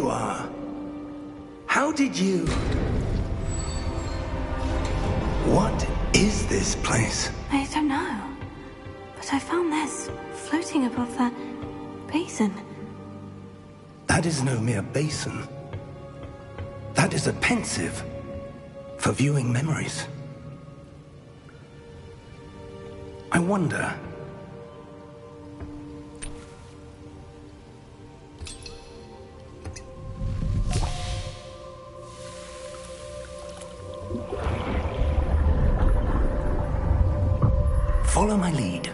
you are. How did you... What is this place? I don't know. But I found this floating above that basin. That is no mere basin. That is a pensive for viewing memories. I wonder... Follow my lead.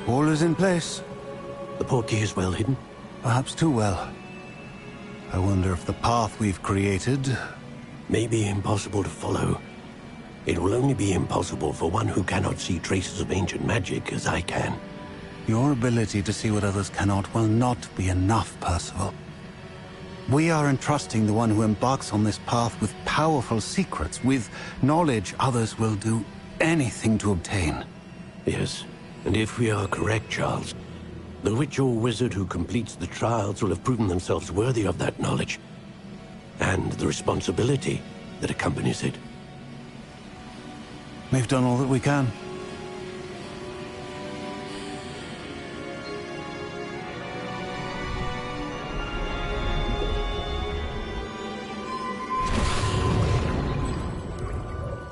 All is in place. The portkey is well hidden? Perhaps too well. I wonder if the path we've created... may be impossible to follow. It will only be impossible for one who cannot see traces of ancient magic as I can. Your ability to see what others cannot will not be enough, Percival. We are entrusting the one who embarks on this path with powerful secrets, with knowledge others will do anything to obtain. Yes, and if we are correct, Charles, the witch or wizard who completes the trials will have proven themselves worthy of that knowledge, and the responsibility that accompanies it. We've done all that we can.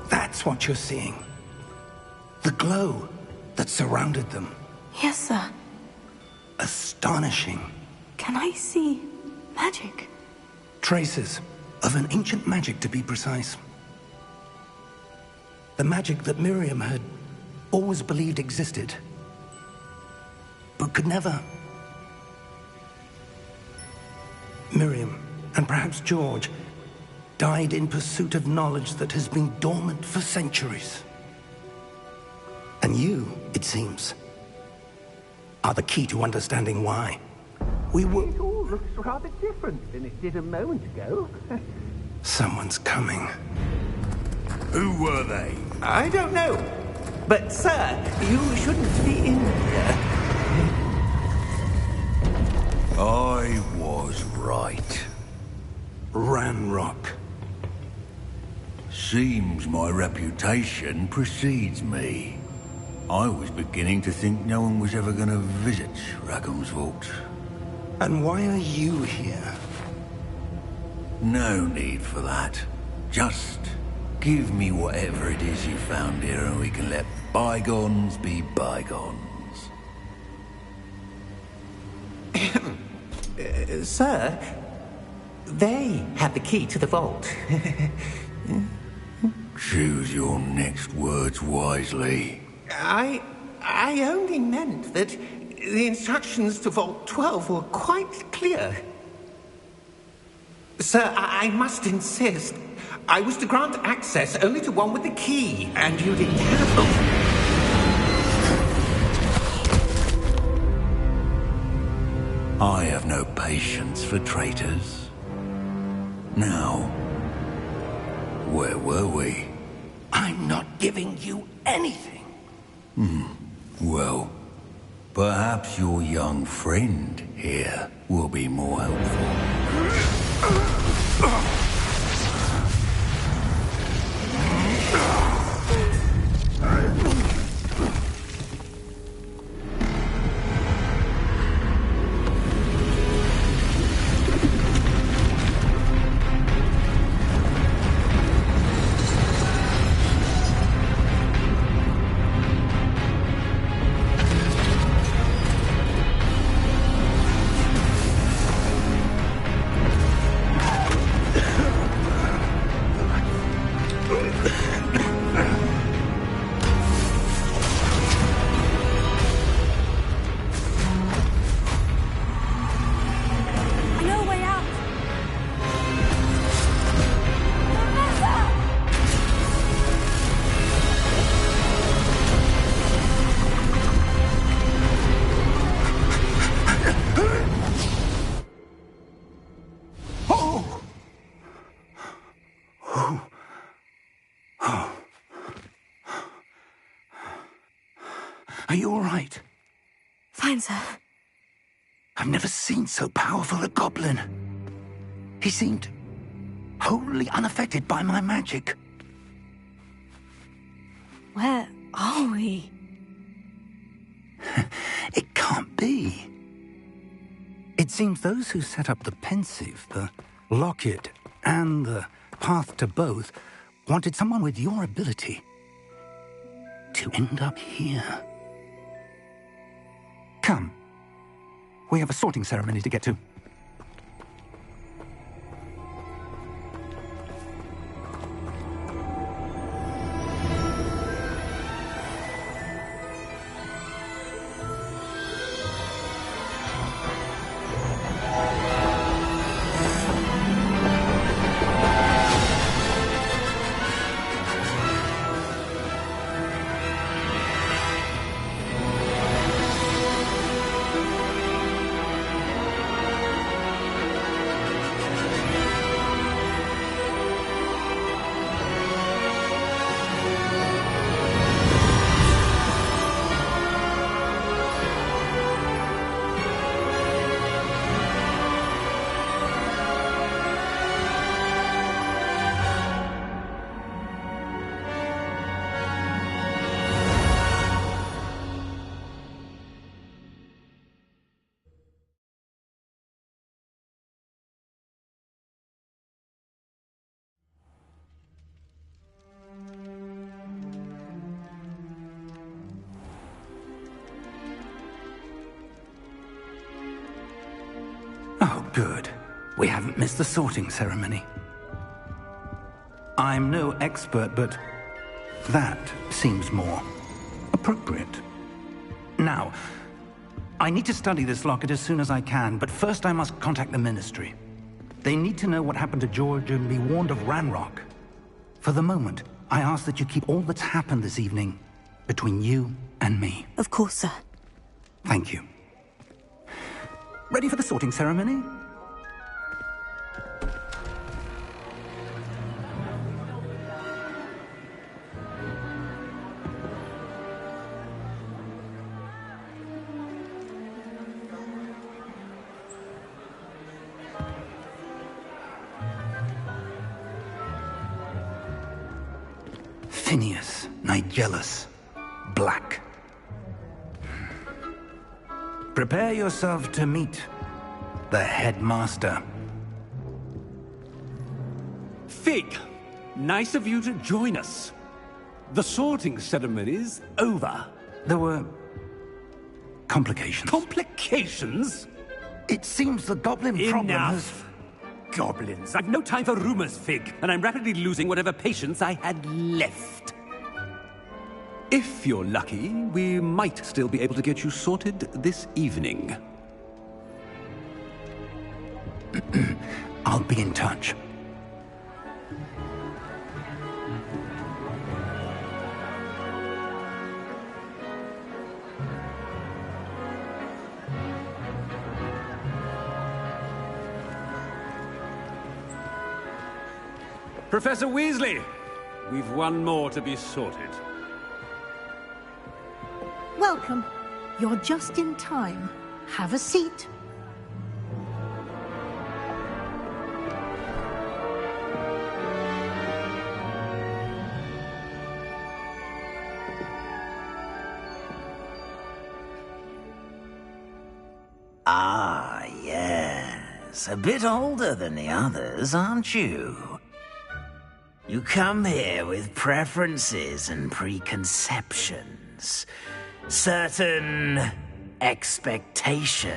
That's what you're seeing. The glow that surrounded them. Yes, sir. Astonishing. Can I see magic? Traces of an ancient magic, to be precise. The magic that Miriam had always believed existed, but could never. Miriam, and perhaps George, died in pursuit of knowledge that has been dormant for centuries. And you, it seems, are the key to understanding why. We will... It all looks rather different than it did a moment ago. Someone's coming. Who were they? I don't know. But, sir, you shouldn't be in here. I was right. Ranrock. Seems my reputation precedes me. I was beginning to think no one was ever going to visit Rackham's Vault. And why are you here? No need for that. Just give me whatever it is you found here and we can let bygones be bygones. Sir, they have the key to the vault. Choose your next words wisely. I only meant that the instructions to Vault 12 were quite clear. Sir, I must insist. I was to grant access only to one with the key, and you didn't have them. I have no patience for traitors. Now, where were we? I'm not giving you anything. Well, perhaps your young friend here will be more helpful. Oh. Are you all right? Fine, sir. I've never seen so powerful a goblin. He seemed wholly unaffected by my magic. Where are we? It can't be. It seems those who set up the pensive, the locket, and the path to both wanted someone with your ability to end up here. Come. We have a sorting ceremony to get to. Oh, good. We haven't missed the sorting ceremony. I'm no expert, but that seems more appropriate. Now, I need to study this locket as soon as I can, but first I must contact the Ministry. They need to know what happened to George and be warned of Ranrock. For the moment, I ask that you keep all that's happened this evening between you and me. Of course, sir. Thank you. Ready for the sorting ceremony? Phineas, Nigellus, Black. Prepare yourself to meet the headmaster. Fig, nice of you to join us. The sorting ceremony's over. There were complications. Complications? It seems the goblin problem has... Enough! Goblins. I've no time for rumors, Fig, and I'm rapidly losing whatever patience I had left. If you're lucky, we might still be able to get you sorted this evening. I'll be in touch. Professor Weasley, we've one more to be sorted. Welcome. You're just in time. Have a seat. Ah, yes. A bit older than the others, aren't you? You come here with preferences and preconceptions. Certain expectations.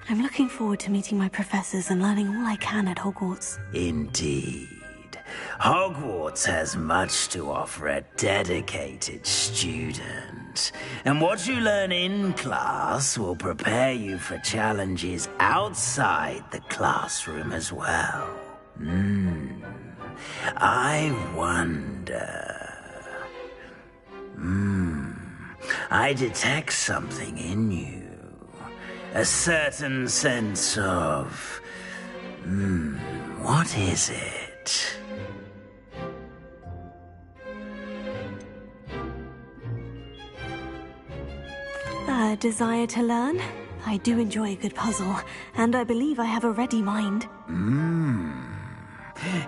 I'm looking forward to meeting my professors and learning all I can at Hogwarts. Indeed. Hogwarts has much to offer a dedicated student. And what you learn in class will prepare you for challenges outside the classroom as well. I wonder... I detect something in you. A certain sense of... what is it? A desire to learn. I do enjoy a good puzzle, and I believe I have a ready mind.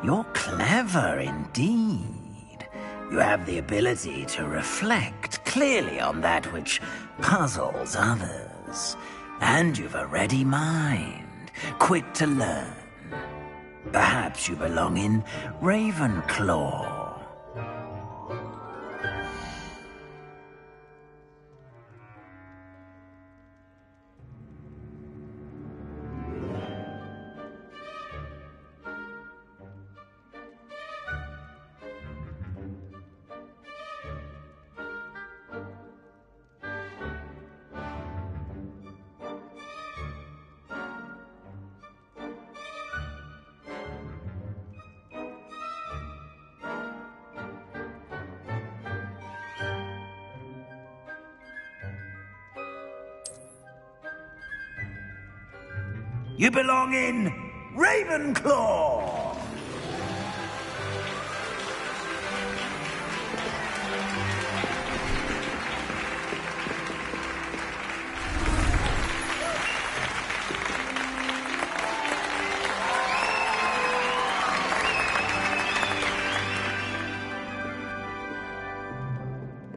You're clever indeed. You have the ability to reflect clearly on that which puzzles others. And you've a ready mind, quick to learn. Perhaps you belong in Ravenclaw. You belong in Ravenclaw!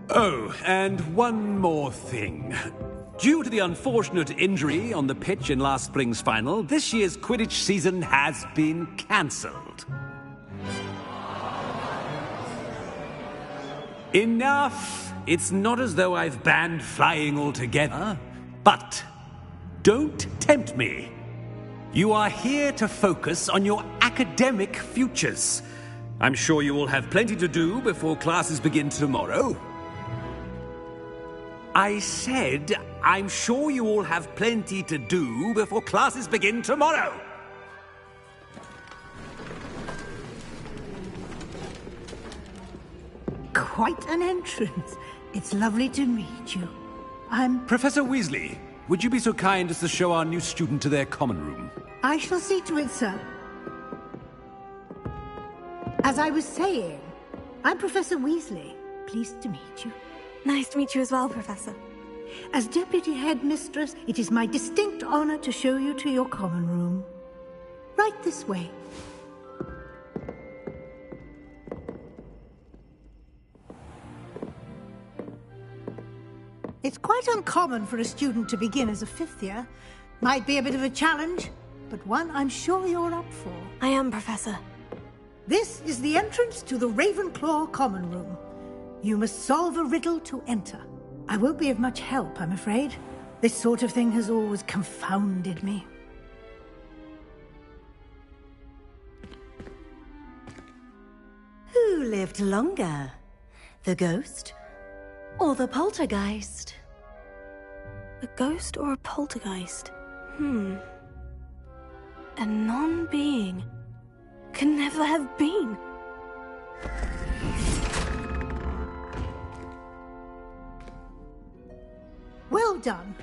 Oh, and one more thing. Due to the unfortunate injury on the pitch in last spring's final, this year's Quidditch season has been cancelled. Enough! It's not as though I've banned flying altogether, but don't tempt me. You are here to focus on your academic futures. I'm sure you will have plenty to do before classes begin tomorrow. I said, I'm sure you all have plenty to do before classes begin tomorrow. Quite an entrance. It's lovely to meet you. I'm... Professor Weasley, would you be so kind as to show our new student to their common room? I shall see to it, sir. As I was saying, I'm Professor Weasley. Pleased to meet you. Nice to meet you as well, Professor. As Deputy Headmistress, it is my distinct honor to show you to your common room. Right this way. It's quite uncommon for a student to begin as a fifth year. Might be a bit of a challenge, but one I'm sure you're up for. I am, Professor. This is the entrance to the Ravenclaw common room. You must solve a riddle to enter. I won't be of much help, I'm afraid. This sort of thing has always confounded me. Who lived longer? The ghost or the poltergeist? A ghost or a poltergeist? A non-being can never have been. Well done.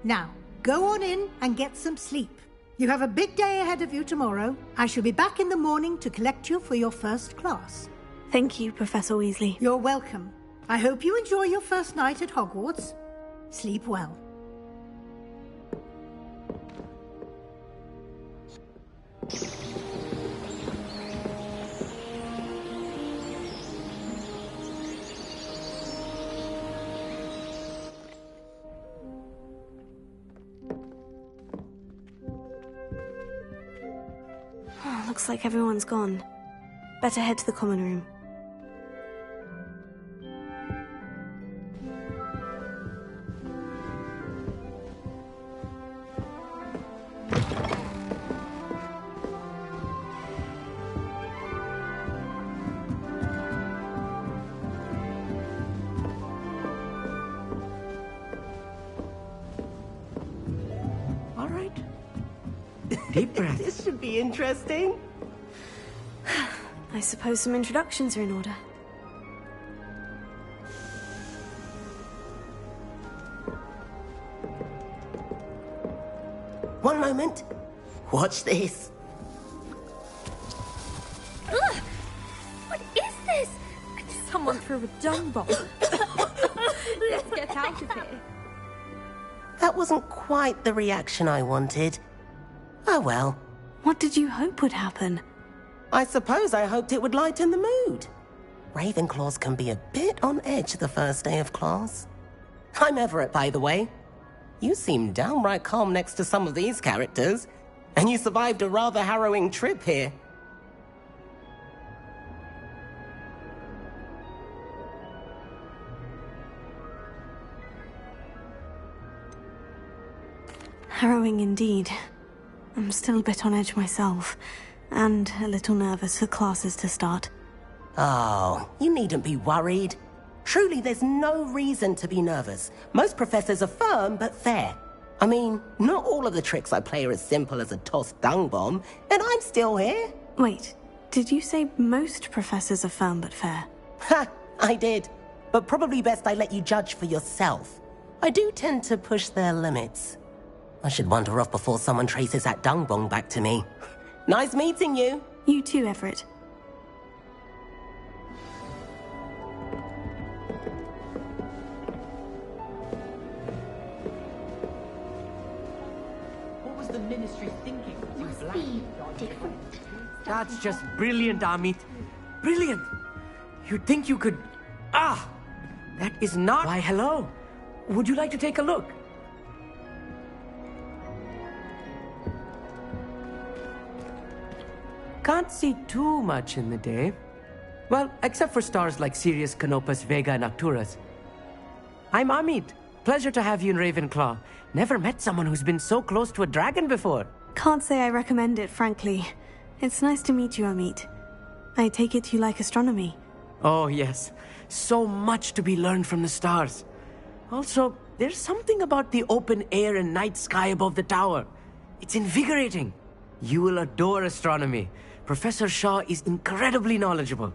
Now, go on in and get some sleep. You have a big day ahead of you tomorrow. I shall be back in the morning to collect you for your first class. Thank you, Professor Weasley. You're welcome. I hope you enjoy your first night at Hogwarts. Sleep well. Looks like everyone's gone. Better head to the common room. All right. Deep breath. This should be interesting. I suppose some introductions are in order. moment. Watch this. Ugh! What is this? Someone threw a dung bomb. Let's get out of here. That wasn't quite the reaction I wanted. Oh well. What did you hope would happen? I suppose I hoped it would lighten the mood. Ravenclaws can be a bit on edge the first day of class. I'm Everett, by the way. You seem downright calm next to some of these characters, and you survived a rather harrowing trip here. Harrowing indeed. I'm still a bit on edge myself, and a little nervous for classes to start. Oh, you needn't be worried. Truly, there's no reason to be nervous. Most professors are firm but fair. I mean, not all of the tricks I play are as simple as a tossed dung bomb, and I'm still here. Wait, did you say most professors are firm but fair? Ha, I did. But probably best I let you judge for yourself. I do tend to push their limits. I should wander off before someone traces that dung bomb back to me. Nice meeting you. You too, Everett. What was the Ministry thinking? Must be different. That's just brilliant, Amit. Brilliant! You'd think you could... Ah! That is not... Why, hello. Would you like to take a look? Can't see too much in the day. Well, except for stars like Sirius, Canopus, Vega, and Arcturus. I'm Amit. Pleasure to have you in Ravenclaw. Never met someone who's been so close to a dragon before. Can't say I recommend it, frankly. It's nice to meet you, Amit. I take it you like astronomy. Oh, yes. So much to be learned from the stars. Also, there's something about the open air and night sky above the tower. It's invigorating. You will adore astronomy. Professor Shaw is incredibly knowledgeable.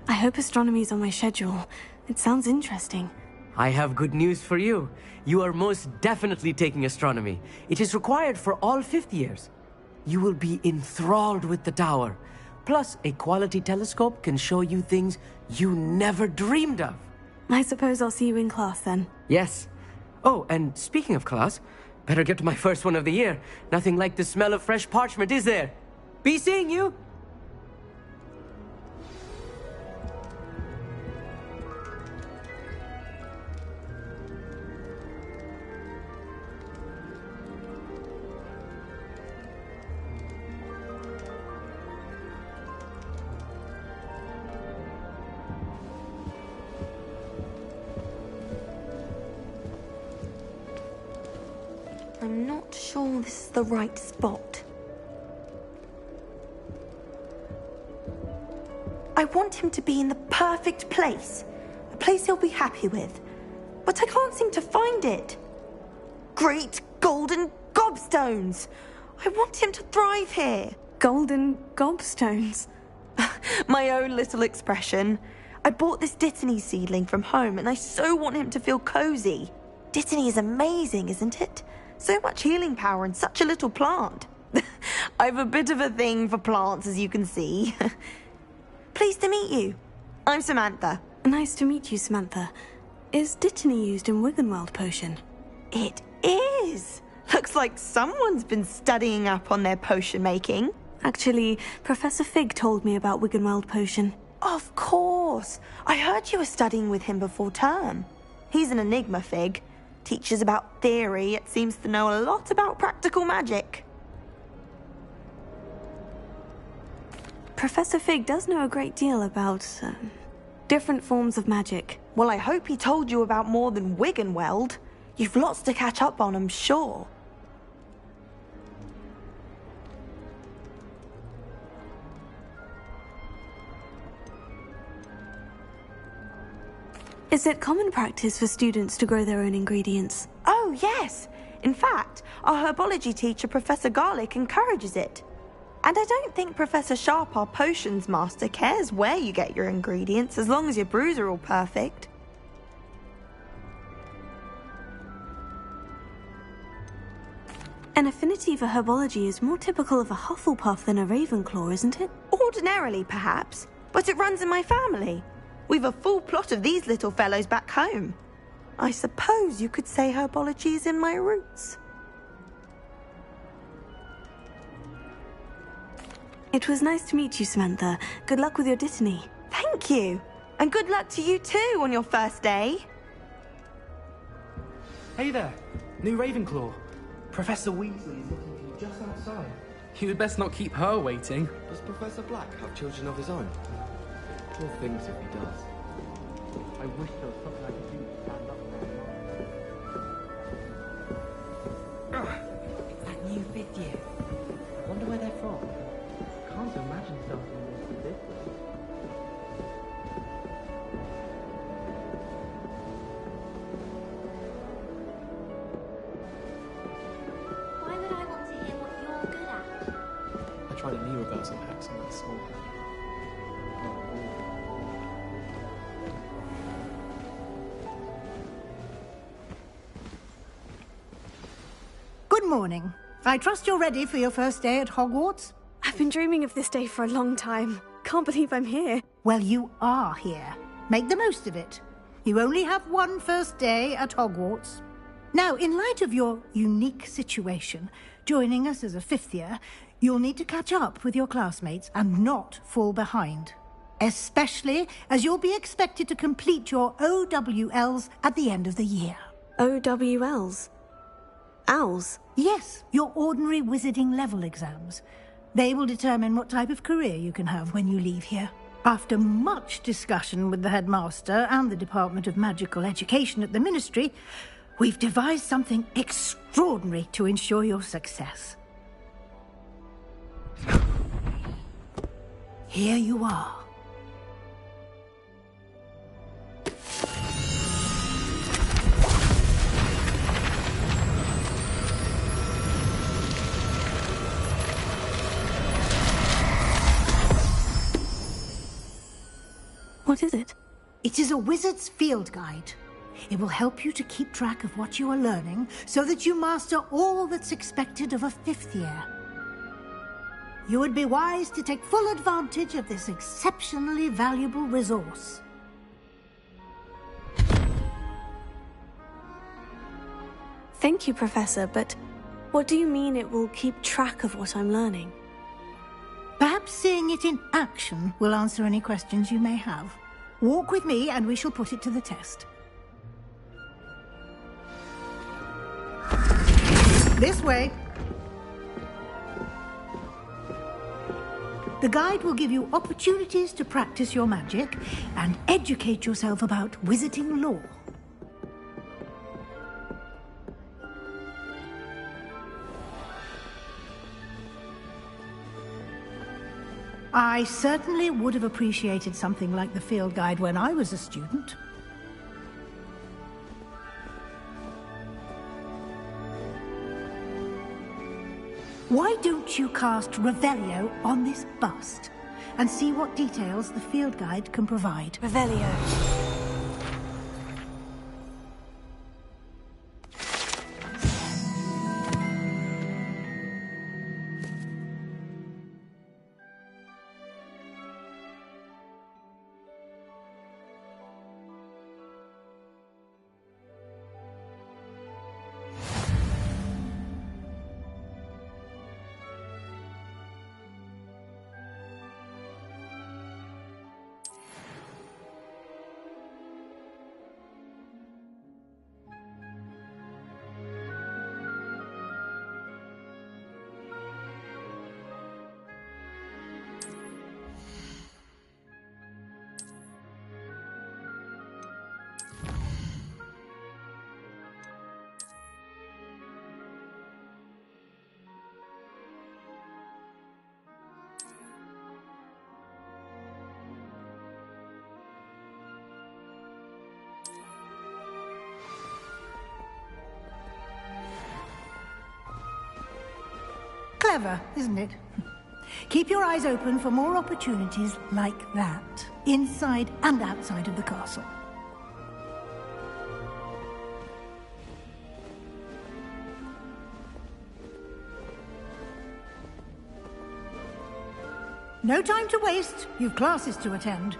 I hope astronomy's on my schedule. It sounds interesting. I have good news for you. You are most definitely taking astronomy. It is required for all fifth years. You will be enthralled with the tower. Plus, a quality telescope can show you things you never dreamed of. I suppose I'll see you in class then. Yes. Oh, and speaking of class, better get to my first one of the year. Nothing like the smell of fresh parchment, is there? Be seeing you! I'm not sure this is the right spot. I want him to be in the perfect place. A place he'll be happy with. But I can't seem to find it. Great golden gobstones! I want him to thrive here. Golden gobstones? My own little expression. I bought this Dittany seedling from home and I so want him to feel cozy. Dittany is amazing, isn't it? So much healing power in such a little plant. I've a bit of a thing for plants, as you can see. Pleased to meet you. I'm Samantha. Nice to meet you, Samantha. Is Dittany used in Wiggenweld potion? It is. Looks like someone's been studying up on their potion making. Actually, Professor Fig told me about Wiggenweld potion. Of course. I heard you were studying with him before term. He's an enigma, Fig. Teaches about theory, yet seems to know a lot about practical magic. Professor Fig does know a great deal about different forms of magic. Well, I hope he told you about more than Wiggenweld. You've lots to catch up on, I'm sure. Is it common practice for students to grow their own ingredients? Oh, yes. In fact, our herbology teacher, Professor Garlick, encourages it. And I don't think Professor Sharp, our potions master, cares where you get your ingredients as long as your brews are all perfect. An affinity for herbology is more typical of a Hufflepuff than a Ravenclaw, isn't it? Ordinarily, perhaps, but it runs in my family. We've a full plot of these little fellows back home. I suppose you could say herbology is in my roots. It was nice to meet you, Samantha. Good luck with your Dittany. Thank you. And good luck to you too on your first day. Hey there, new Ravenclaw. Professor Weasley is looking for you just outside. You'd best not keep her waiting. Does Professor Black have children of his own? Poor things if he does. I wish there was something I could do to stand up for him. It's that new fifth year. I wonder where they're from. Can't imagine something this ridiculous. Why would I want to hear what you're good at? I tried a knee reversal hex on that small. Good morning. I trust you're ready for your first day at Hogwarts? I've been dreaming of this day for a long time. Can't believe I'm here. Well, you are here. Make the most of it. You only have one first day at Hogwarts. Now, in light of your unique situation, joining us as a fifth year, you'll need to catch up with your classmates and not fall behind. Especially as you'll be expected to complete your OWLs at the end of the year. OWLs? Owls? Yes, your ordinary wizarding level exams. They will determine what type of career you can have when you leave here. After much discussion with the headmaster and the Department of Magical Education at the Ministry, we've devised something extraordinary to ensure your success. Here you are. What is it? It is a wizard's field guide. It will help you to keep track of what you are learning so that you master all that's expected of a fifth year. You would be wise to take full advantage of this exceptionally valuable resource. Thank you, Professor, but what do you mean it will keep track of what I'm learning? Perhaps seeing it in action will answer any questions you may have. Walk with me and we shall put it to the test. This way. The guide will give you opportunities to practice your magic and educate yourself about wizarding lore. I certainly would have appreciated something like the field guide when I was a student. Why don't you cast Revelio on this bust and see what details the field guide can provide? Revelio. Clever, isn't it? Keep your eyes open for more opportunities like that, inside and outside of the castle. No time to waste. You've classes to attend.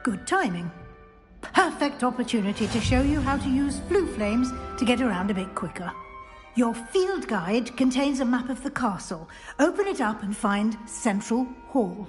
Good timing. Perfect opportunity to show you how to use flue flames to get around a bit quicker. Your field guide contains a map of the castle. Open it up and find Central Hall.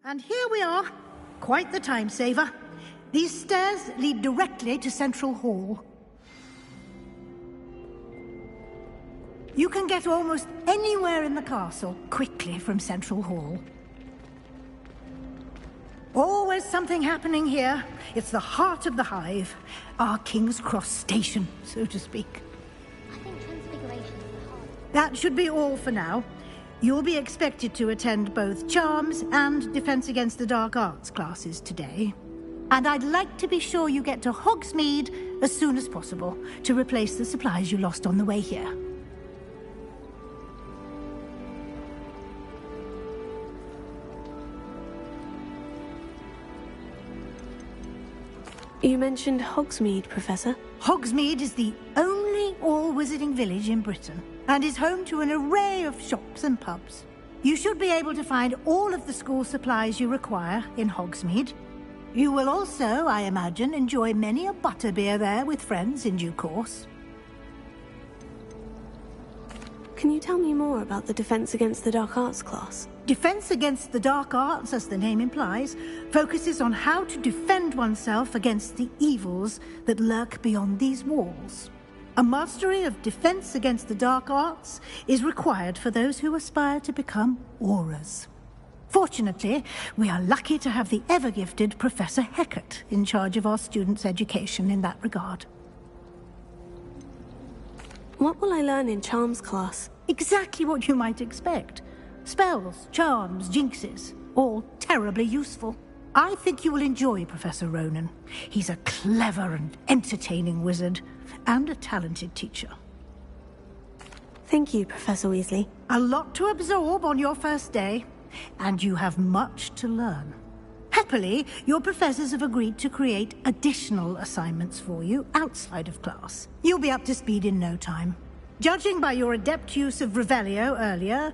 And here we are. Quite the time saver. These stairs lead directly to Central Hall. You can get almost anywhere in the castle quickly from Central Hall. Always something happening here. It's the heart of the hive. Our King's Cross station, so to speak. I think Transfiguration is the heart. That should be all for now. You'll be expected to attend both Charms and Defense Against the Dark Arts classes today. And I'd like to be sure you get to Hogsmeade as soon as possible to replace the supplies you lost on the way here. You mentioned Hogsmeade, Professor. Hogsmeade is the only all-wizarding village in Britain and is home to an array of shops and pubs. You should be able to find all of the school supplies you require in Hogsmeade. You will also, I imagine, enjoy many a butterbeer there with friends in due course. Can you tell me more about the Defense Against the Dark Arts class? Defense Against the Dark Arts, as the name implies, focuses on how to defend oneself against the evils that lurk beyond these walls. A mastery of Defense Against the Dark Arts is required for those who aspire to become Aurors. Fortunately, we are lucky to have the ever-gifted Professor Hecat in charge of our students' education in that regard. What will I learn in Charms class? Exactly what you might expect. Spells, charms, jinxes, all terribly useful. I think you will enjoy Professor Ronan. He's a clever and entertaining wizard, and a talented teacher. Thank you, Professor Weasley. A lot to absorb on your first day, and you have much to learn. Happily, your professors have agreed to create additional assignments for you outside of class. You'll be up to speed in no time. Judging by your adept use of Revelio earlier,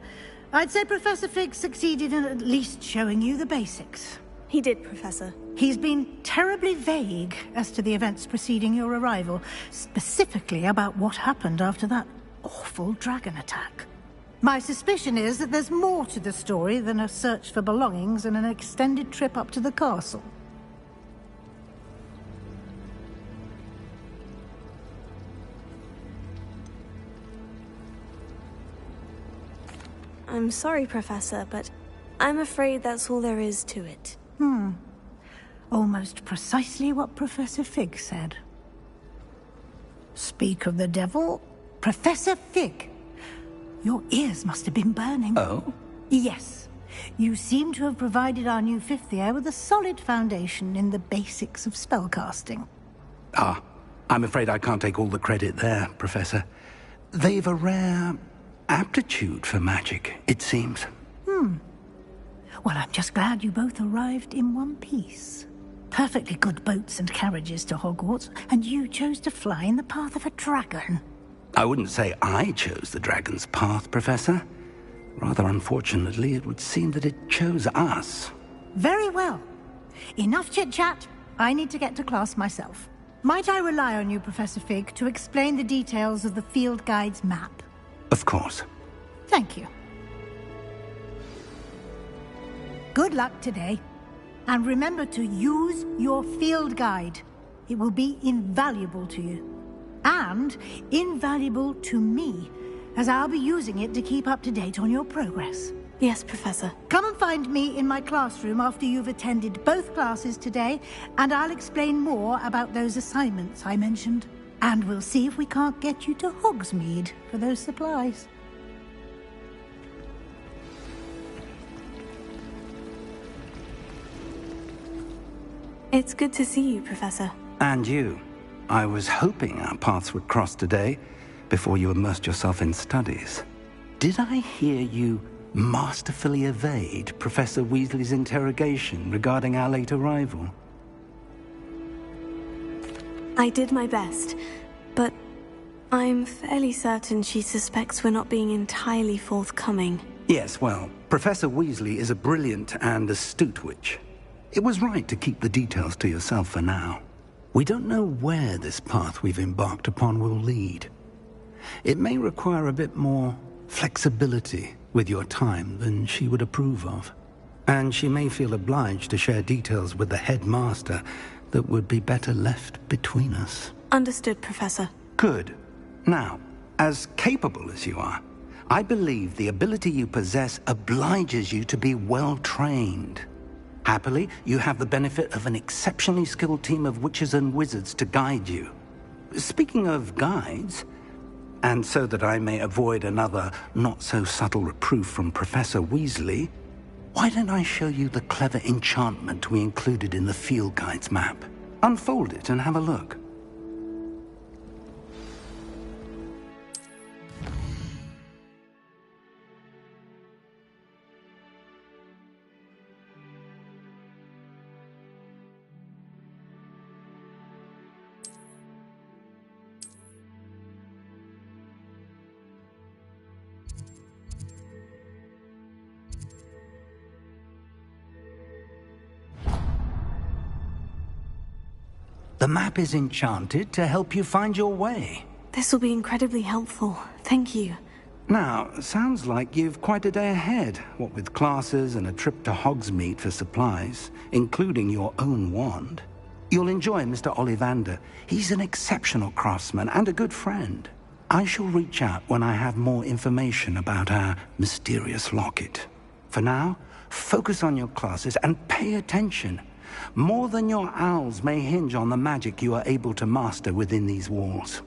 I'd say Professor Fig succeeded in at least showing you the basics. He did, Professor. He's been terribly vague as to the events preceding your arrival, specifically about what happened after that awful dragon attack. My suspicion is that there's more to the story than a search for belongings and an extended trip up to the castle. I'm sorry, Professor, but I'm afraid that's all there is to it. Almost precisely what Professor Fig said. Speak of the devil, Professor Fig. Your ears must have been burning. Oh? Yes. You seem to have provided our new fifth year with a solid foundation in the basics of spellcasting. Ah, I'm afraid I can't take all the credit there, Professor. They've a rare aptitude for magic, it seems. Well, I'm just glad you both arrived in one piece. Perfectly good boats and carriages to Hogwarts, and you chose to fly in the path of a dragon. I wouldn't say I chose the dragon's path, Professor. Rather unfortunately, it would seem that it chose us. Very well. Enough chit-chat. I need to get to class myself. Might I rely on you, Professor Fig, to explain the details of the field guide's map? Of course. Thank you. Good luck today. And remember to use your field guide. It will be invaluable to you. And invaluable to me, as I'll be using it to keep up to date on your progress. Yes, Professor. Come and find me in my classroom after you've attended both classes today, and I'll explain more about those assignments I mentioned. And we'll see if we can't get you to Hogsmeade for those supplies. It's good to see you, Professor. And you. I was hoping our paths would cross today, before you immersed yourself in studies. Did I hear you masterfully evade Professor Weasley's interrogation regarding our late arrival? I did my best, but I'm fairly certain she suspects we're not being entirely forthcoming. Yes, well, Professor Weasley is a brilliant and astute witch. It was right to keep the details to yourself for now. We don't know where this path we've embarked upon will lead. It may require a bit more flexibility with your time than she would approve of. And she may feel obliged to share details with the headmaster that would be better left between us. Understood, Professor. Good. Now, as capable as you are, I believe the ability you possess obliges you to be well trained. Happily, you have the benefit of an exceptionally skilled team of witches and wizards to guide you. Speaking of guides, and so that I may avoid another not-so-subtle reproof from Professor Weasley, why don't I show you the clever enchantment we included in the field guide's map? Unfold it and have a look. The map is enchanted to help you find your way. This will be incredibly helpful. Thank you. Now, sounds like you've quite a day ahead, what with classes and a trip to Hogsmeade for supplies, including your own wand. You'll enjoy Mr. Ollivander. He's an exceptional craftsman and a good friend. I shall reach out when I have more information about our mysterious locket. For now, focus on your classes and pay attention. More than your owls may hinge on the magic you are able to master within these walls.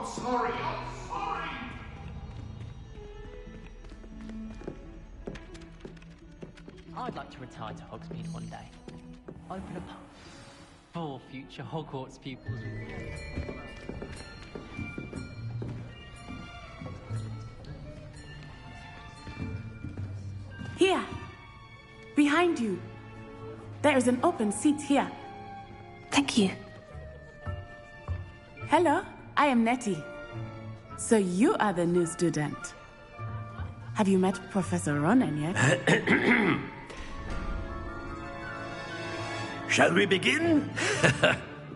sorry. I'm sorry. I'd like to retire to Hogsmeade one day. Open a pub for future Hogwarts pupils. Here. Behind you. There is an open seat here. Thank you. Hello, I am Nettie. So you are the new student. Have you met Professor Ronan yet? Shall we begin?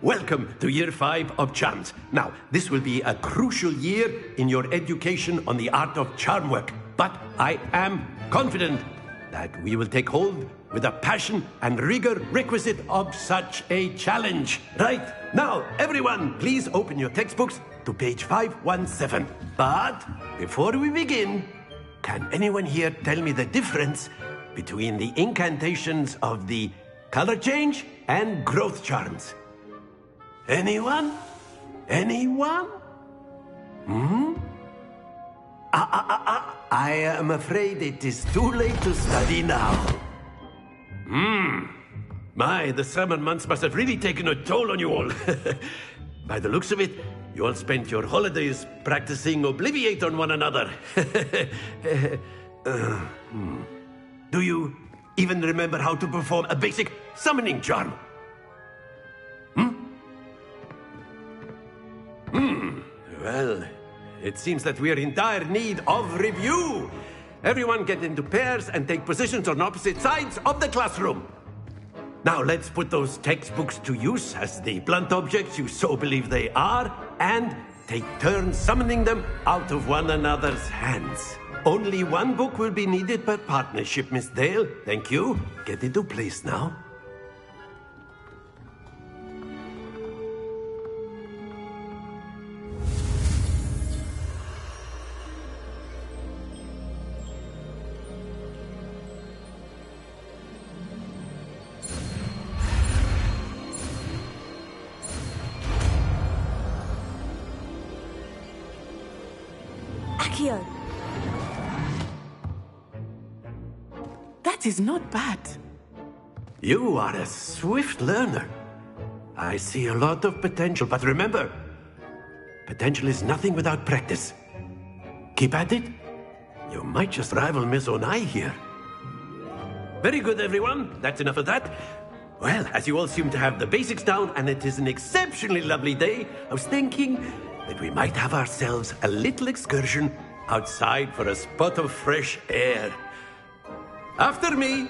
Welcome to Year 5 of Charms. Now, this will be a crucial year in your education on the art of charm work. But I am confident that we will take hold with the passion and rigor requisite of such a challenge. Right, now, everyone, please open your textbooks to page 517. But before we begin, can anyone here tell me the difference between the incantations of the color change and growth charms? Anyone? Anyone? I am afraid it is too late to study now. My, the summer months must have really taken a toll on you all. By the looks of it, you all spent your holidays practicing Obliviate on one another. Do you even remember how to perform a basic summoning charm? Well, it seems that we are in dire need of review. Everyone get into pairs and take positions on opposite sides of the classroom. Now let's put those textbooks to use as the blunt objects you so believe they are, and take turns summoning them out of one another's hands. Only one book will be needed per partnership, Miss Dale. Thank you. Get into place now. Accio. That is not bad. You are a swift learner. I see a lot of potential, but remember, potential is nothing without practice. Keep at it. You might just rival Miss Onai here. Very good, everyone. That's enough of that. Well, as you all seem to have the basics down, and it is an exceptionally lovely day, I was thinking that we might have ourselves a little excursion outside for a spot of fresh air. After me.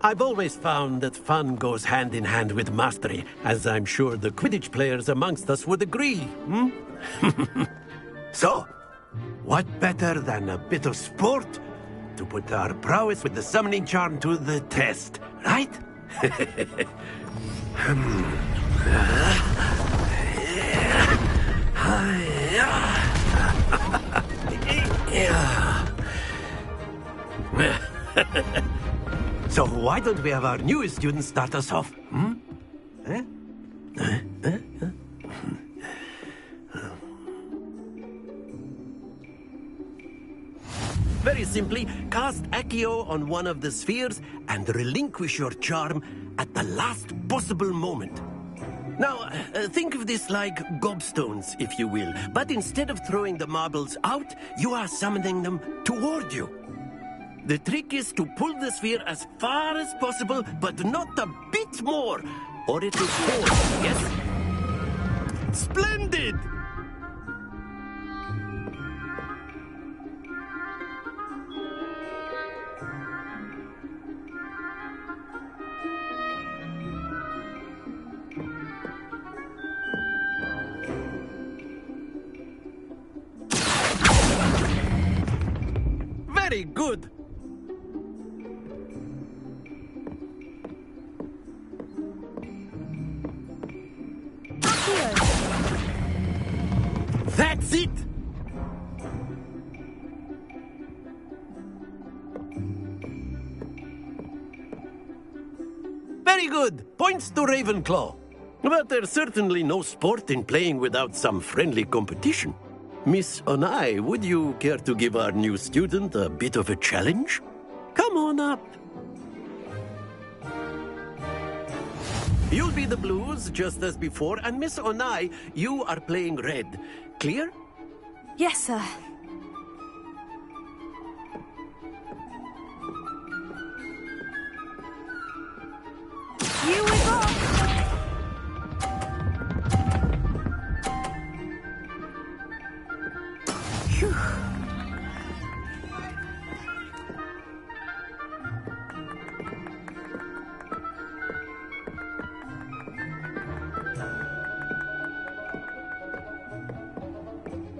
I've always found that fun goes hand in hand with mastery, as I'm sure the Quidditch players amongst us would agree. So, what better than a bit of sport to put our prowess with the summoning charm to the test, right? So why don't we have our newest student start us off? Very simply, cast Accio on one of the spheres and relinquish your charm at the last possible moment. Now, think of this like gobstones, if you will. But instead of throwing the marbles out, you are summoning them toward you. The trick is to pull the sphere as far as possible, but not a bit more, or it will fall, yes? Splendid! Very good! Sit! Very good. Points to Ravenclaw. But there's certainly no sport in playing without some friendly competition. Miss Onai, would you care to give our new student a bit of a challenge? Come on up. You'll be the blues, just as before, and Miss Onai, you are playing red. Clear? Yes, sir. Here we go! Phew.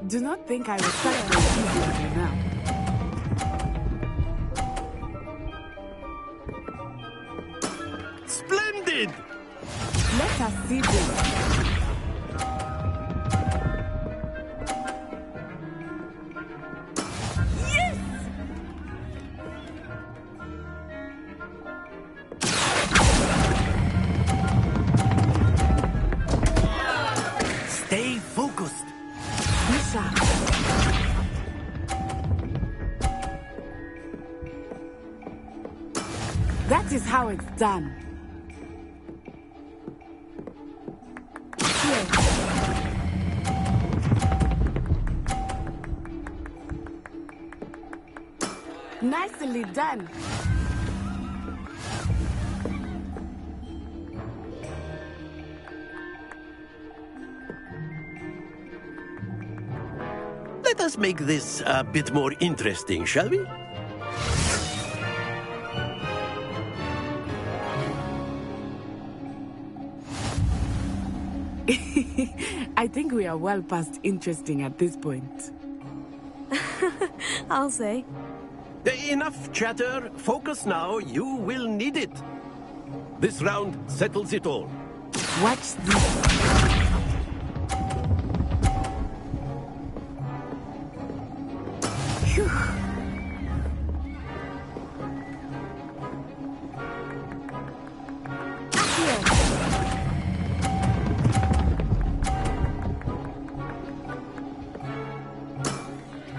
Do not think I will start with easy on you now. Splendid! Let us see this. Stay focused. Misha. That is how it's done. Here. Nicely done. Let us make this a bit more interesting, shall we? I think we are well past interesting at this point. I'll say. Enough chatter. Focus now. You will need it. This round settles it all. Watch this. Phew.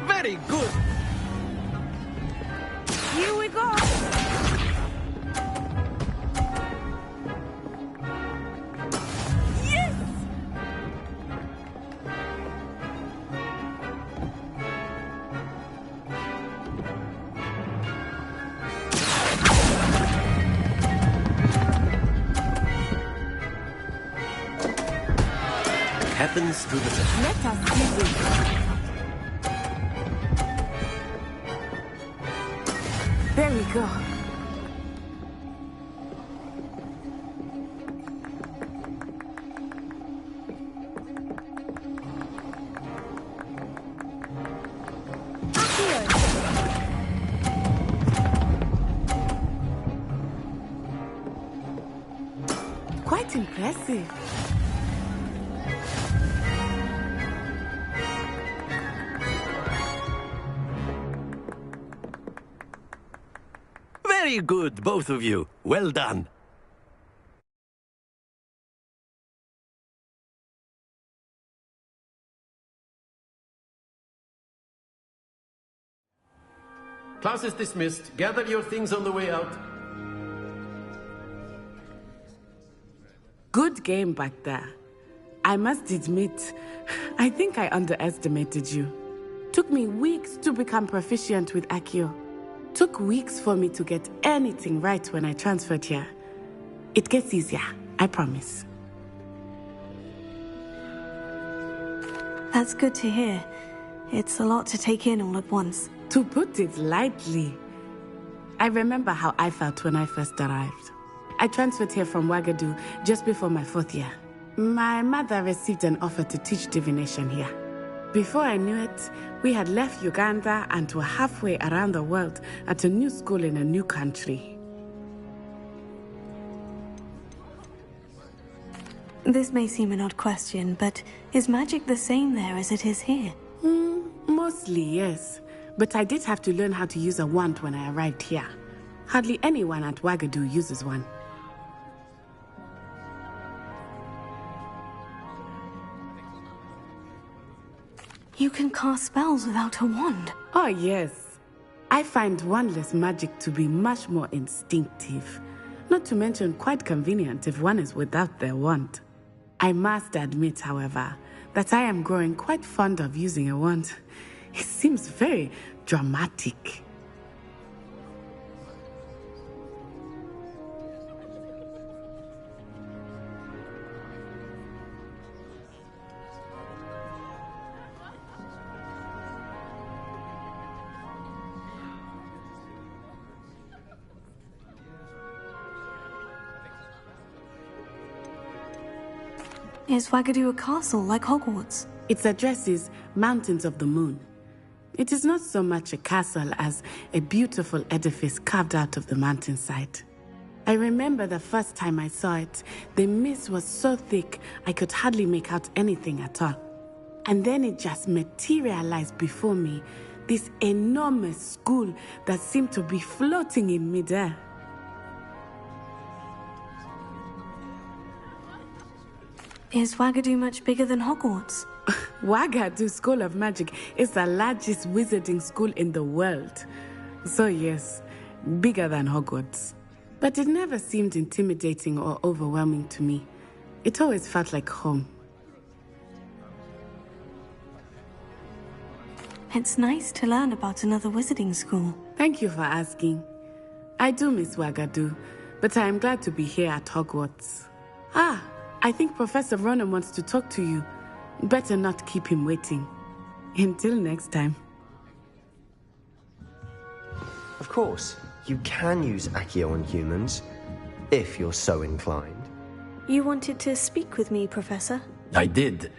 Very good. Here we go! Yes! Happens to the best. Let us see this. There we go. Quite impressive. Very good, both of you. Well done. Class is dismissed. Gather your things on the way out. Good game back there. I must admit, I think I underestimated you. Took me weeks to become proficient with Accio. Took weeks for me to get anything right when I transferred here. It gets easier, I promise. That's good to hear. It's a lot to take in all at once. To put it lightly, I remember how I felt when I first arrived. I transferred here from Ouagadougou just before my 4th year. My mother received an offer to teach divination here. Before I knew it, we had left Uganda and were halfway around the world at a new school in a new country. This may seem an odd question, but is magic the same there as it is here? Mostly, yes. But I did have to learn how to use a wand when I arrived here. Hardly anyone at Wagadu uses one. You can cast spells without a wand? Oh, yes. I find wandless magic to be much more instinctive. Not to mention quite convenient if one is without their wand. I must admit, however, that I am growing quite fond of using a wand. It seems very dramatic. Is Wagadu a castle like Hogwarts? Its address is Mountains of the Moon. It is not so much a castle as a beautiful edifice carved out of the mountainside. I remember the first time I saw it, the mist was so thick I could hardly make out anything at all. And then it just materialized before me, this enormous school that seemed to be floating in midair. Is Wagadu much bigger than Hogwarts? Wagadu School of Magic is the largest wizarding school in the world. So yes, bigger than Hogwarts. But it never seemed intimidating or overwhelming to me. It always felt like home. It's nice to learn about another wizarding school. Thank you for asking. I do miss Wagadu, but I am glad to be here at Hogwarts. I think Professor Ronan wants to talk to you. Better not keep him waiting. Until next time. Of course, you can use Accio on humans, if you're so inclined. You wanted to speak with me, Professor? I did.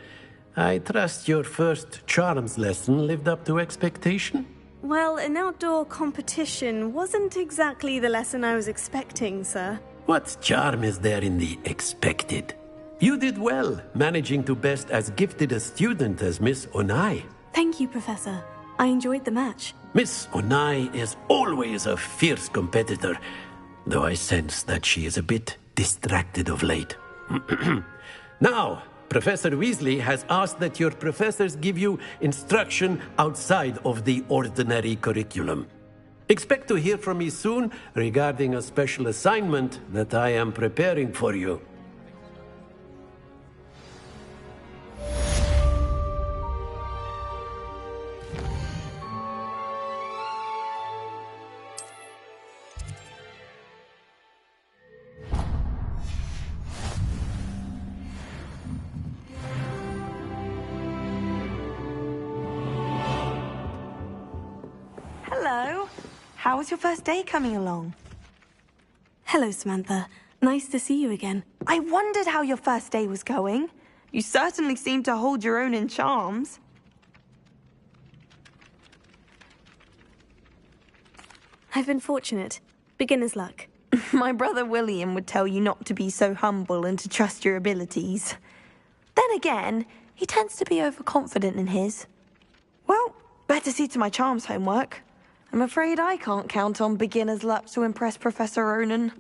I trust your first charms lesson lived up to expectation? Well, an outdoor competition wasn't exactly the lesson I was expecting, sir. What charm is there in the expected? You did well, managing to best as gifted a student as Miss Onai. Thank you, Professor. I enjoyed the match. Miss Onai is always a fierce competitor, though I sense that she is a bit distracted of late. Now, Professor Weasley has asked that your professors give you instruction outside of the ordinary curriculum. Expect to hear from me soon regarding a special assignment that I am preparing for you. Hello. How was your first day coming along? Hello, Samantha. Nice to see you again. I wondered how your first day was going. You certainly seem to hold your own in charms. I've been fortunate. Beginner's luck. My brother William would tell you not to be so humble and to trust your abilities. Then again, he tends to be overconfident in his. Well, better see to my charms homework. I'm afraid I can't count on beginner's luck to impress Professor Ronan.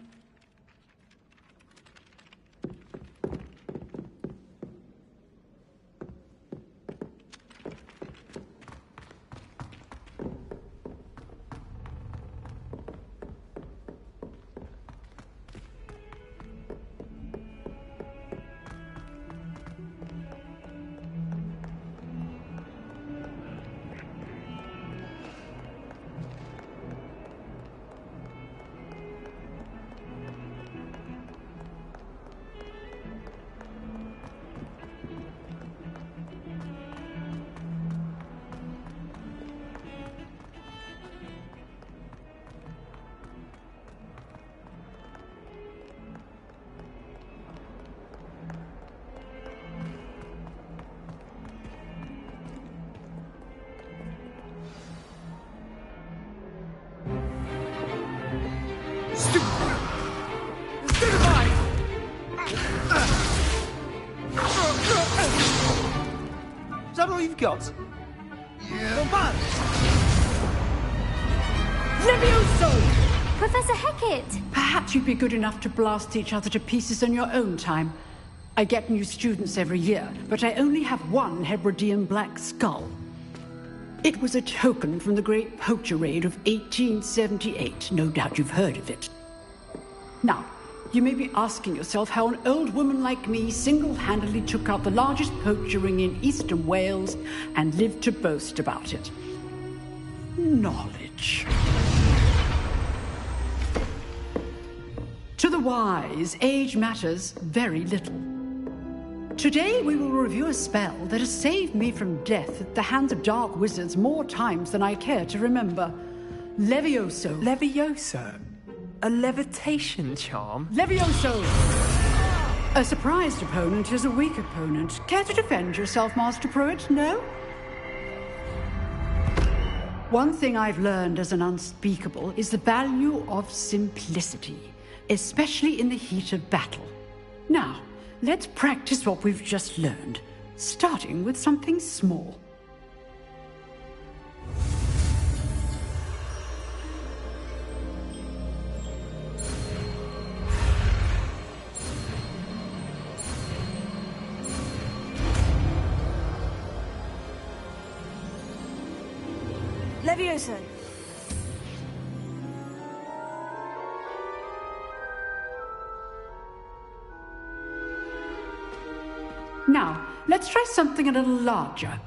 all you've got? Yeah. Levioso! Professor Hecat! Perhaps you'd be good enough to blast each other to pieces on your own time. I get new students every year, but I only have one Hebridean black skull. It was a token from the Great Poacher Raid of 1878. No doubt you've heard of it. Now, you may be asking yourself how an old woman like me single-handedly took out the largest poacher ring in eastern Wales and lived to boast about it. Knowledge. To the wise, age matters very little. Today we will review a spell that has saved me from death at the hands of dark wizards more times than I care to remember. Levioso. Levioso? A levitation charm? Levioso! A surprised opponent is a weak opponent. Care to defend yourself, Master Pruitt? No? One thing I've learned as an unspeakable is the value of simplicity, especially in the heat of battle. Now, let's practice what we've just learned, starting with something small. Levioso. Now, let's try something a little larger.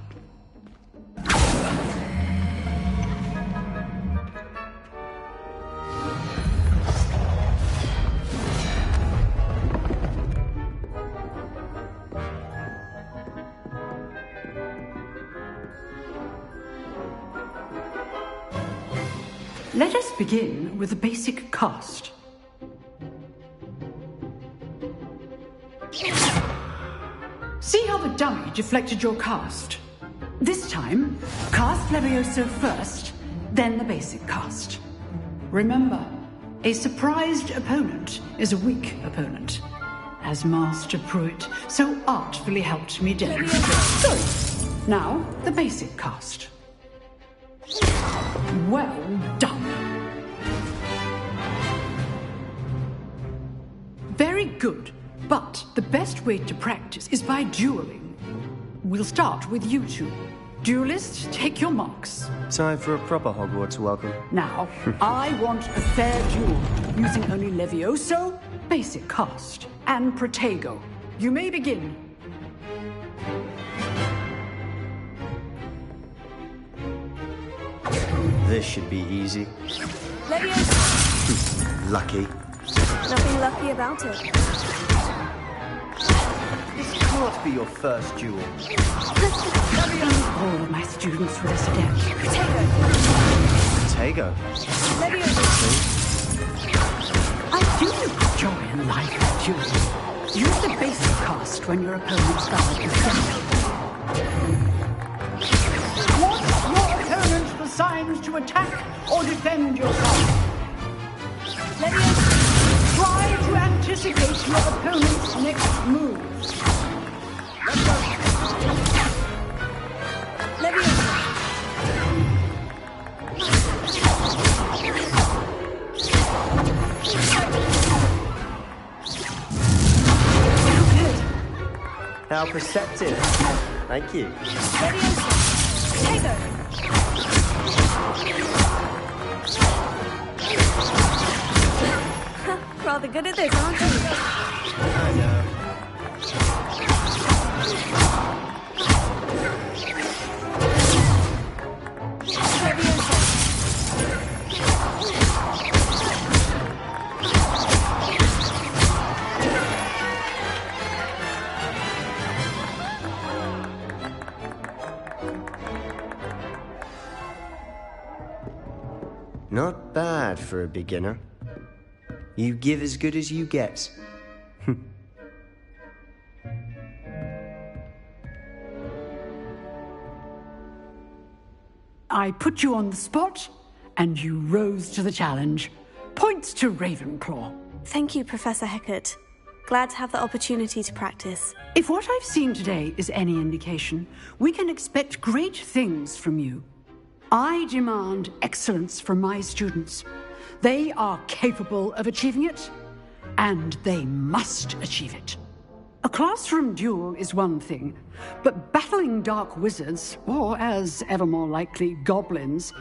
Let us begin with a basic cast. See how the dummy deflected your cast? This time, cast Levioso first, then the basic cast. Remember, a surprised opponent is a weak opponent, as Master Pruitt so artfully helped me demonstrate. So, now the basic cast. Well done. Very good. But the best way to practice is by dueling. We'll start with you two. Duelists, take your marks. Time for a proper Hogwarts welcome. Now, I want a fair duel, using only Levioso, basic cast, and Protego. You may begin. This should be easy. Levioso. Lucky. Nothing lucky about it. This can't be your first duel. All of my students for this deck. Protego. I do look joy in life, duels. Use the basic cast when your opponent's guard is down. Want your opponent the signs to attack or defend yourself. Try to anticipate your opponent's next move. Let's go. How perceptive. Thank you. Rather good at this, aren't you? I know. Not bad for a beginner. You give as good as you get. I put you on the spot, and you rose to the challenge. Points to Ravenclaw. Thank you, Professor Hecat. Glad to have the opportunity to practice. If what I've seen today is any indication, we can expect great things from you. I demand excellence from my students. They are capable of achieving it, and they must achieve it. A classroom duel is one thing, but battling dark wizards, or as ever more likely, goblins,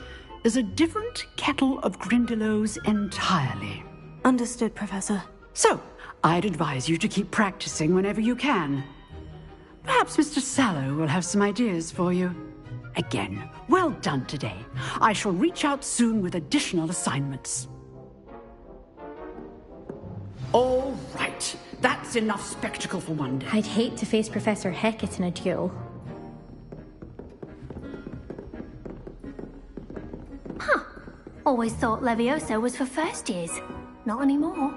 is a different kettle of Grindylows entirely. Understood, Professor. So, I'd advise you to keep practicing whenever you can. Perhaps Mr. Sallow will have some ideas for you. Again, well done today. I shall reach out soon with additional assignments. All right. That's enough spectacle for one day. I'd hate to face Professor Hecat in a duel. Huh. Always thought Leviosa was for first years. Not anymore.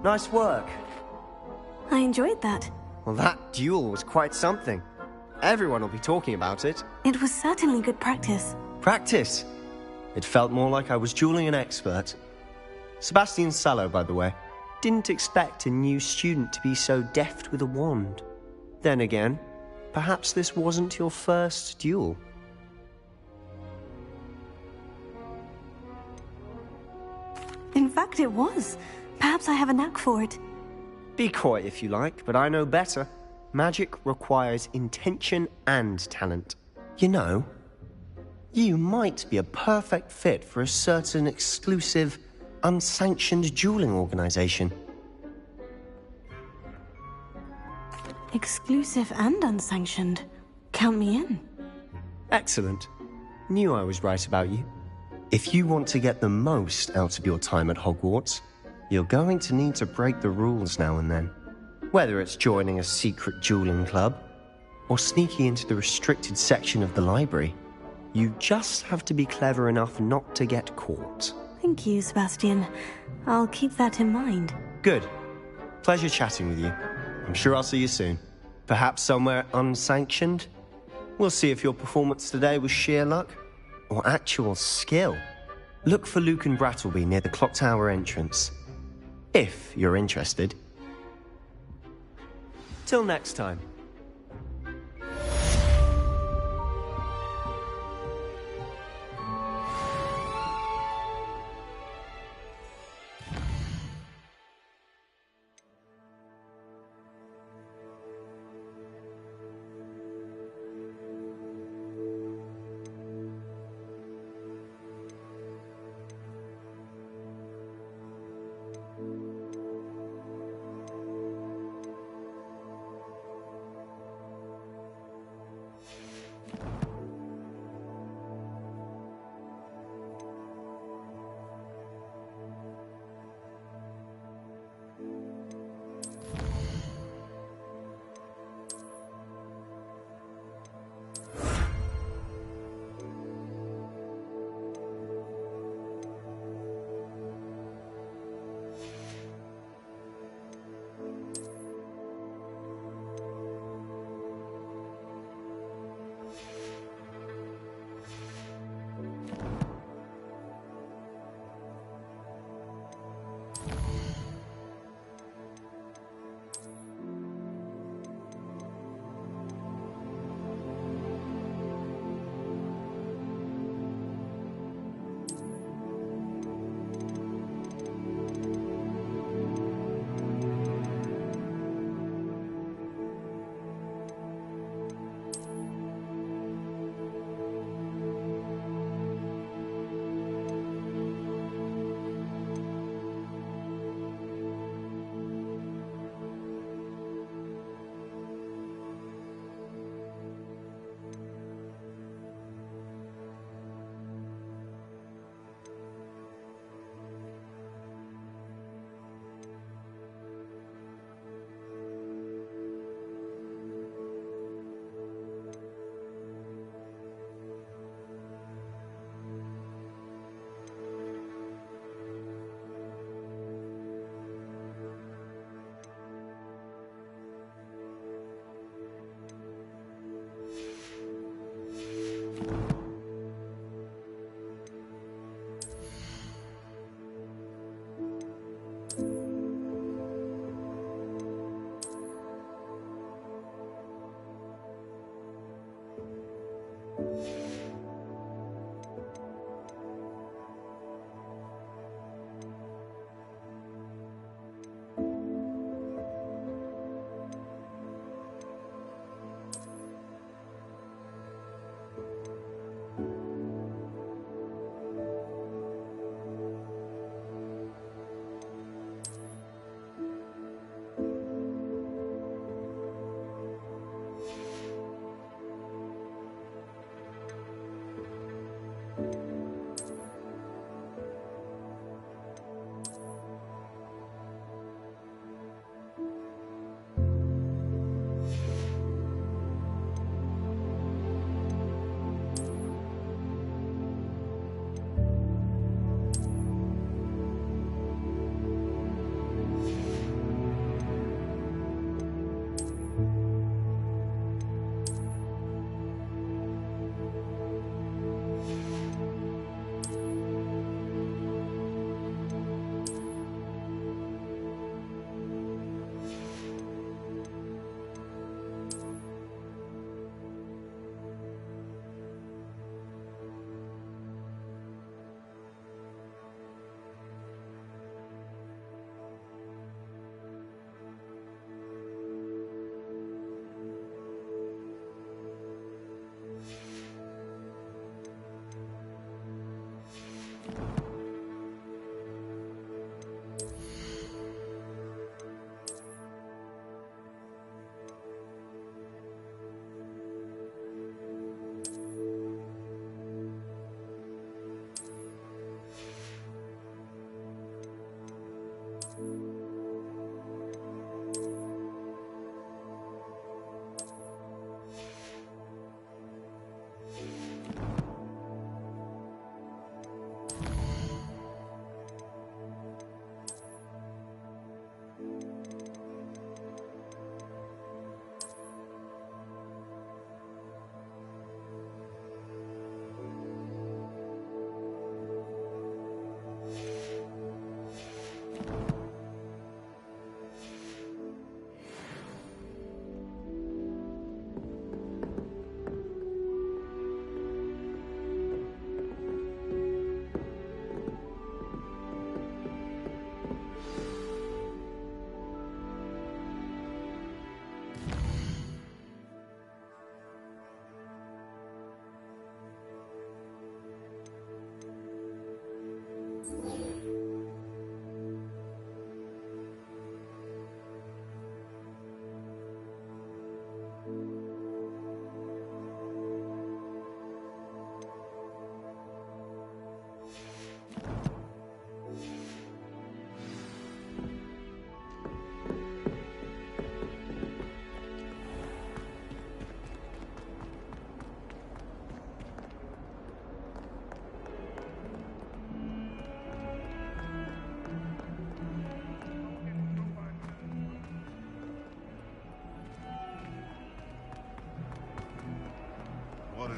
Nice work. I enjoyed that. Well, that duel was quite something. Everyone will be talking about it. It was certainly good practice. Practice? It felt more like I was dueling an expert. Sebastian Sallow, by the way. Didn't expect a new student to be so deft with a wand. Then again, perhaps this wasn't your first duel. In fact, it was. Perhaps I have a knack for it. Be coy if you like, but I know better. Magic requires intention and talent. You know, you might be a perfect fit for a certain exclusive, unsanctioned dueling organization. Exclusive and unsanctioned. Count me in. Excellent. Knew I was right about you. If you want to get the most out of your time at Hogwarts, you're going to need to break the rules now and then. Whether it's joining a secret dueling club, or sneaking into the restricted section of the library, you just have to be clever enough not to get caught. Thank you, Sebastian. I'll keep that in mind. Good. Pleasure chatting with you. I'm sure I'll see you soon. Perhaps somewhere unsanctioned? We'll see if your performance today was sheer luck or actual skill. Look for Luke and Brattleby near the clock tower entrance. If you're interested. Till next time.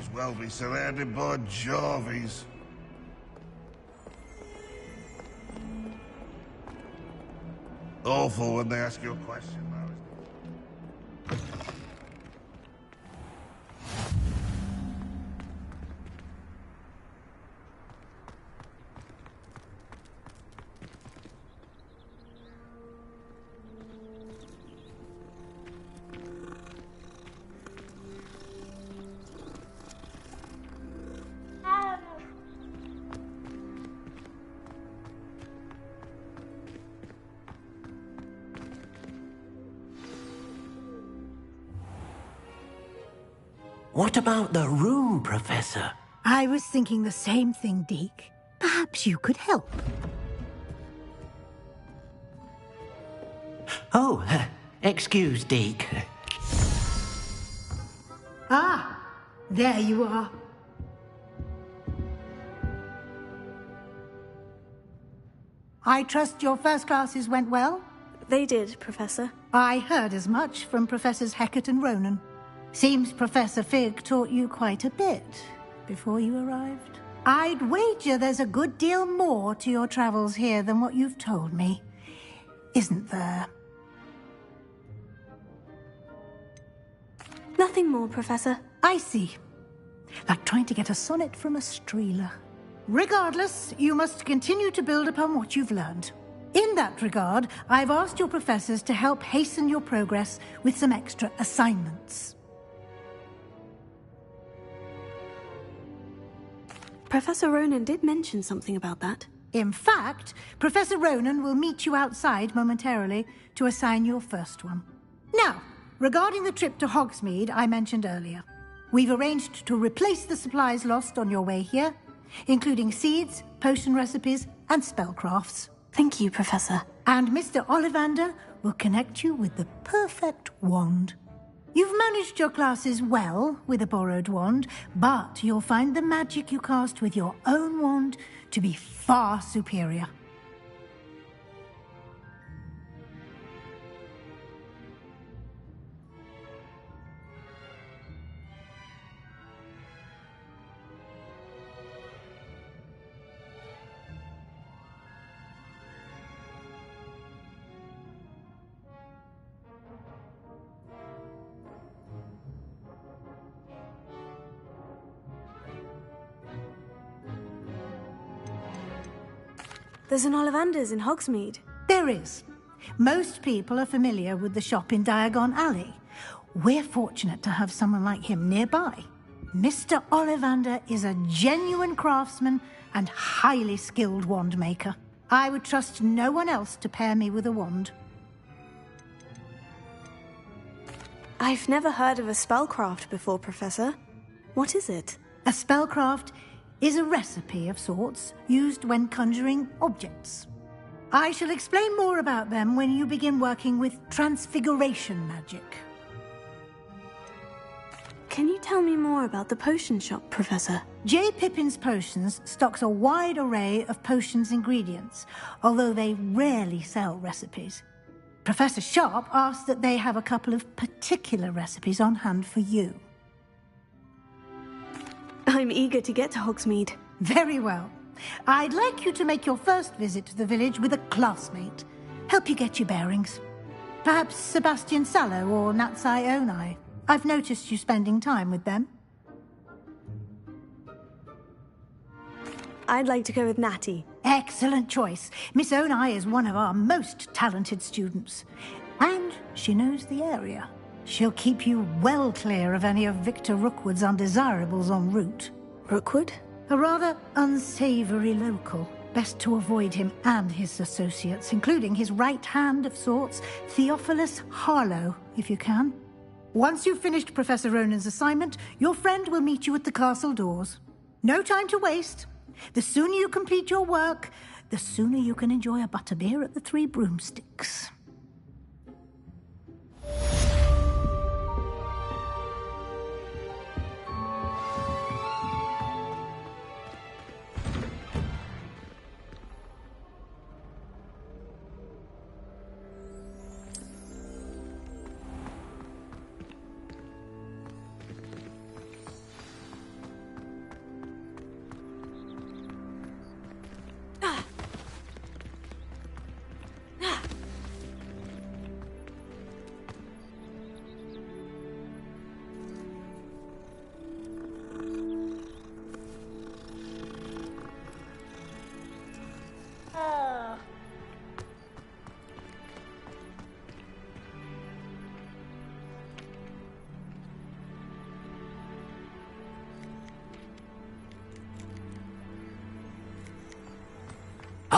as well be surrounded by Jarvies. Awful when they ask you a question, though, isn't it? What about the room, Professor? I was thinking the same thing, Deke. Perhaps you could help. Oh, excuse, Deke. Ah, there you are. I trust your first classes went well? They did, Professor. I heard as much from Professors Hecat and Ronan. Seems Professor Fig taught you quite a bit before you arrived. I'd wager there's a good deal more to your travels here than what you've told me. Isn't there? Nothing more, Professor. I see. Like trying to get a sonnet from a streeler. Regardless, you must continue to build upon what you've learned. In that regard, I've asked your professors to help hasten your progress with some extra assignments. Professor Ronan did mention something about that. In fact, Professor Ronan will meet you outside momentarily to assign your first one. Now, regarding the trip to Hogsmeade I mentioned earlier, we've arranged to replace the supplies lost on your way here, including seeds, potion recipes, and spellcrafts. Thank you, Professor. And Mr. Ollivander will connect you with the perfect wand. You've managed your classes well with a borrowed wand, but you'll find the magic you cast with your own wand to be far superior. There's an Ollivander's in Hogsmeade. There is. Most people are familiar with the shop in Diagon Alley. We're fortunate to have someone like him nearby. Mr. Ollivander is a genuine craftsman and highly skilled wand maker. I would trust no one else to pair me with a wand. I've never heard of a spellcraft before, Professor. What is it? A spellcraft is a recipe of sorts used when conjuring objects. I shall explain more about them when you begin working with transfiguration magic. Can you tell me more about the potion shop, Professor? J. Pippin's Potions stocks a wide array of potions ingredients, although they rarely sell recipes. Professor Sharp asked that they have a couple of particular recipes on hand for you. I'm eager to get to Hogsmeade. Very well. I'd like you to make your first visit to the village with a classmate. Help you get your bearings. Perhaps Sebastian Sallow or Natsai Onai. I've noticed you spending time with them. I'd like to go with Natty. Excellent choice. Miss Onai is one of our most talented students. And she knows the area. She'll keep you well clear of any of Victor Rookwood's undesirables en route. Rookwood? A rather unsavory local. Best to avoid him and his associates, including his right hand of sorts, Theophilus Harlow, if you can. Once you've finished Professor Ronan's assignment, your friend will meet you at the castle doors. No time to waste. The sooner you complete your work, the sooner you can enjoy a butterbeer at the Three Broomsticks.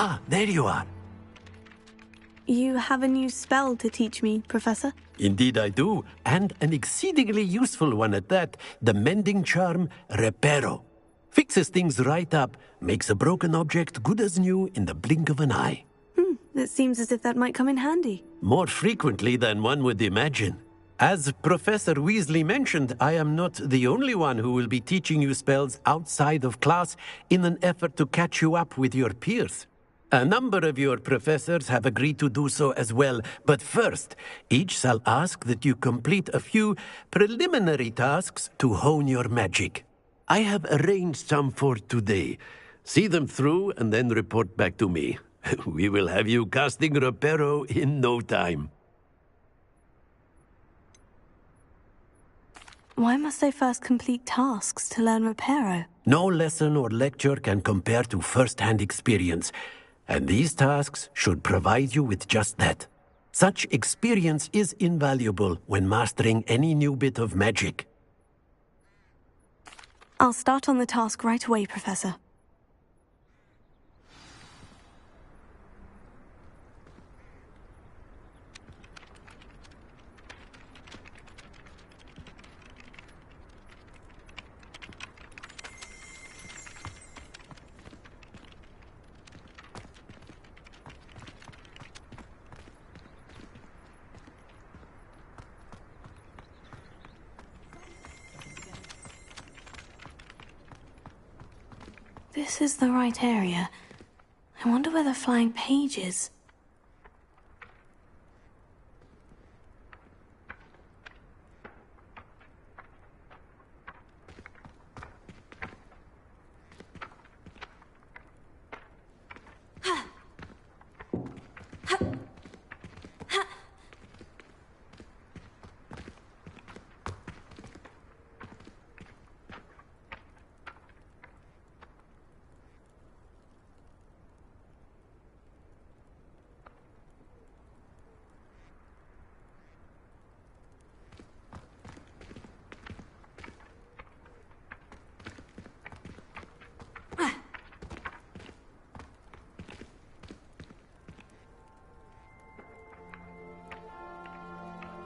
Ah, there you are. You have a new spell to teach me, Professor? Indeed I do, and an exceedingly useful one at that. The mending charm, Reparo. Fixes things right up, makes a broken object good as new in the blink of an eye. It seems as if that might come in handy. More frequently than one would imagine. As Professor Weasley mentioned, I am not the only one who will be teaching you spells outside of class in an effort to catch you up with your peers. A number of your professors have agreed to do so as well, but first, each shall ask that you complete a few preliminary tasks to hone your magic. I have arranged some for today. See them through and then report back to me. We will have you casting Reparo in no time. Why must I first complete tasks to learn Reparo? No lesson or lecture can compare to first-hand experience, and these tasks should provide you with just that. Such experience is invaluable when mastering any new bit of magic. I'll start on the task right away, Professor. This is the right area. I wonder where the flying page is.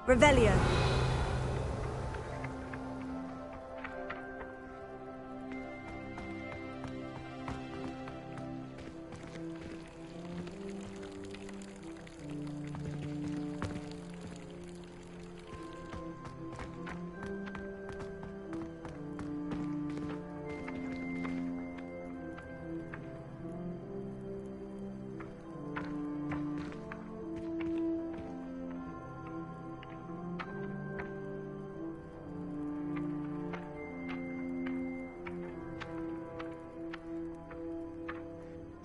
Revelio.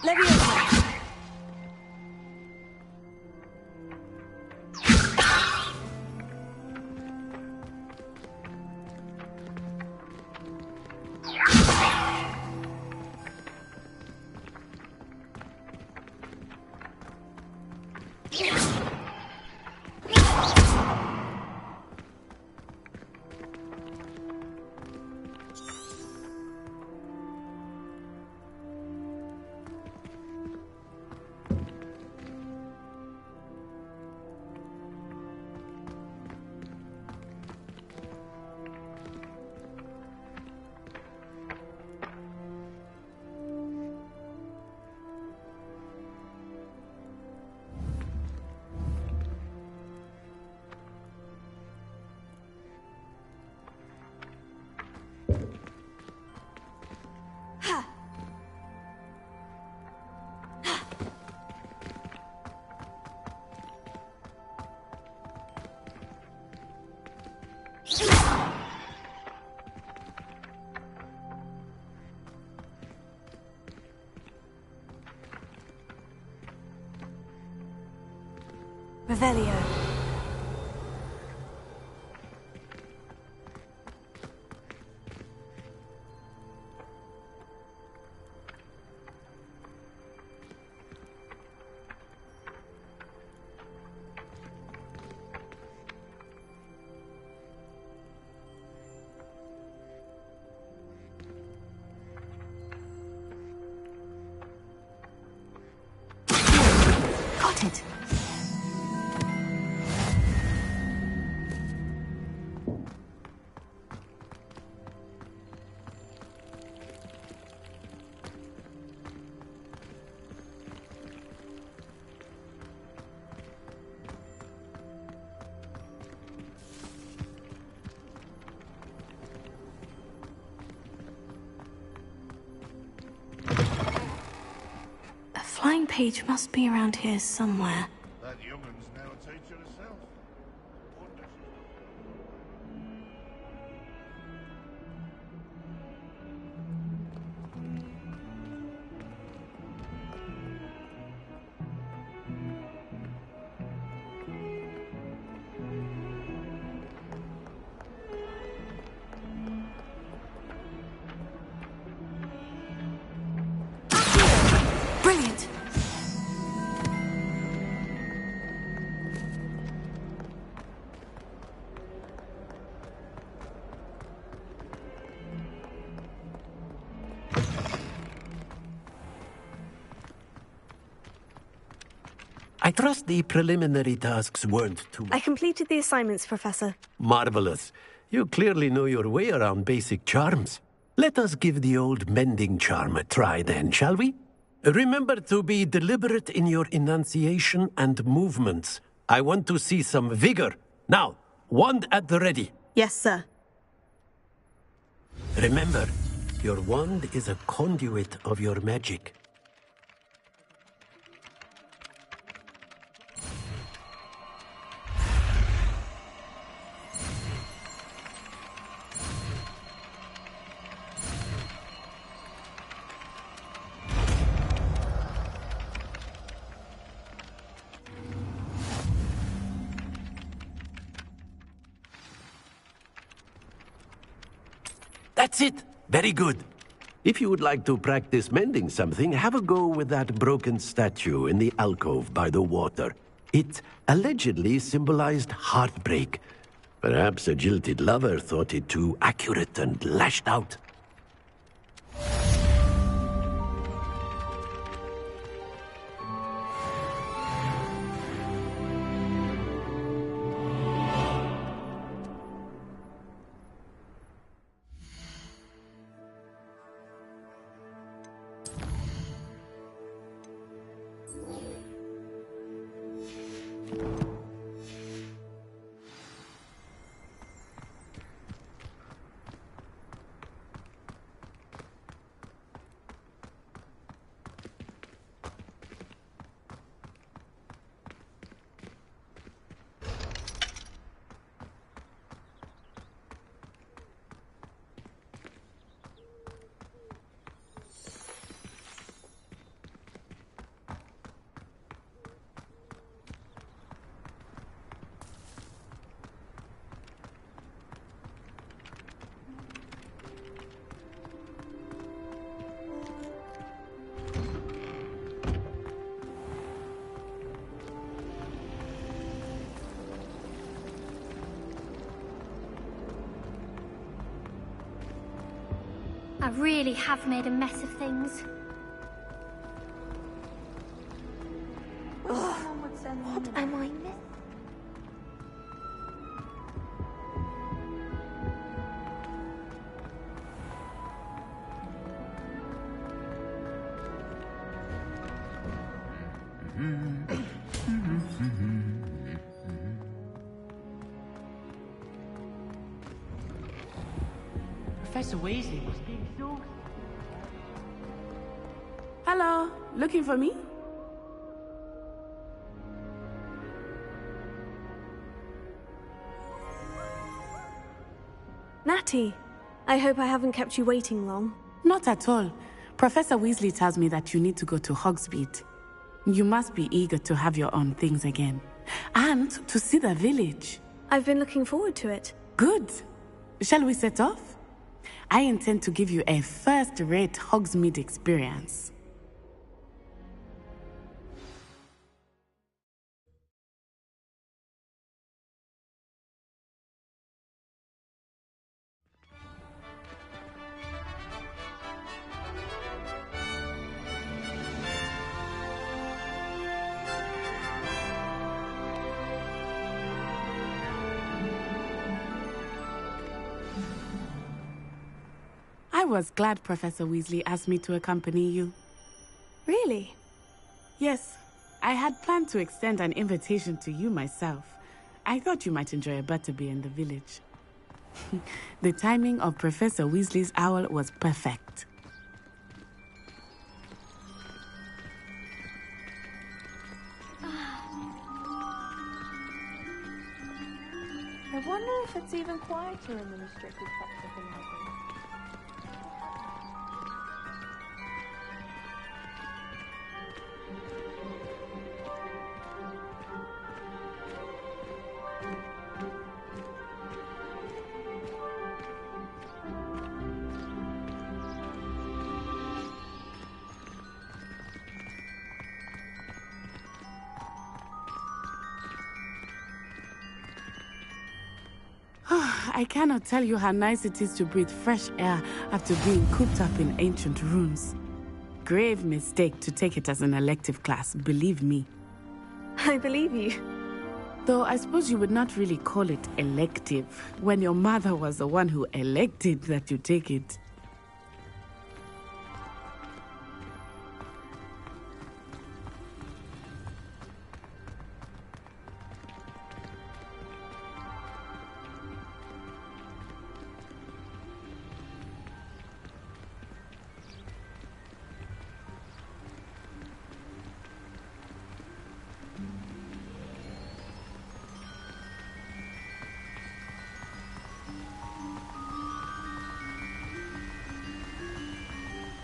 Leviosa. Revelio. it. A flying page must be around here somewhere. That youngun's now a teacher herself. Wonder Brilliant! I trust the preliminary tasks weren't too I completed the assignments, Professor. marvelous. You clearly know your way around basic charms. Let us give the old mending charm a try then, shall we? Remember to be deliberate in your enunciation and movements. I want to see some vigor. Now, wand at the ready. Yes, sir. Remember, your wand is a conduit of your magic. That's it. Very good. If you would like to practice mending something, have a go with that broken statue in the alcove by the water. It allegedly symbolized heartbreak. Perhaps a jilted lover thought it too accurate and lashed out. I really have made a mess of things. What am I missing? Professor Weasley must be exhausted. Hello, looking for me? Natty, I hope I haven't kept you waiting long. Not at all. Professor Weasley tells me that you need to go to Hogsmeade. You must be eager to have your own things again. And to see the village. I've been looking forward to it. Good. Shall we set off? I intend to give you a first-rate Hogsmeade experience. was glad Professor Weasley asked me to accompany you. Really? Yes. I had planned to extend an invitation to you myself. I thought you might enjoy a butterbeer in the village. The timing of Professor Weasley's owl was perfect. I wonder if it's even quieter in the restricted section of the library. I cannot tell you how nice it is to breathe fresh air after being cooped up in ancient rooms. Grave mistake to take it as an elective class, believe me. I believe you. Though I suppose you would not really call it elective when your mother was the one who elected that you take it.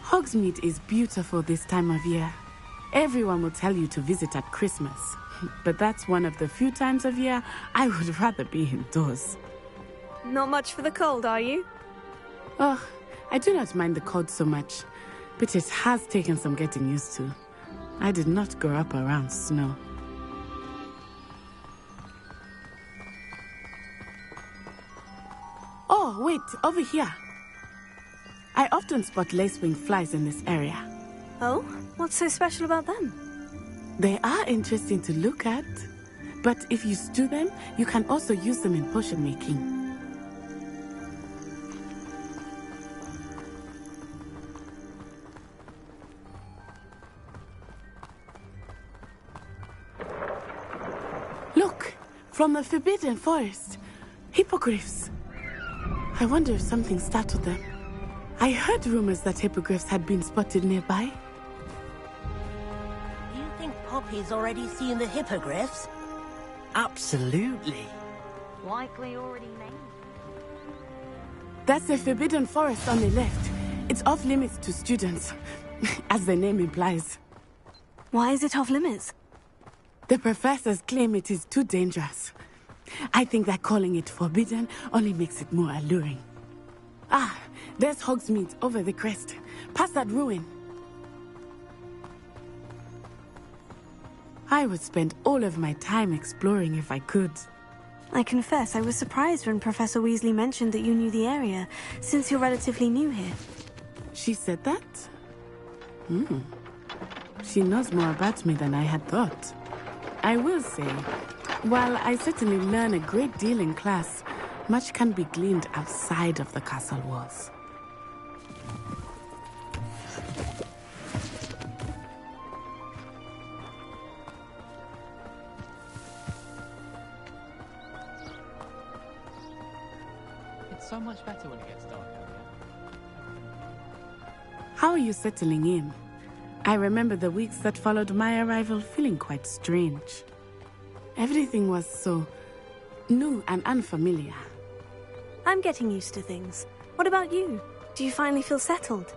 Hogsmeade is beautiful this time of year. Everyone will tell you to visit at Christmas, but that's one of the few times of year I would rather be indoors. Not much for the cold, are you? Oh, I do not mind the cold so much, but it has taken some getting used to. I did not grow up around snow. Oh, wait, over here. I often spot lacewing flies in this area. Oh? What's so special about them? They are interesting to look at, but if you stew them, you can also use them in potion making. Look! From the Forbidden Forest. Hippogriffs. I wonder if something startled them. I heard rumors that hippogriffs had been spotted nearby. You think Poppy's already seen the hippogriffs? Absolutely. Likely already named. That's the Forbidden Forest on the left. It's off limits to students, as the name implies. Why is it off limits? The professors claim it is too dangerous. I think that calling it forbidden only makes it more alluring. Ah, there's Hogsmeade over the crest. Past that ruin. I would spend all of my time exploring if I could. I confess I was surprised when Professor Weasley mentioned that you knew the area, since you're relatively new here. She said that? She knows more about me than I had thought. I will say, while I certainly learn a great deal in class, much can be gleaned outside of the castle walls. It's so much better when it gets dark out here. How are you settling in? I remember the weeks that followed my arrival feeling quite strange. Everything was so new and unfamiliar. I'm getting used to things. What about you? Do you finally feel settled?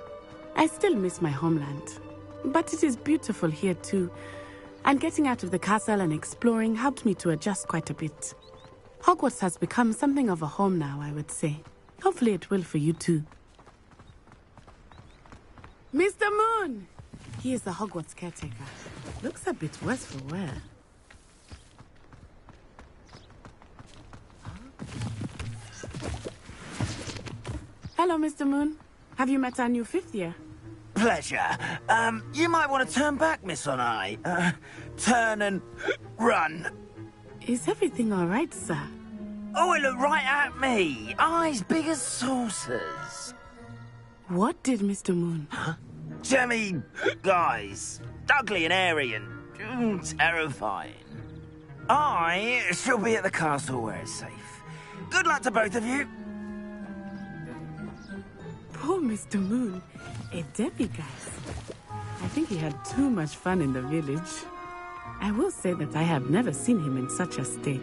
I still miss my homeland, but it is beautiful here too. And getting out of the castle and exploring helped me to adjust quite a bit. Hogwarts has become something of a home now, I would say. Hopefully it will for you too. Mr. Moon! He is the Hogwarts caretaker. Looks a bit worse for wear. Hello, Mr. Moon. Have you met our new fifth year? Pleasure. You might want to turn back, Miss Onai. Turn and run. Is everything all right, sir? Oh, it looked right at me. Eyes big as saucers. What did Mr. Moon? Jemmy, guys, ugly and airy and terrifying. I shall be at the castle where it's safe. Good luck to both of you. Poor Mr. Moon, a demiguise. I think he had too much fun in the village. I will say that I have never seen him in such a state.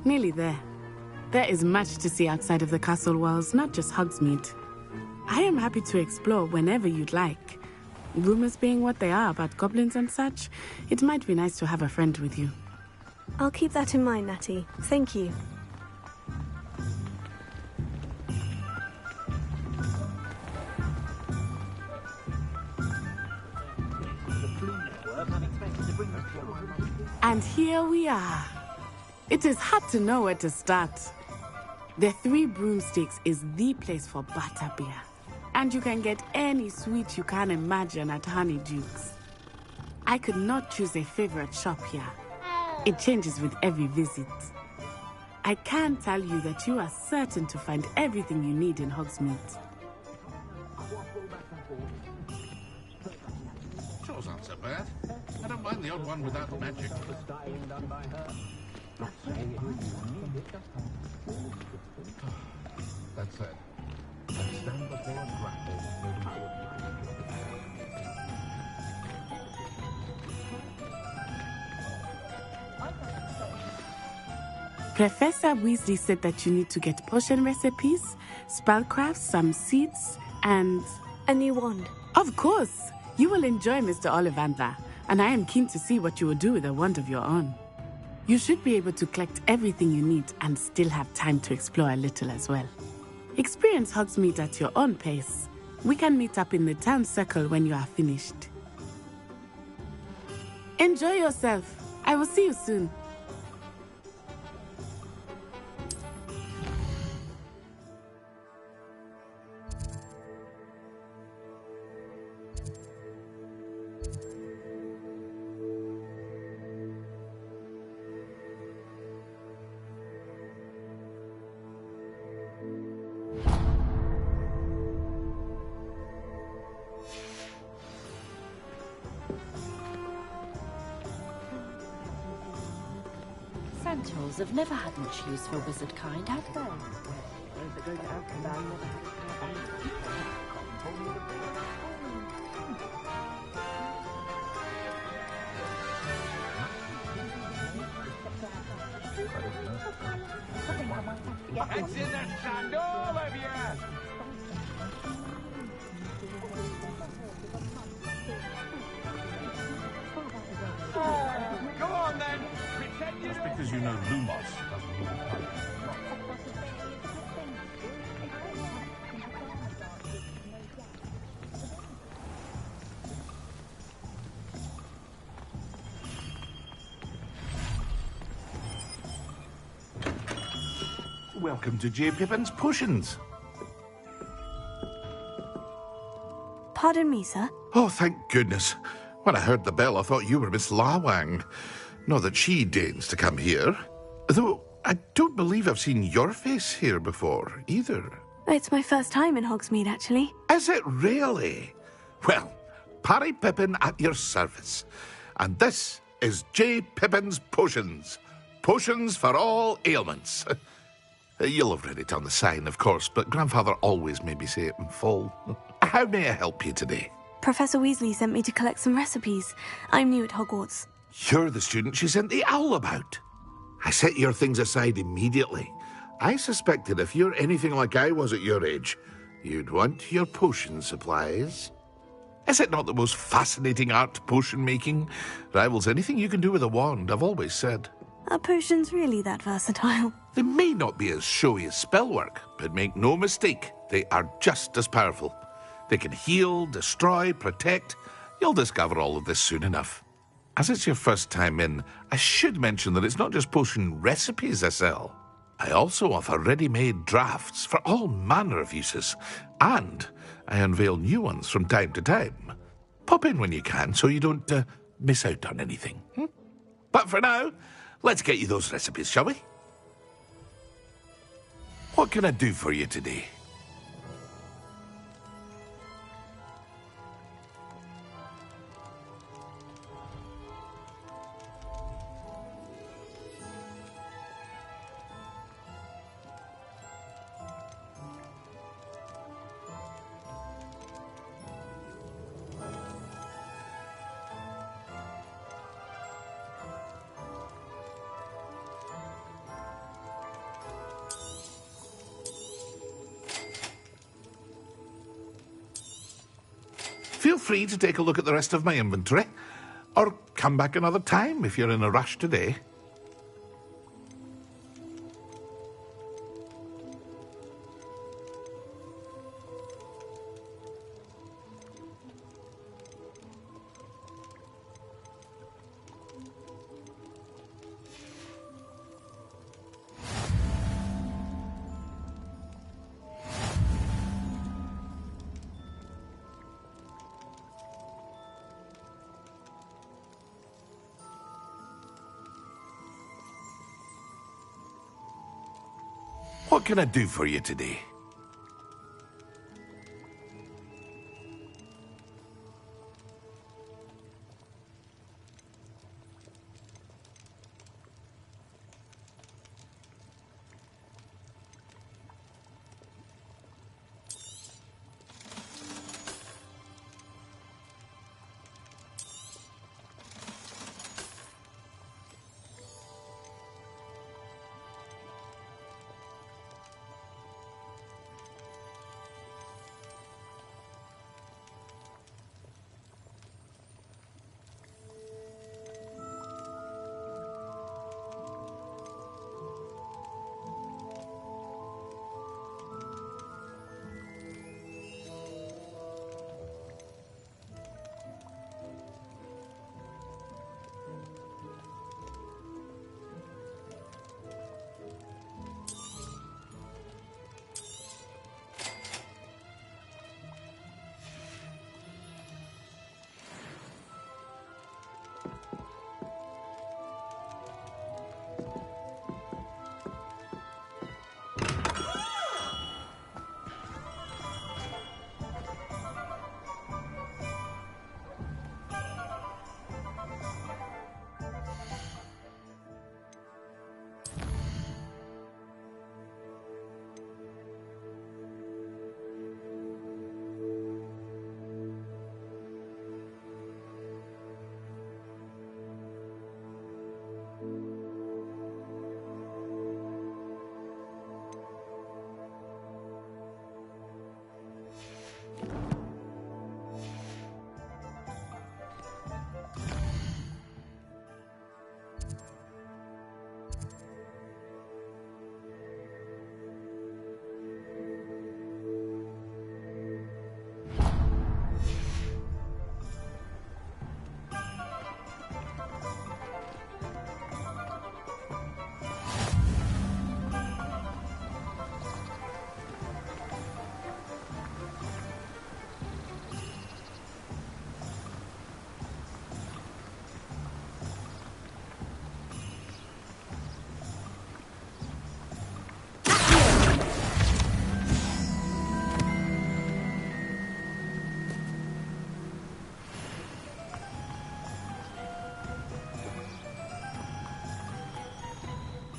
Nearly there. There is much to see outside of the castle walls, not just Hogsmeade. I am happy to explore whenever you'd like. Rumors being what they are about goblins and such, it might be nice to have a friend with you. I'll keep that in mind, Natty. Thank you. And here we are. It is hard to know where to start. The Three Broomsticks is the place for butterbeer. And you can get any sweet you can imagine at Honeydukes. I could not choose a favorite shop here. It changes with every visit. I can tell you that you are certain to find everything you need in Hogsmeade. Chores aren't so bad. I don't mind the odd one without magic. That's it. I stand before a grapple. Professor Weasley said that you need to get potion recipes, spellcrafts, some seeds, and... a new wand. Of course! You will enjoy Mr. Ollivander, and I am keen to see what you will do with a wand of your own. You should be able to collect everything you need and still have time to explore a little as well. Experience Hogsmeade at your own pace. We can meet up in the town circle when you are finished. Enjoy yourself. I will see you soon. Centaurs have never had much use for wizard kind, have they? It's in the shadow, Olivia! Go on then! Just because you know Lumos doesn't mean you can't. Welcome to J. Pippin's Potions. Pardon me, sir. Oh, thank goodness. When I heard the bell, I thought you were Miss Lawang. Not that she deigns to come here. Though I don't believe I've seen your face here before, either. It's my first time in Hogsmeade, actually. Is it really? Well, Parry Pippin at your service. And this is J. Pippin's Potions. Potions for all ailments. You'll have read it on the sign, of course, but Grandfather always made me say it in full. How may I help you today? Professor Weasley sent me to collect some recipes. I'm new at Hogwarts. You're the student she sent the owl about. I set your things aside immediately. I suspected if you're anything like I was at your age, you'd want your potion supplies. Is it not the most fascinating art, potion making? Rivals anything you can do with a wand, I've always said. Are potions really that versatile? They may not be as showy as spellwork, but make no mistake, they are just as powerful. They can heal, destroy, protect. You'll discover all of this soon enough. As it's your first time in, I should mention that it's not just potion recipes I sell. I also offer ready-made drafts for all manner of uses, and I unveil new ones from time to time. Pop in when you can so you don't miss out on anything. But for now, let's get you those recipes, shall we? What can I do for you today? Feel free to take a look at the rest of my inventory, or come back another time if you're in a rush today. What can I do for you today?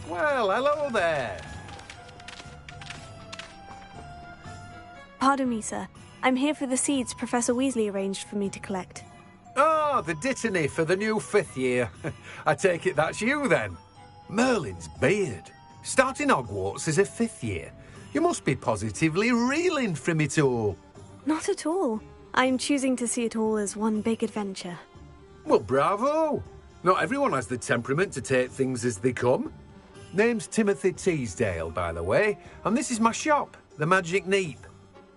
Well, hello there. Pardon me, sir. I'm here for the seeds Professor Weasley arranged for me to collect. Ah, the dittany for the new 5th year. I take it that's you, then. Merlin's beard. Starting Hogwarts as a 5th year. You must be positively reeling from it all. Not at all. I'm choosing to see it all as one big adventure. Well, bravo. Not everyone has the temperament to take things as they come. Name's Timothy Teasdale, by the way, and this is my shop, the Magic Neep.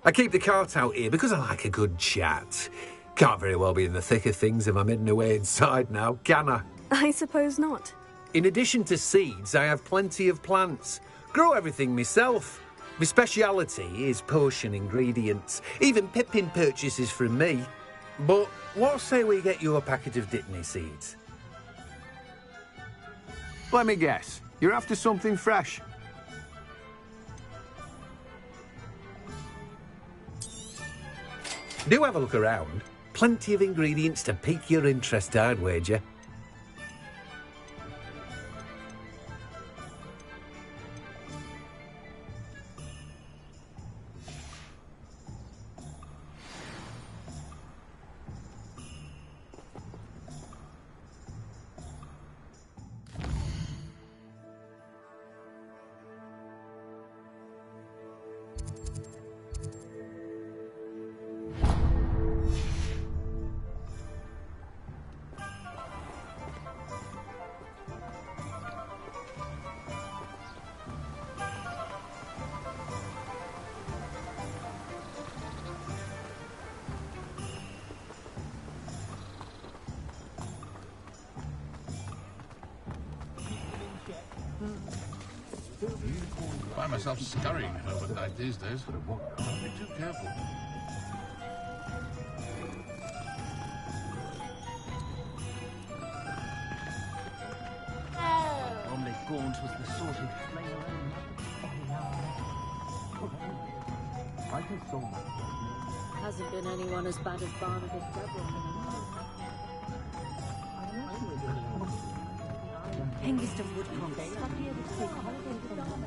I keep the cart out here because I like a good chat. Can't very well be in the thick of things if I'm hidden away inside now, can I? I suppose not. In addition to seeds, I have plenty of plants. Grow everything myself. My speciality is potion ingredients. Even Pippin purchases from me. But what say we get you a packet of dittany seeds? Let me guess. You're after something fresh. Do have a look around. Plenty of ingredients to pique your interest, I'd wager. I find myself scurrying home at night these days. Don't be too careful. Normally Gaunt was the sort who'd flay her own mother. I can solve that. Hasn't been anyone as bad as Barnabas Deborah. Hengist of Woodcocks. Stuck here to take a holiday from home.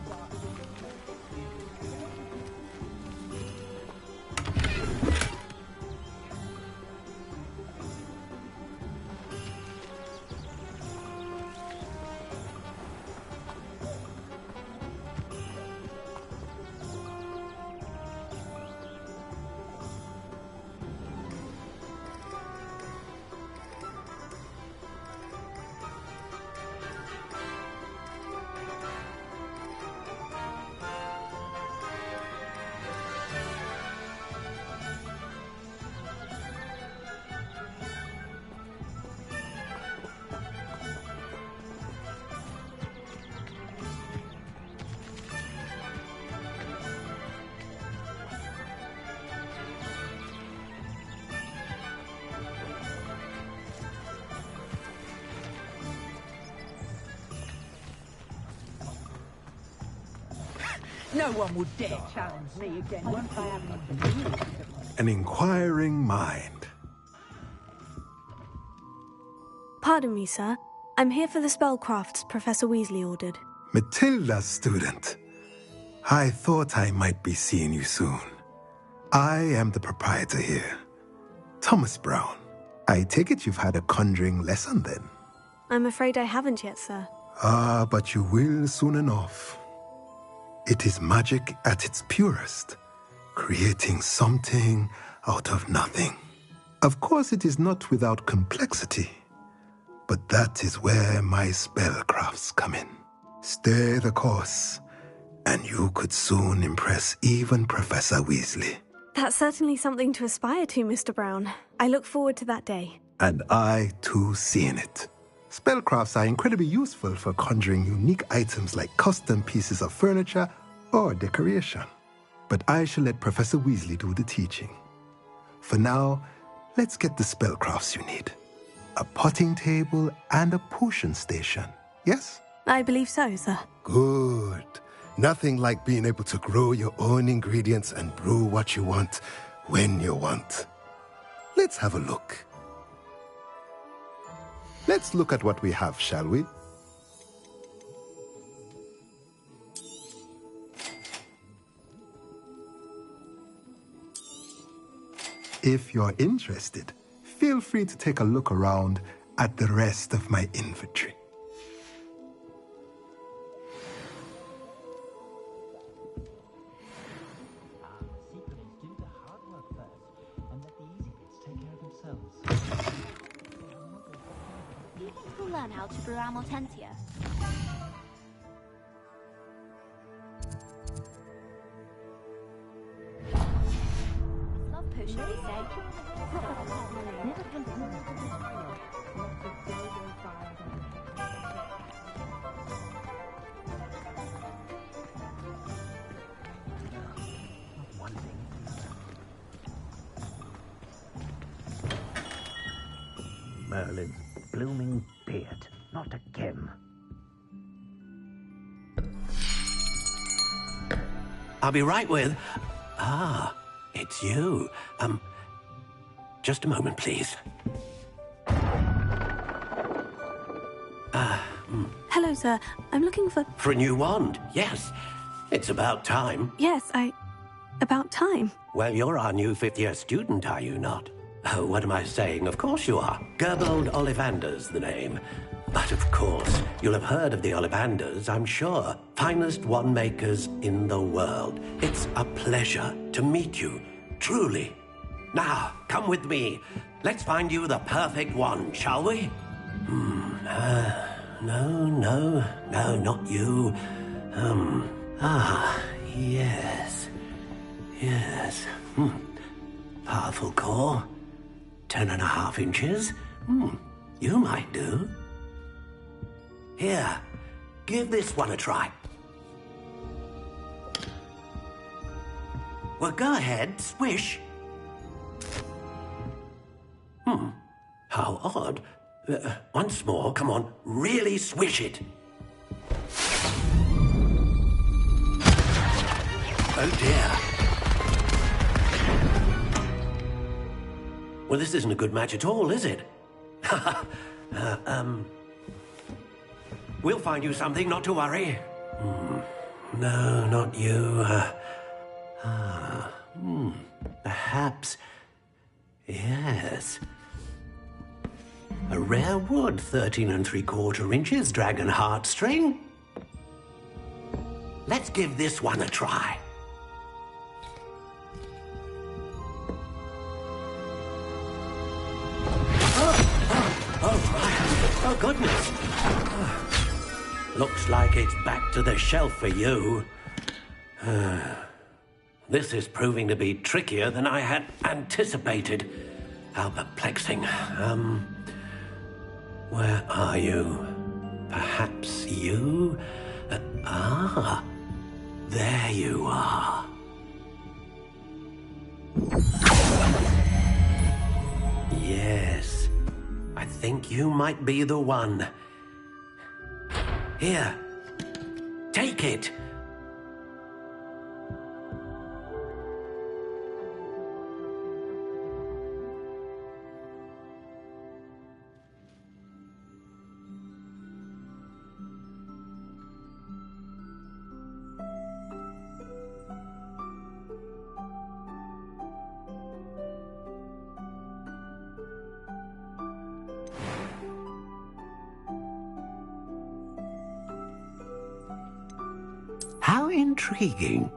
No one would dare challenge me again once I have An inquiring mind. Pardon me, sir. I'm here for the spellcrafts Professor Weasley ordered. Matilda's student. I thought I might be seeing you soon. I am the proprietor here, Thomas Brown. I take it you've had a conjuring lesson then? I'm afraid I haven't yet, sir. Ah, but you will soon enough. It is magic at its purest, creating something out of nothing. Of course, it is not without complexity, but that is where my spellcrafts come in. Stay the course, and you could soon impress even Professor Weasley. That's certainly something to aspire to, Mr. Brown. I look forward to that day. And I, too, seeing it. Spellcrafts are incredibly useful for conjuring unique items like custom pieces of furniture or decoration. But I shall let Professor Weasley do the teaching. For now, let's get the spellcrafts you need. A potting table and a potion station, yes? I believe so, sir. Good. Nothing like being able to grow your own ingredients and brew what you want when you want. Let's have a look. Let's look at what we have, shall we? If you're interested, feel free to take a look around at the rest of my inventory. Do you think we'll learn how to brew Amortentia? Love potion, they say. Merlin's blooming beard. Not again. I'll be right with... Ah, it's you. Just a moment, please. Hello, sir. I'm looking for... For a new wand, yes. It's about time. Yes, about time. Well, you're our new fifth-year student, are you not? Oh, what am I saying? Of course you are. Gerbold Ollivander's the name. But of course, you'll have heard of the Ollivanders, I'm sure. Finest wand makers in the world. It's a pleasure to meet you, truly. Now, come with me. Let's find you the perfect wand, shall we? No, not you. Yes. Powerful core. 10.5 inches. You might do. Here, give this one a try. Well, go ahead, swish. How odd. Once more, come on, really swish it. Oh dear. Well, this isn't a good match at all, is it? We'll find you something, not to worry. No, not you. Perhaps... Yes. A rare wood, 13 3/4 inches, dragon heartstring. Let's give this one a try. Oh, goodness. Looks like it's back to the shelf for you. This is proving to be trickier than I had anticipated. How perplexing. Where are you? Perhaps you? There you are. Yes. I think you might be the one. Here. Take it. How intriguing.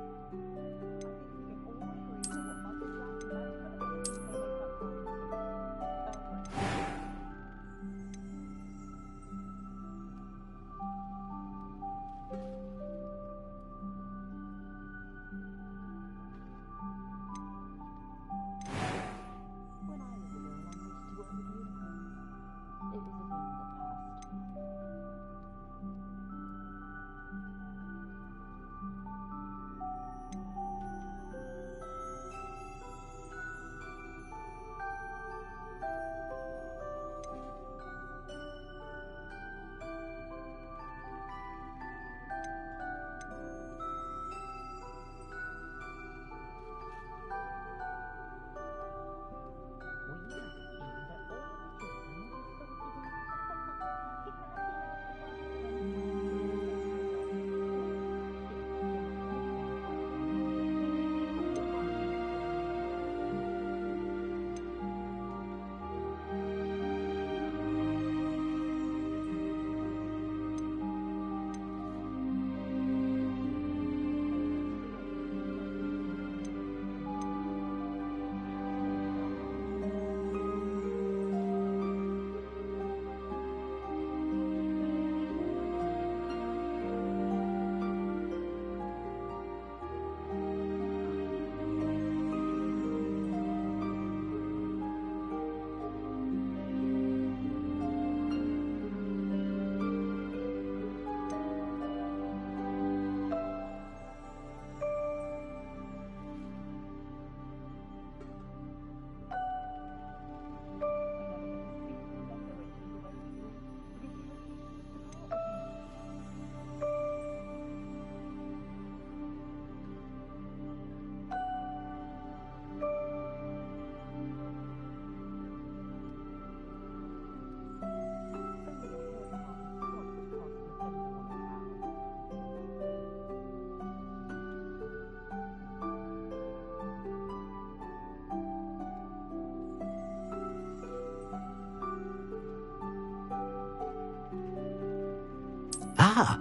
Ah,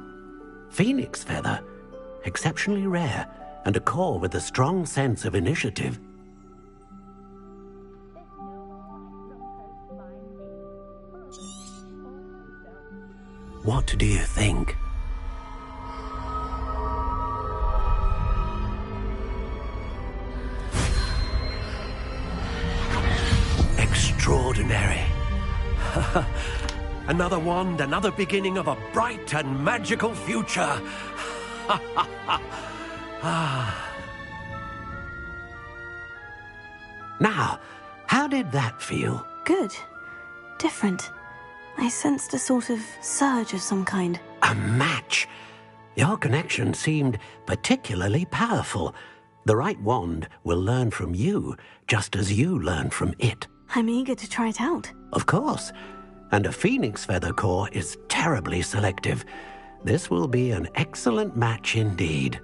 phoenix feather. Exceptionally rare, and a core with a strong sense of initiative. What do you think? Extraordinary. Another wand, another beginning of a bright and magical future. Now, how did that feel? Good. Different. I sensed a sort of surge of some kind. A match. Your connection seemed particularly powerful. The right wand will learn from you, just as you learn from it. I'm eager to try it out. Of course. And a phoenix feather core is terribly selective. This will be an excellent match indeed.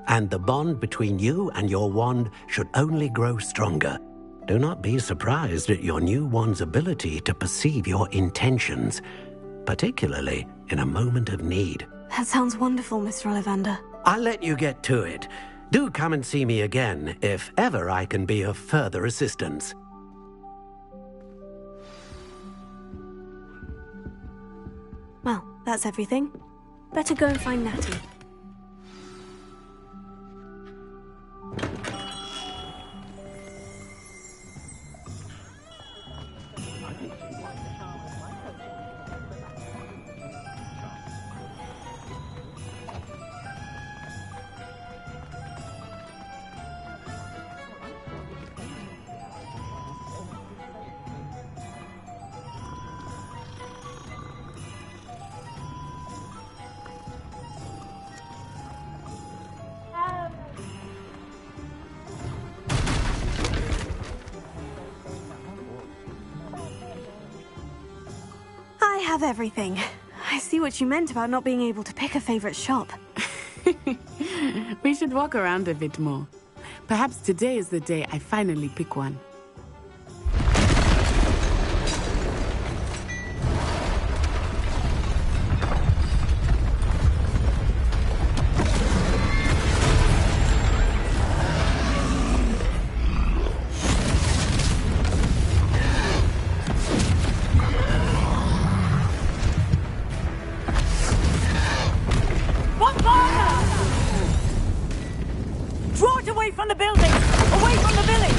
And the bond between you and your wand should only grow stronger. Do not be surprised at your new wand's ability to perceive your intentions, particularly in a moment of need. That sounds wonderful, Mr. Ollivander. I'll let you get to it. Do come and see me again if ever I can be of further assistance. Well, that's everything. Better go and find Natty. I have everything. I see what you meant about not being able to pick a favorite shop. We should walk around a bit more. Perhaps today is the day I finally pick one. Draw it away from the building! Away from the village!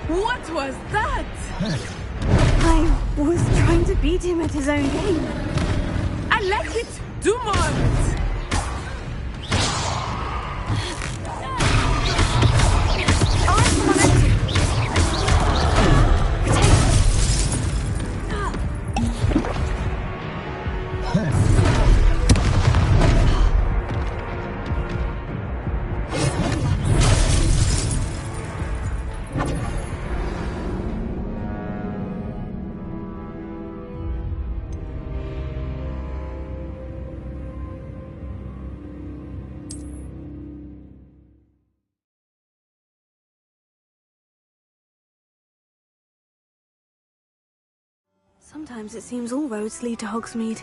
What was that? I was trying to beat him at his own game. I like it. Do more of it. Sometimes it seems all roads lead to Hogsmeade.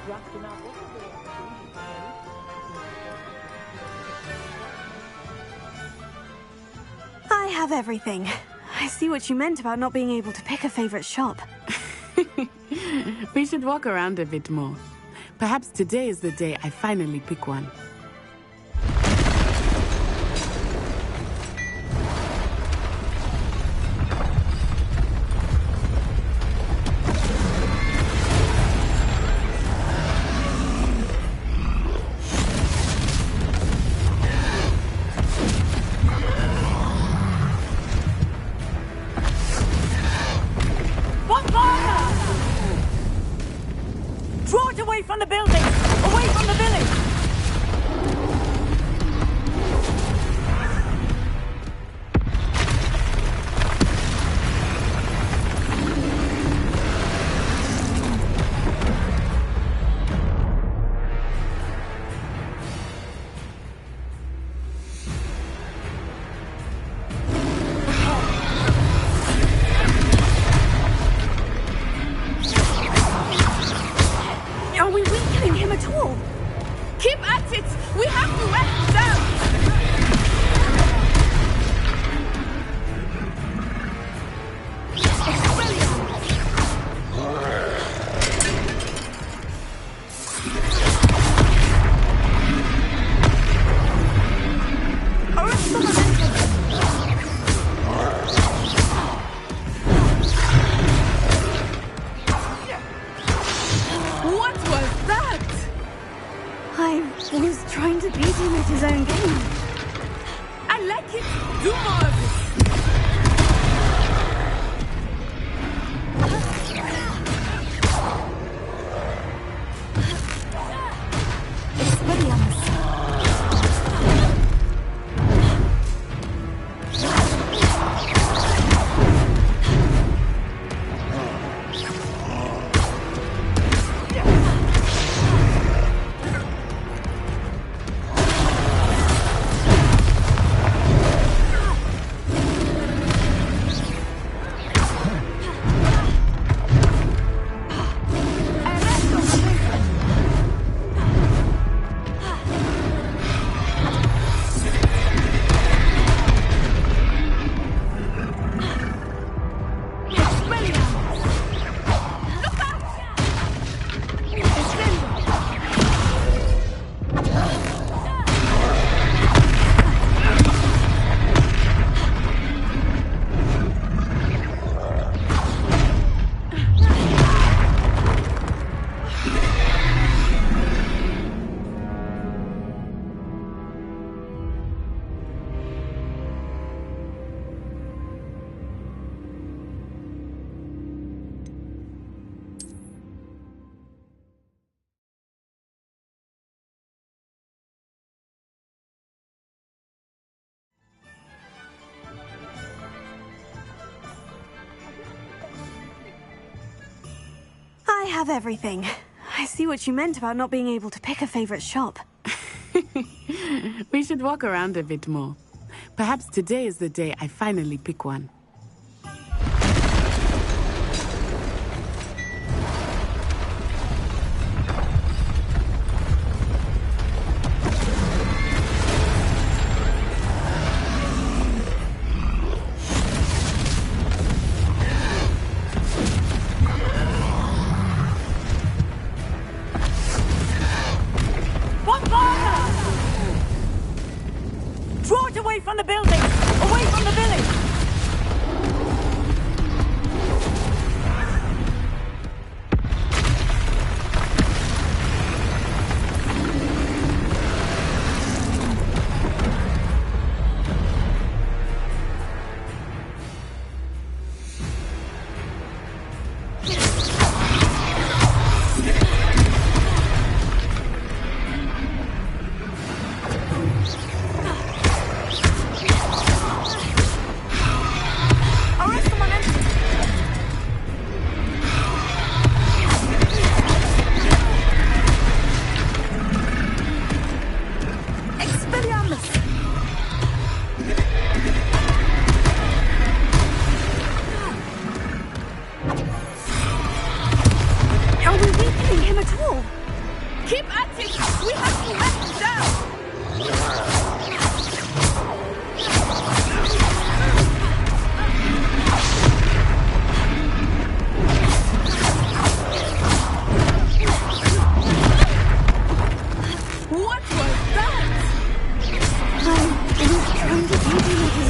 drafting out what are they I have everything. I see what you meant about not being able to pick a favorite shop. We should walk around a bit more. Perhaps today is the day I finally pick one. Draw it away from the building! Away from the village! Are we weakening him at all? Keep at it! We have to wear him down! What was that? I was trying to beat him at his own game. I like it. Do more of it. I have everything. I see what you meant about not being able to pick a favorite shop. We should walk around a bit more. Perhaps today is the day I finally pick one. Draw it away from the building! Away from the village!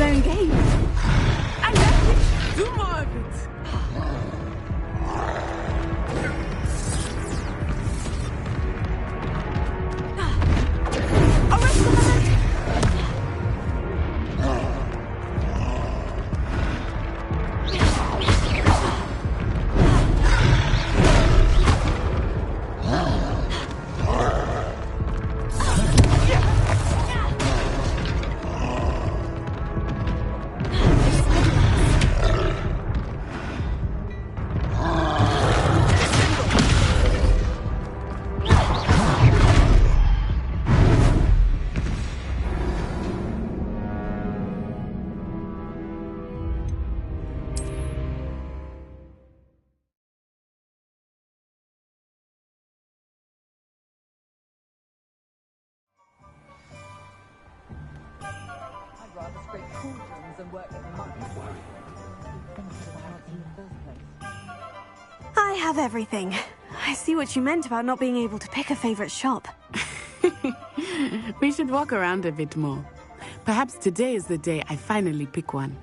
his own game. I like it. Do more of it. I'd rather scrape cauldrons than work with monks. I have everything. I see what you meant about not being able to pick a favorite shop. We should walk around a bit more. Perhaps today is the day I finally pick one.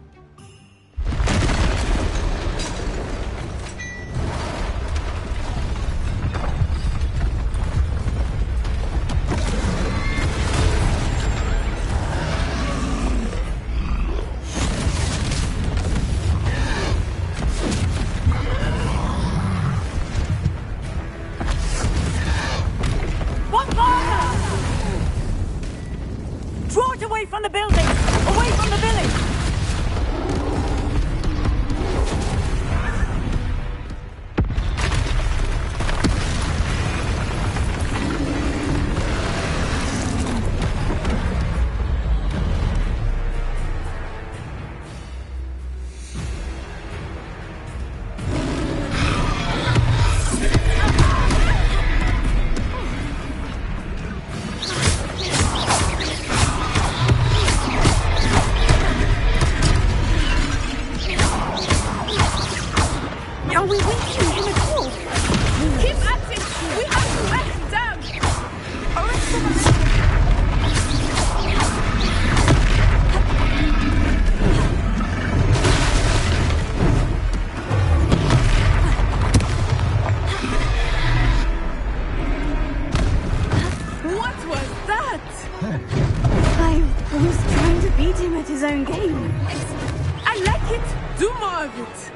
Draw it away from the building! Away from the village! Are we weakening him at all? Keep at it! We have to let him down! What was that? I was trying to beat him at his own game. I like it! Do more of it!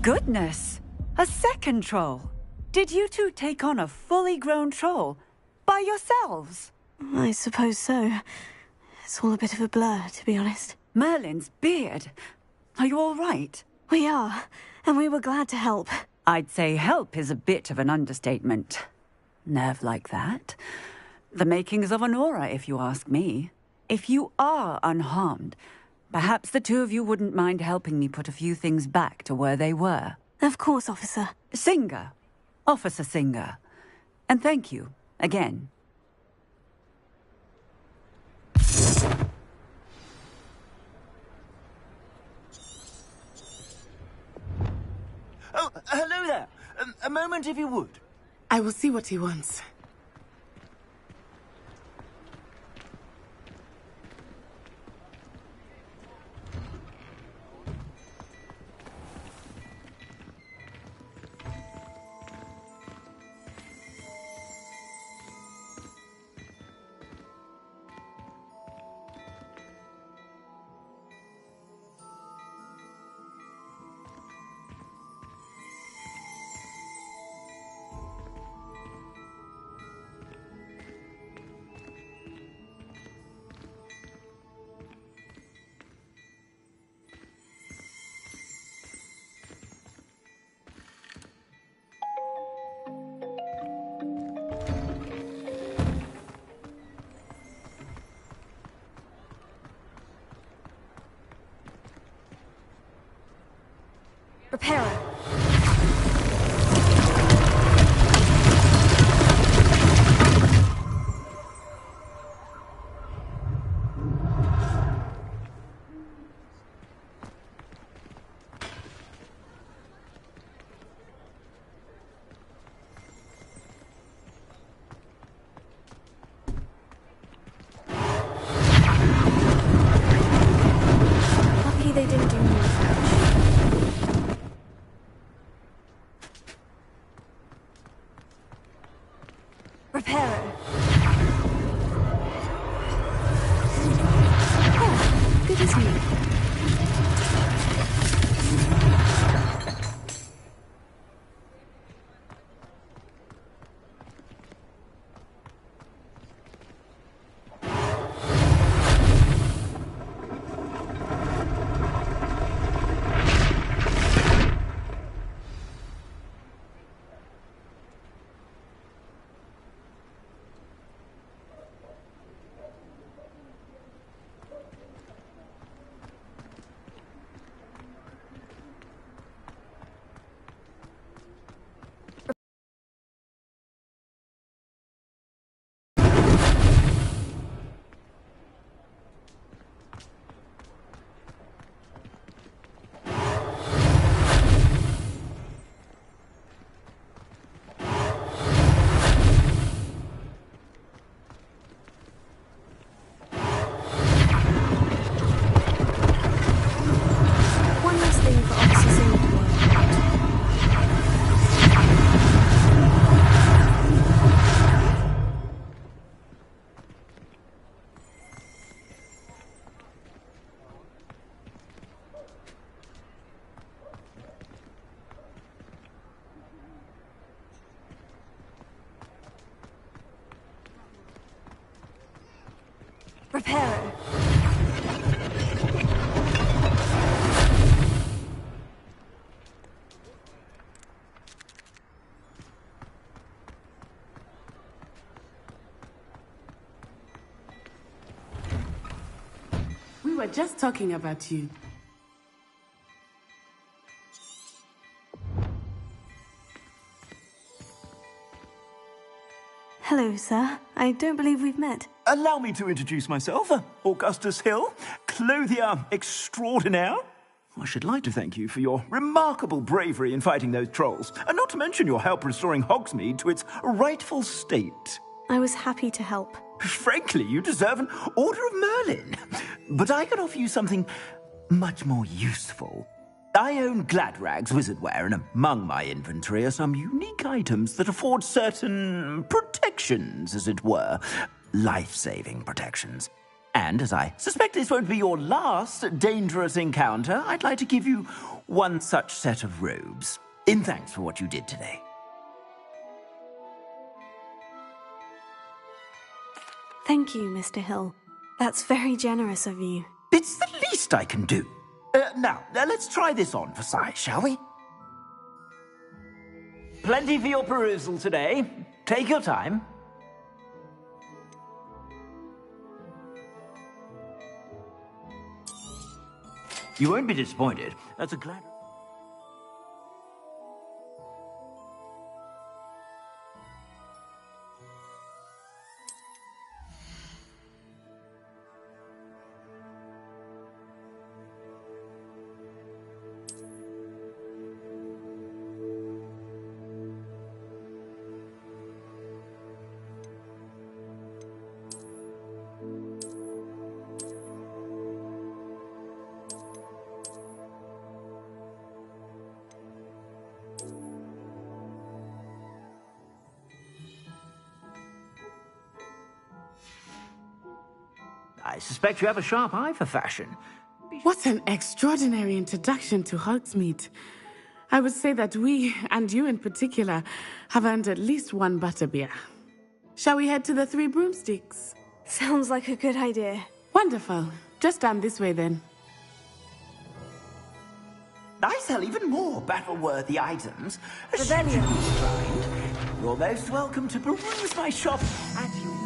goodness! A second troll! Did you two take on a fully grown troll? By yourselves? I suppose so. It's all a bit of a blur, to be honest. Merlin's beard. Are you all right? We are, and we were glad to help. I'd say help is a bit of an understatement. Nerve like that. The makings of an aura, if you ask me. If you are unharmed, perhaps the two of you wouldn't mind helping me put a few things back to where they were. Of course, officer. Singer. Officer Singer. And thank you, again. Oh, hello there. A moment, if you would. I will see what he wants. Repairer. Lucky they didn't do more damage. Repairer. Oh, good as new. One last thing for Officer Singer to worry about. Repairer. We were just talking about you. Hello, sir. I don't believe we've met. Allow me to introduce myself, Augustus Hill, clothier extraordinaire. I should like to thank you for your remarkable bravery in fighting those trolls, and not to mention your help restoring Hogsmeade to its rightful state. I was happy to help. Frankly, you deserve an Order of Merlin. But I can offer you something much more useful. I own Gladrag's wizardware, and among my inventory are some unique items that afford certain protections, as it were. Life-saving protections. And as I suspect this won't be your last dangerous encounter, I'd like to give you one such set of robes, in thanks for what you did today. Thank you, Mr. Hill. That's very generous of you. It's the least I can do. Now, let's try this on for size, shall we? Plenty for your perusal today. Take your time. You won't be disappointed. That's a glad... I suspect you have a sharp eye for fashion. What an extraordinary introduction to Hogsmeade. I would say that we, and you in particular, have earned at least one butterbeer. Shall we head to the Three Broomsticks? Sounds like a good idea. Wonderful. Just down this way then. I sell even more battle-worthy items. Rebellion. You're most welcome to peruse my shop at your...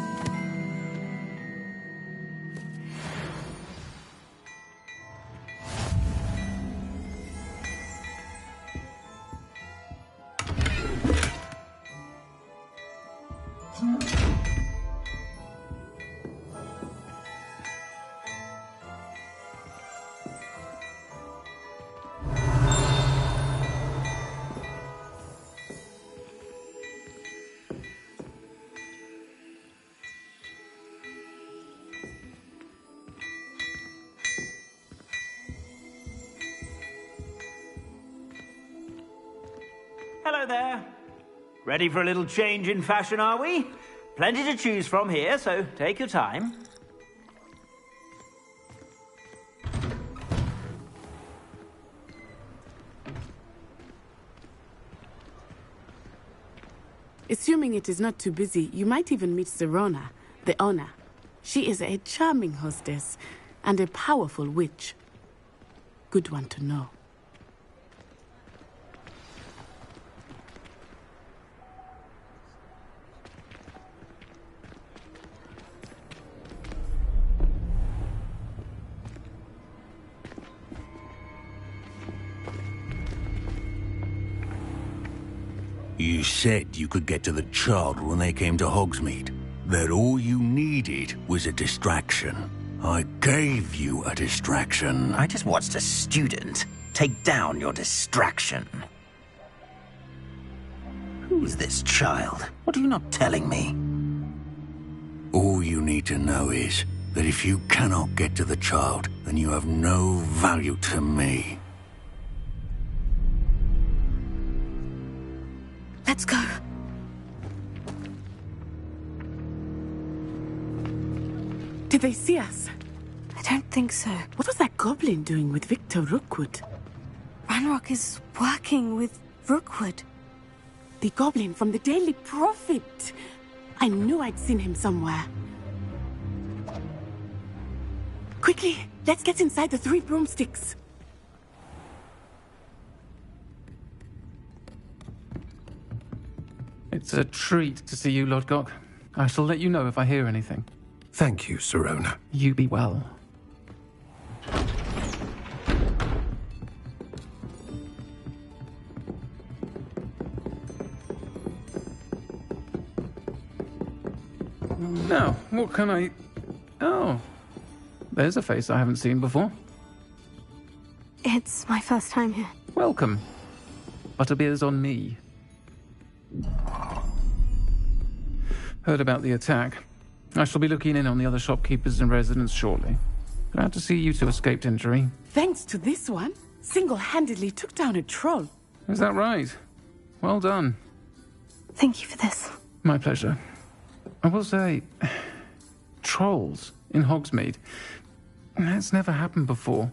Hello there. Ready for a little change in fashion, are we? Plenty to choose from here, so take your time. Assuming it is not too busy, you might even meet Serona, the owner. She is a charming hostess and a powerful witch. Good one to know. You said you could get to the child when they came to Hogsmeade. That all you needed was a distraction. I gave you a distraction. I just watched a student take down your distraction. Who's this child? What are you not telling me? All you need to know is that if you cannot get to the child, then you have no value to me. Let's go. Did they see us? I don't think so. What was that goblin doing with Victor Rookwood? Ranrock is working with Rookwood. The goblin from the Daily Prophet. I knew I'd seen him somewhere. Quickly, let's get inside the Three Broomsticks. It's a treat to see you, Lodgok. I shall let you know if I hear anything. Thank you, Serona. You be well. Now, what can I... Oh, there's a face I haven't seen before. It's my first time here. Welcome. Butterbeer's on me. Heard about the attack. I shall be looking in on the other shopkeepers and residents shortly. Glad to see you two escaped injury. Thanks to this one, single-handedly took down a troll. Is that right? Well done. Thank you for this. My pleasure. I will say, trolls in Hogsmeade. That's never happened before.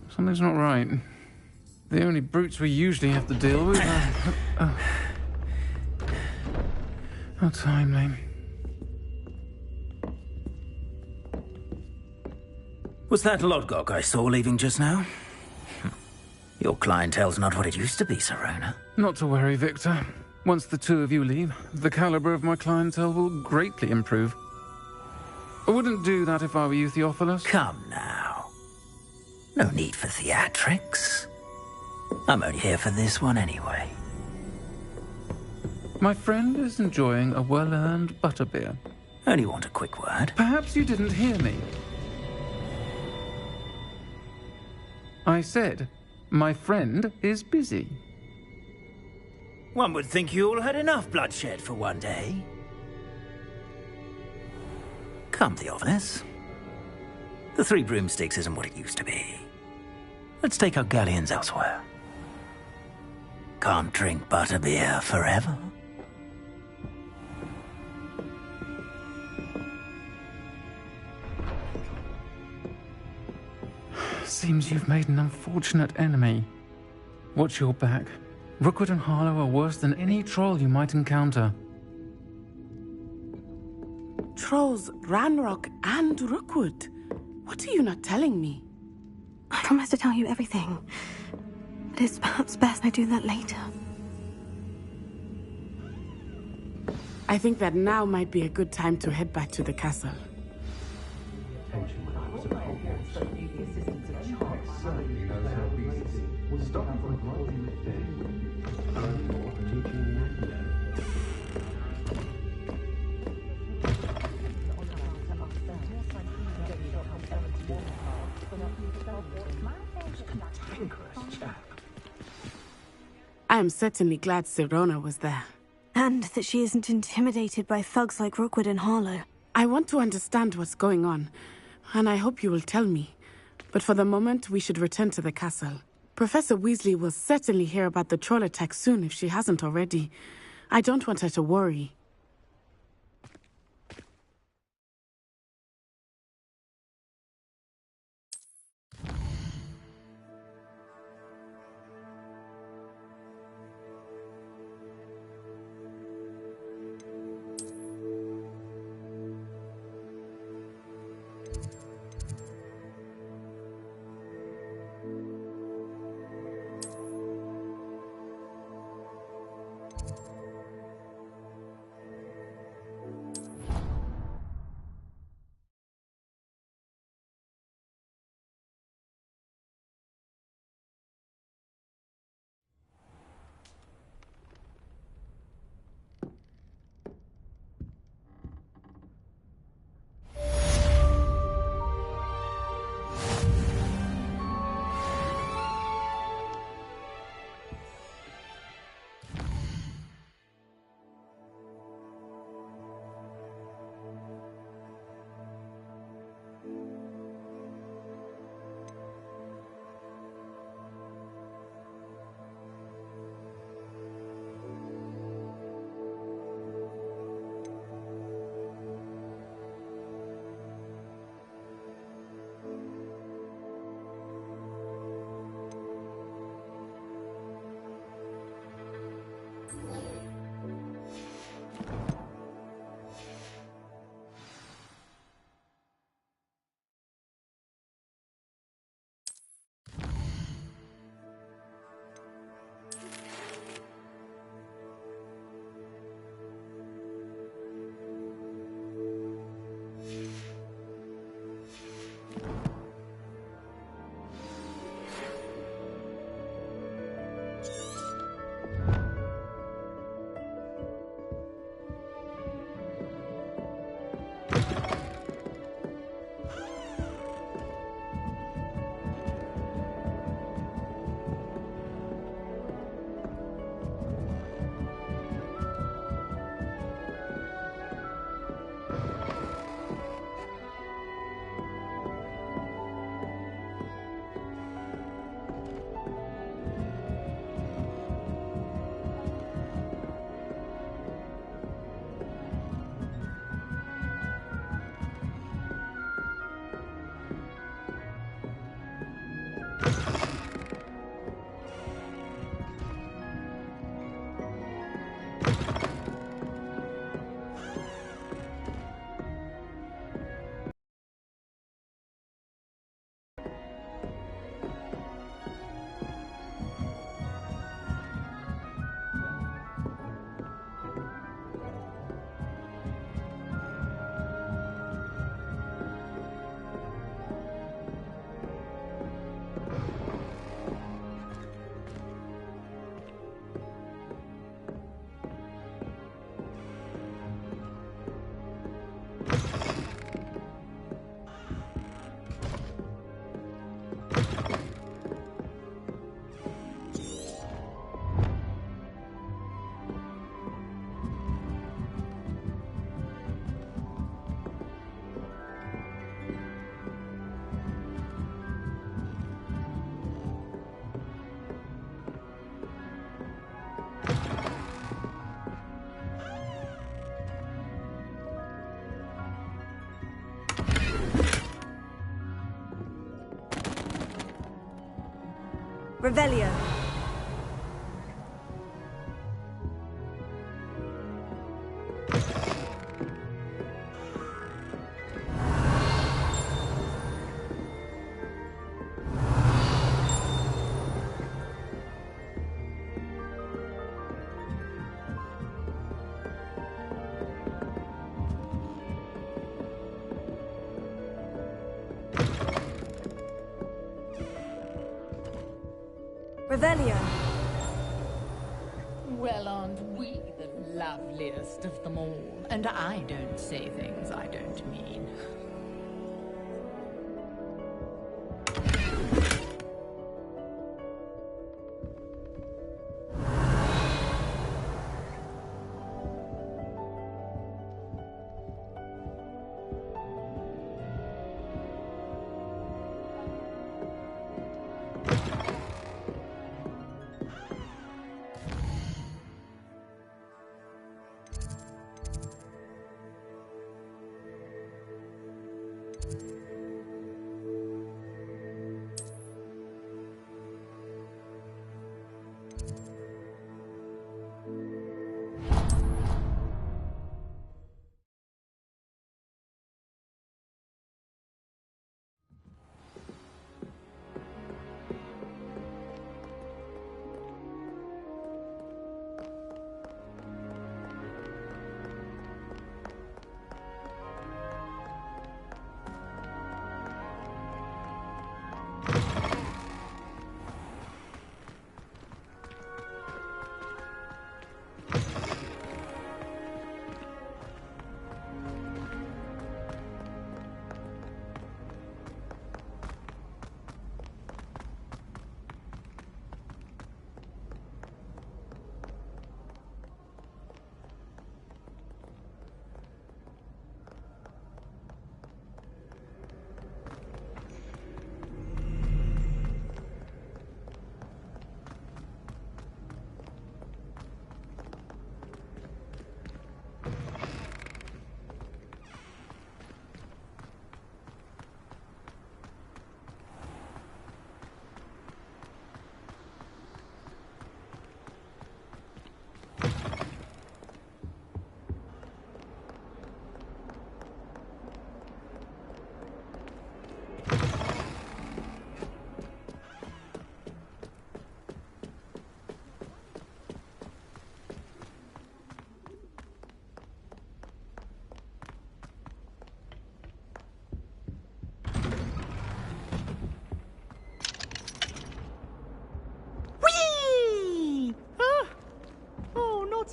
Something's not right. The only brutes we usually have to deal with are... How timely. Was that Lodgok I saw leaving just now? Your clientele's not what it used to be, Serona. Not to worry, Victor. Once the two of you leave, the caliber of my clientele will greatly improve. I wouldn't do that if I were you, Theophilus. Come now. No need for theatrics. I'm only here for this one anyway. My friend is enjoying a well-earned butterbeer. Only want a quick word. Perhaps you didn't hear me. I said, my friend is busy. One would think you all had enough bloodshed for one day. Come, Theophilus. The Three Broomsticks isn't what it used to be. Let's take our galleons elsewhere. Can't drink butterbeer forever. Seems you've made an unfortunate enemy. Watch your back. Rookwood and Harlow are worse than any troll you might encounter. Trolls, Ranrock, and Rookwood. What are you not telling me? I promised to tell you everything. But it's perhaps best I do that later. I think that now might be a good time to head back to the castle. I am certainly glad Serona was there. And that she isn't intimidated by thugs like Rookwood and Harlow. I want to understand what's going on, and I hope you will tell me. But for the moment, we should return to the castle. Professor Weasley will certainly hear about the troll attack soon if she hasn't already. I don't want her to worry. Revelio. Revelio. Well, aren't we the loveliest of them all? And I don't say things I don't mean.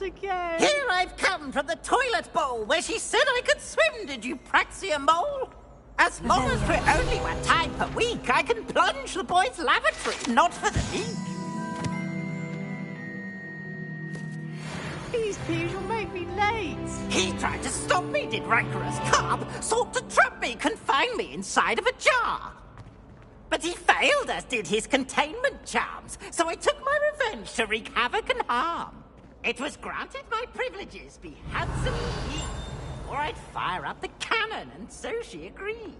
Again. Here I've come from the toilet bowl where she said I could swim, did you praxia mole? As long as we're only 1 time per week, I can plunge the boys' lavatory, not for the leak. These peas will make me late. He tried to stop me, did rancorous carp, sought to trap me, confine me inside of a jar. But he failed, as did his containment charms, so I took my revenge to wreak havoc and harm. It was granted my privileges be handsomely heed, or I'd fire up the cannon, and so she agreed.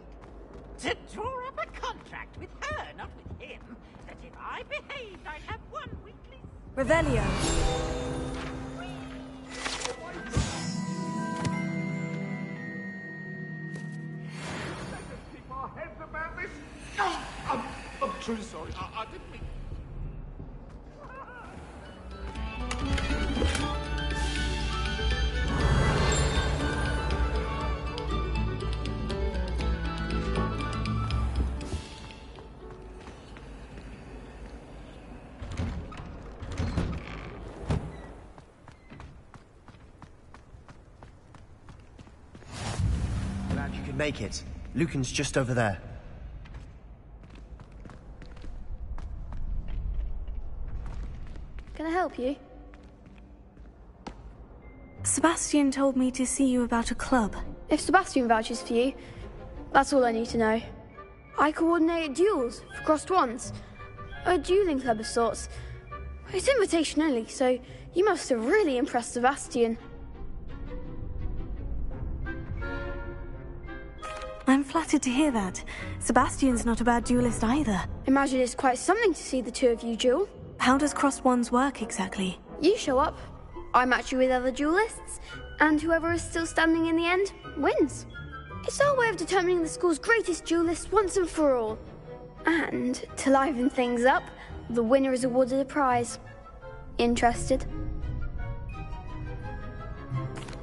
To draw up a contract with her, not with him, that if I behaved, I'd have 1 weekly... Revelio. Keep our heads about this. Oh, I'm truly sorry. I didn't mean... Glad you could make it. Lucan's just over there. Can I help you? Sebastian told me to see you about a club. If Sebastian vouches for you, that's all I need to know. I coordinate duels for crossed ones. A dueling club of sorts. It's invitation only, so you must have really impressed Sebastian. I'm flattered to hear that. Sebastian's not a bad duelist either. Imagine it's quite something to see the two of you duel. How does crossed wands work exactly? You show up, I match you with other duelists, and whoever is still standing in the end wins. It's our way of determining the school's greatest duelist once and for all. And to liven things up, the winner is awarded a prize. Interested?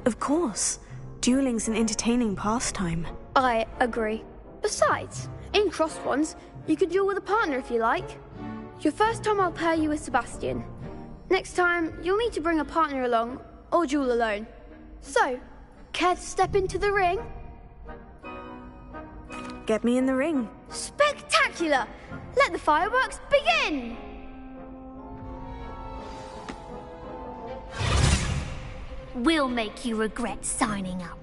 Of course. Dueling's an entertaining pastime. I agree. Besides, in crossed wands, you could duel with a partner if you like. Your first time I'll pair you with Sebastian. Next time, you'll need to bring a partner along, or duel alone. So, care to step into the ring? Get me in the ring. Spectacular! Let the fireworks begin! We'll make you regret signing up.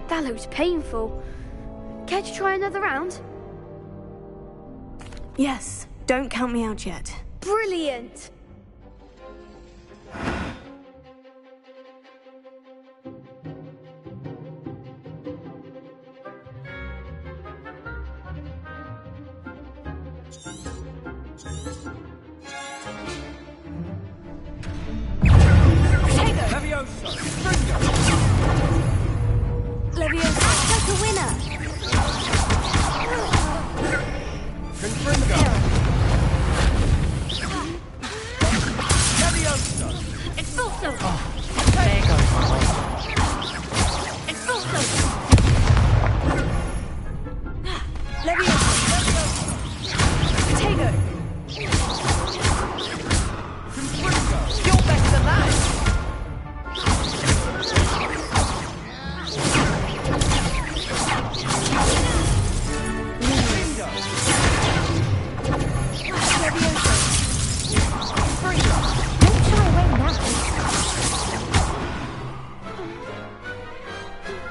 That looks painful. Care to try another round? Yes, don't count me out yet. Brilliant! Leviosa, such a winner! Expulso! There goes my way. Expulso! Leviosa! Potato! You're better than that!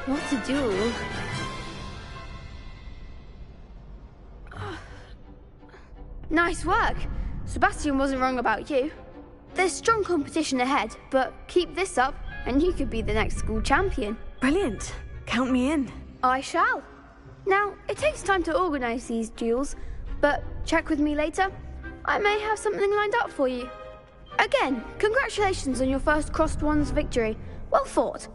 What a duel. Nice work. Sebastian wasn't wrong about you. There's strong competition ahead, but keep this up and you could be the next school champion. Brilliant. Count me in. I shall. Now, it takes time to organise these duels, but check with me later. I may have something lined up for you. Again, congratulations on your first crossed wands victory. Well fought.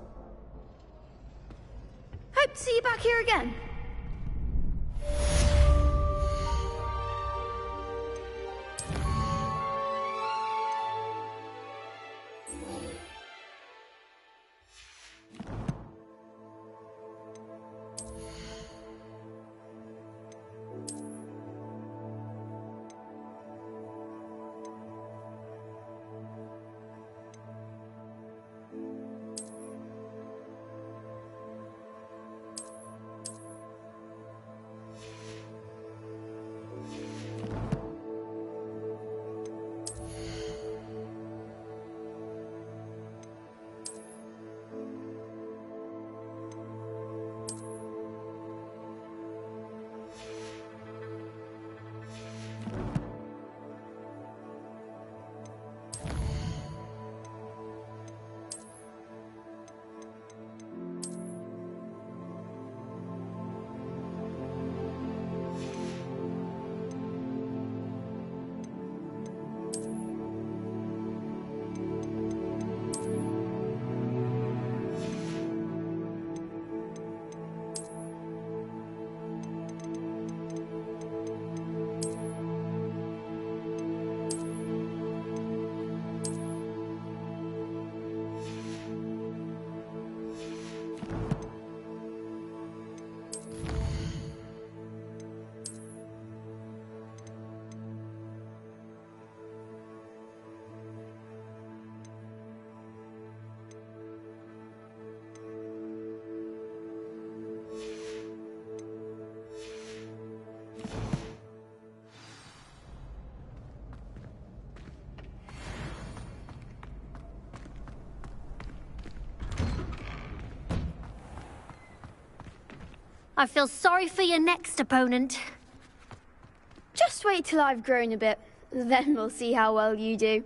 Hope to see you back here again. I feel sorry for your next opponent. Just wait till I've grown a bit. Then we'll see how well you do.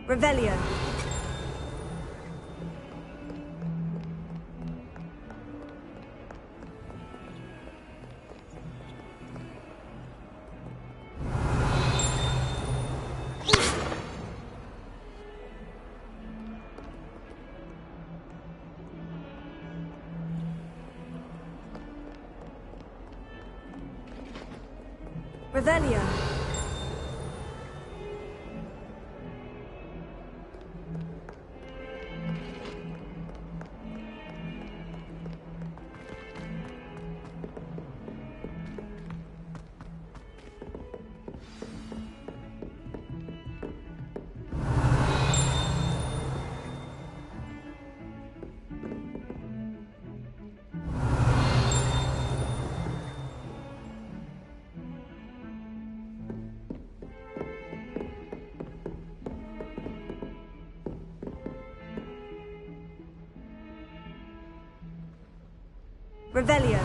Revelio. Revelio. Revelio.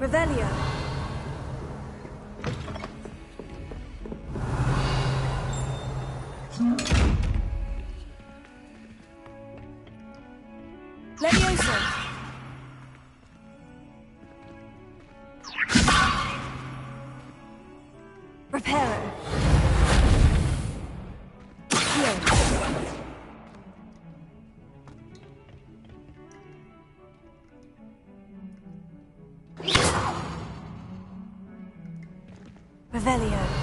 Revelio. Levioso. Reparo. Revelio.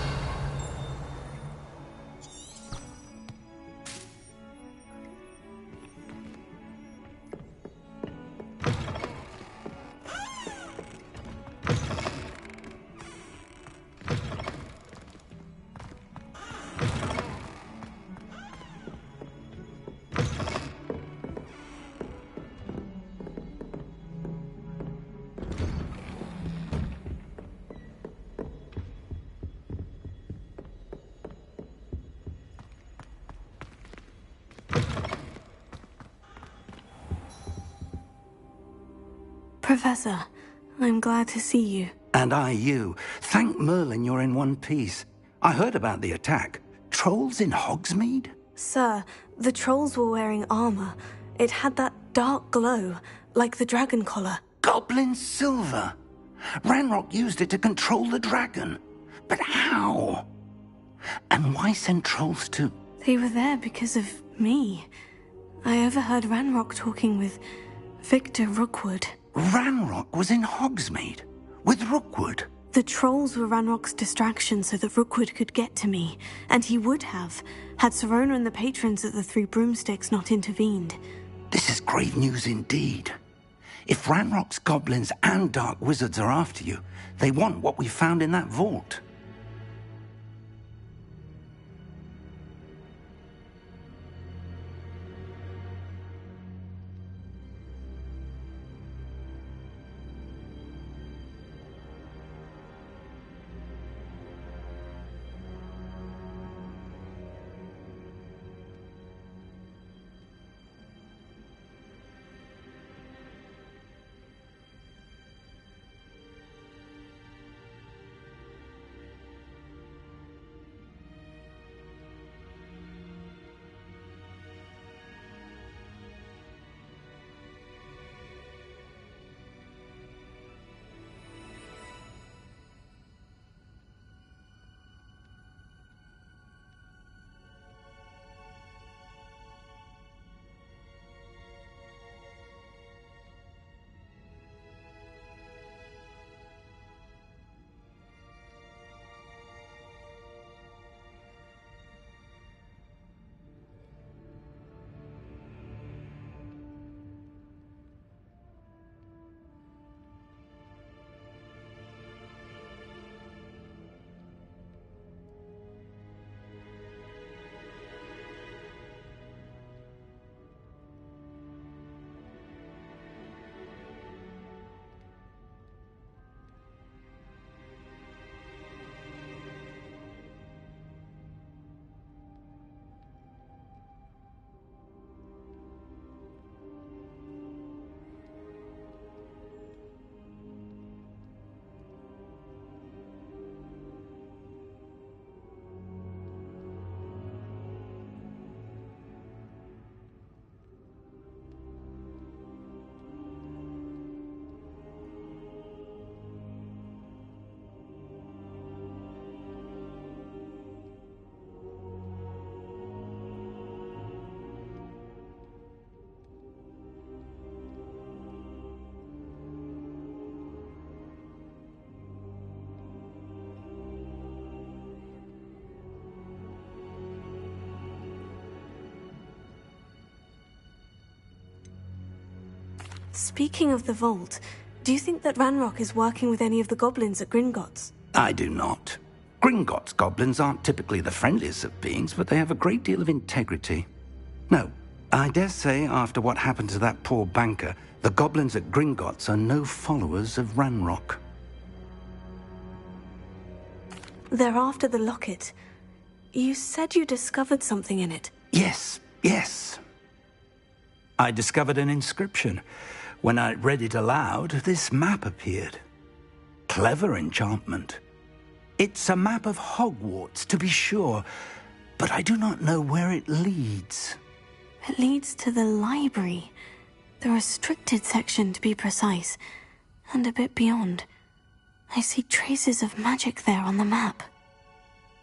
Professor, I'm glad to see you. And I you. Thank Merlin you're in one piece. I heard about the attack. Trolls in Hogsmeade? Sir, the trolls were wearing armor. It had that dark glow, like the dragon collar. Goblin silver! Ranrock used it to control the dragon. But how? And why send trolls to... They were there because of me. I overheard Ranrock talking with Victor Rookwood. Ranrock was in Hogsmeade? With Rookwood? The trolls were Ranrock's distraction so that Rookwood could get to me. And he would have, had Serona and the patrons at the Three Broomsticks not intervened. This is grave news indeed. If Ranrock's goblins and dark wizards are after you, they want what we found in that vault. Speaking of the vault, do you think that Ranrock is working with any of the goblins at Gringotts? I do not. Gringotts goblins aren't typically the friendliest of beings, but they have a great deal of integrity. No, I dare say after what happened to that poor banker, the goblins at Gringotts are no followers of Ranrock. They're after the locket. You said you discovered something in it. Yes. I discovered an inscription. When I read it aloud, this map appeared. Clever enchantment. It's a map of Hogwarts, to be sure, but I do not know where it leads. It leads to the library. The restricted section, to be precise. And a bit beyond. I see traces of magic there on the map.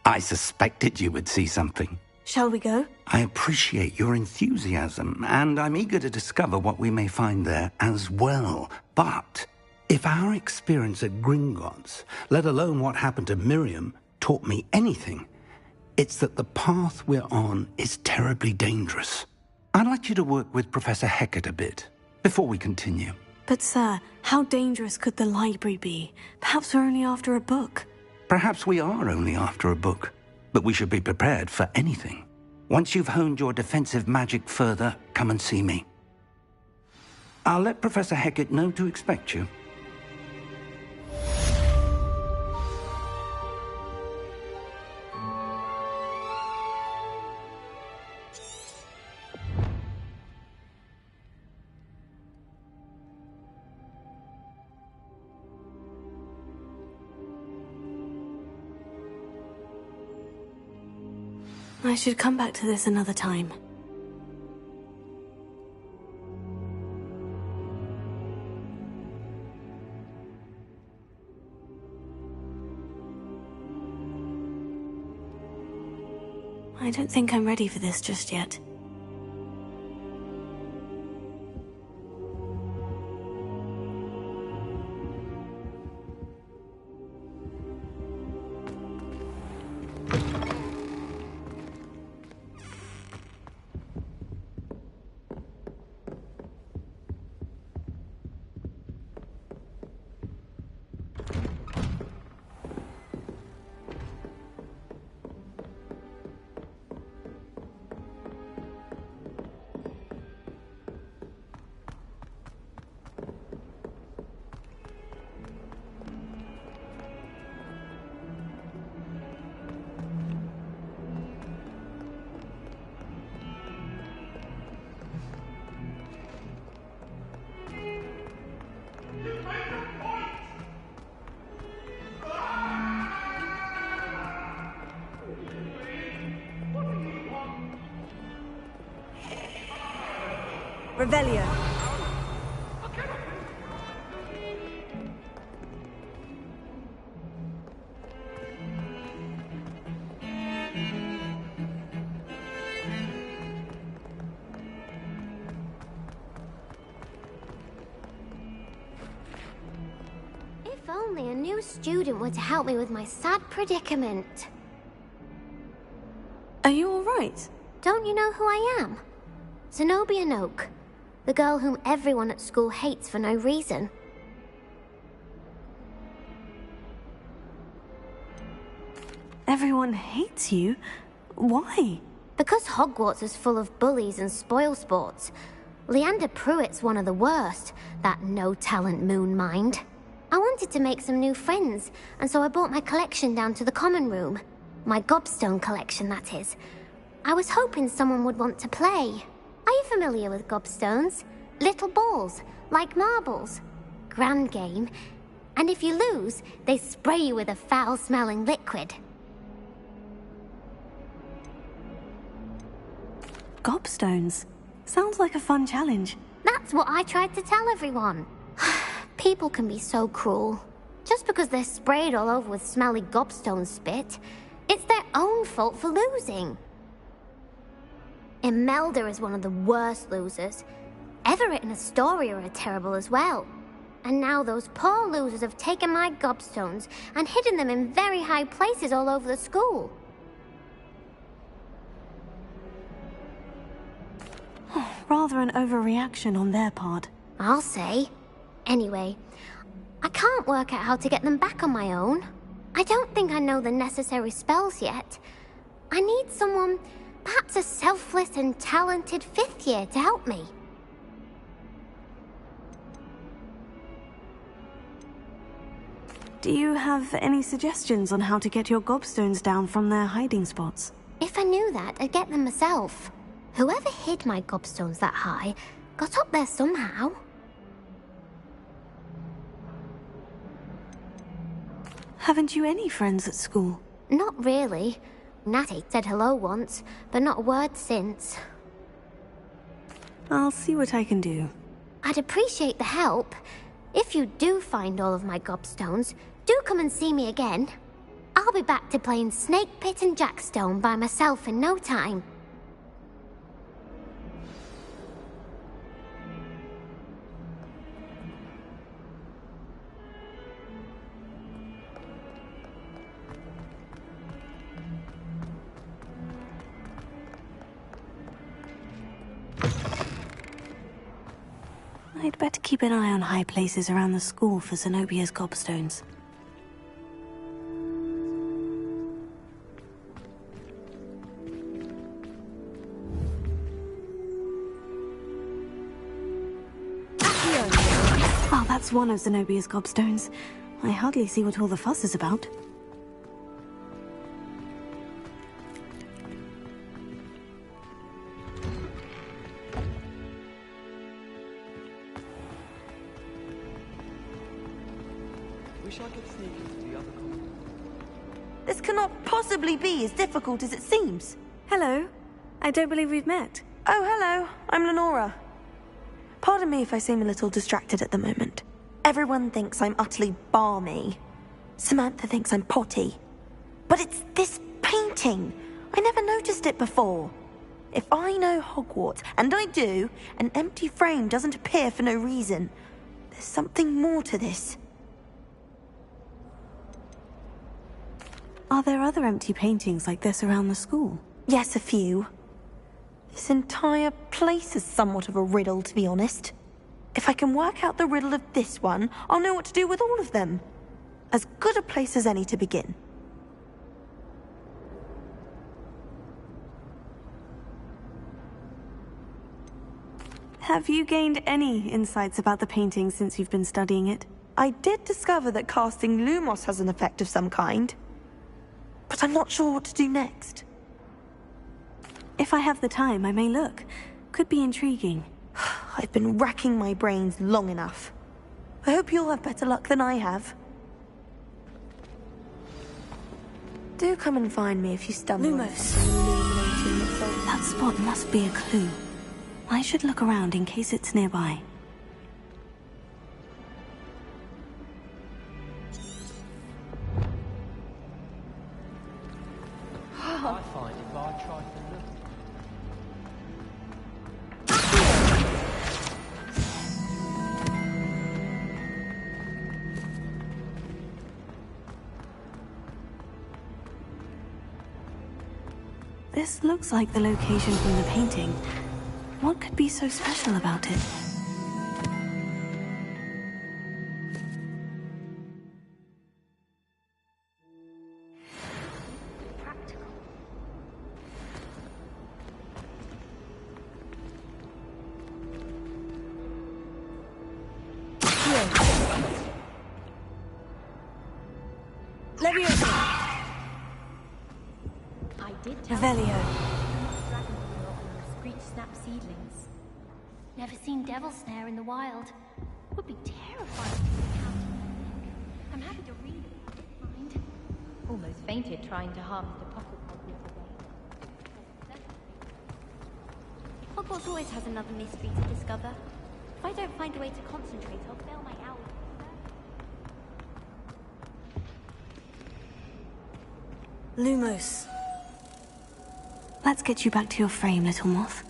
I suspected you would see something. Shall we go? I appreciate your enthusiasm, and I'm eager to discover what we may find there as well. But if our experience at Gringotts, let alone what happened to Miriam, taught me anything, it's that the path we're on is terribly dangerous. I'd like you to work with Professor Hecat a bit before we continue. But sir, how dangerous could the library be? Perhaps we're only after a book. Perhaps we are only after a book, but we should be prepared for anything. Once you've honed your defensive magic further, come and see me. I'll let Professor Hecat know to expect you. I should come back to this another time. I don't think I'm ready for this just yet. Revelio. If only a new student were to help me with my sad predicament. Are you all right? Don't you know who I am? Zenobia Noak. The girl whom everyone at school hates for no reason. Everyone hates you? Why? Because Hogwarts is full of bullies and spoilsports. Leander Pruitt's one of the worst, that no-talent moon mind. I wanted to make some new friends, and so I brought my collection down to the common room. My gobstone collection, that is. I was hoping someone would want to play. Are you familiar with gobstones? Little balls, like marbles. Grand game. And if you lose, they spray you with a foul-smelling liquid. Gobstones? Sounds like a fun challenge. That's what I tried to tell everyone. People can be so cruel. Just because they're sprayed all over with smelly gobstone spit, it's their own fault for losing. Imelda is one of the worst losers. Everett and Astoria are terrible as well. And now those poor losers have taken my gobstones and hidden them in very high places all over the school. Rather an overreaction on their part. I'll say. Anyway, I can't work out how to get them back on my own. I don't think I know the necessary spells yet. I need someone, perhaps a selfless and talented 5th year to help me. Do you have any suggestions on how to get your gobstones down from their hiding spots? If I knew that, I'd get them myself. Whoever hid my gobstones that high got up there somehow. Haven't you any friends at school? Not really. Natty said hello once, but not a word since. I'll see what I can do. I'd appreciate the help. If you do find all of my gobstones, do come and see me again. I'll be back to playing Snake Pit and Jackstone by myself in no time. I'd better keep an eye on high places around the school for Zenobia's gobstones. Oh, that's one of Zenobia's gobstones. I hardly see what all the fuss is about. This cannot possibly be as difficult as it seems. Hello. I don't believe we've met. Oh, hello. I'm Lenora. Pardon me if I seem a little distracted at the moment. Everyone thinks I'm utterly balmy. Samantha thinks I'm potty. But it's this painting. I never noticed it before. If I know Hogwarts, and I do, an empty frame doesn't appear for no reason. There's something more to this. Are there other empty paintings like this around the school? Yes, a few. This entire place is somewhat of a riddle, to be honest. If I can work out the riddle of this one, I'll know what to do with all of them. As good a place as any to begin. Have you gained any insights about the painting since you've been studying it? I did discover that casting Lumos has an effect of some kind. But I'm not sure what to do next. If I have the time, I may look. Could be intriguing. I've been racking my brains long enough. I hope you'll have better luck than I have. Do come and find me if you stumble. Lumos. That spot must be a clue. I should look around in case it's nearby. I find it by trifling look. This looks like the location from the painting. What could be so special about it? Never seen devil snare in the wild. Would be terrifying. I'm happy to read it. Mind. Almost fainted trying to harvest a pocket the other day. Hogwarts always has another mystery to discover. If I don't find a way to concentrate, I'll fail my hours. Lumos. Let's get you back to your frame, little moth.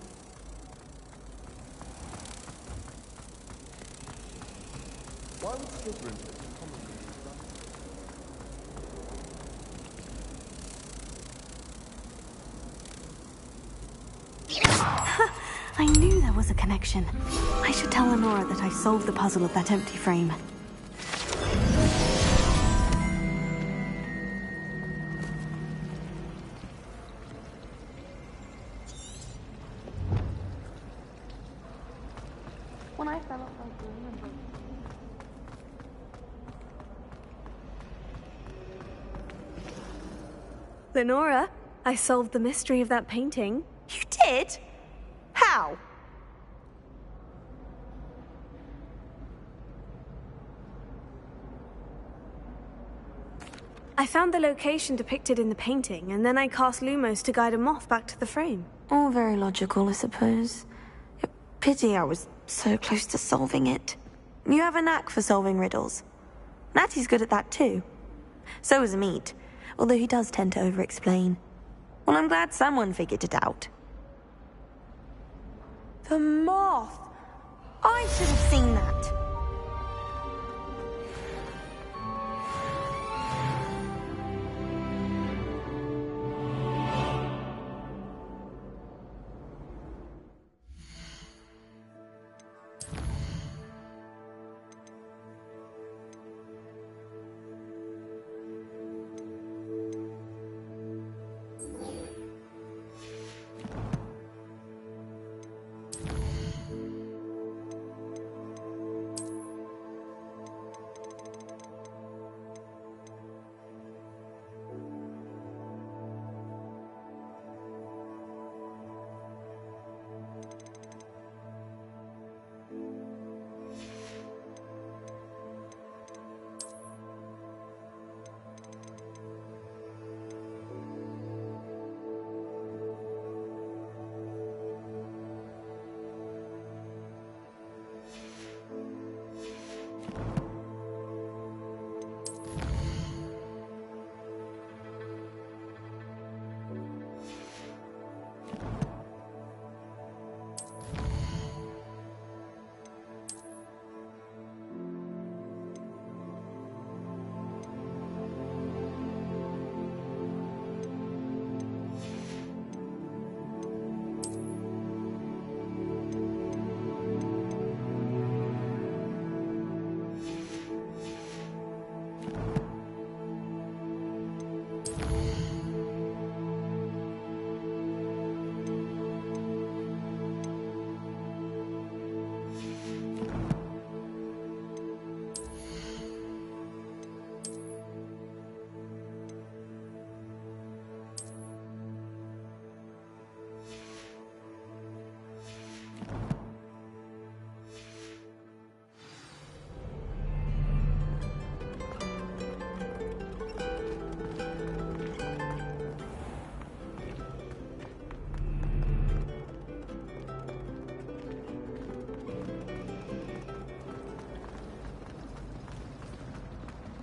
I knew there was a connection. I should tell Lenora that I solved the puzzle of that empty frame. When I fell off my broom and broke. Lenora, I solved the mystery of that painting. You did? How? I found the location depicted in the painting, and then I cast Lumos to guide a moth back to the frame. All very logical, I suppose. Pity I was so close to solving it. You have a knack for solving riddles. Natty's good at that too. So is Meat, although he does tend to over-explain. Well, I'm glad someone figured it out. The moth! I should have seen that.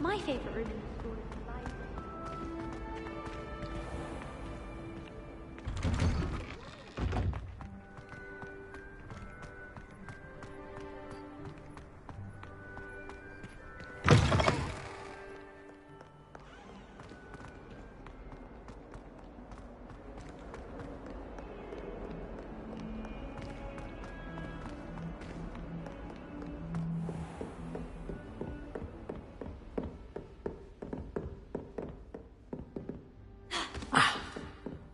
My favorite room in the school is the library.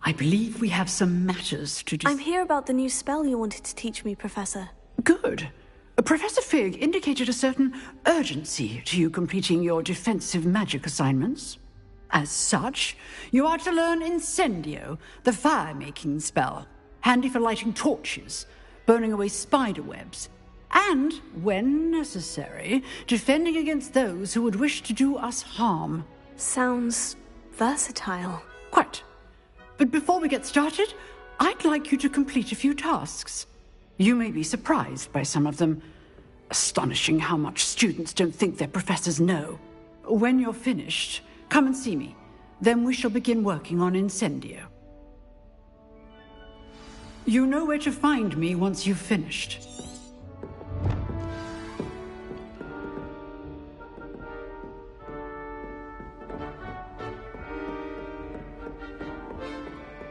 I believe we have some matters to I'm here about the new spell you wanted to teach me, Professor. Good. Professor Fig indicated a certain urgency to you completing your defensive magic assignments. As such, you are to learn Incendio, the fire-making spell, handy for lighting torches, burning away spider webs, and, when necessary, defending against those who would wish to do us harm. Sounds versatile. Quite. But before we get started, I'd like you to complete a few tasks. You may be surprised by some of them. Astonishing how much students don't think their professors know. When you're finished, come and see me. Then we shall begin working on Incendio. You know where to find me once you've finished.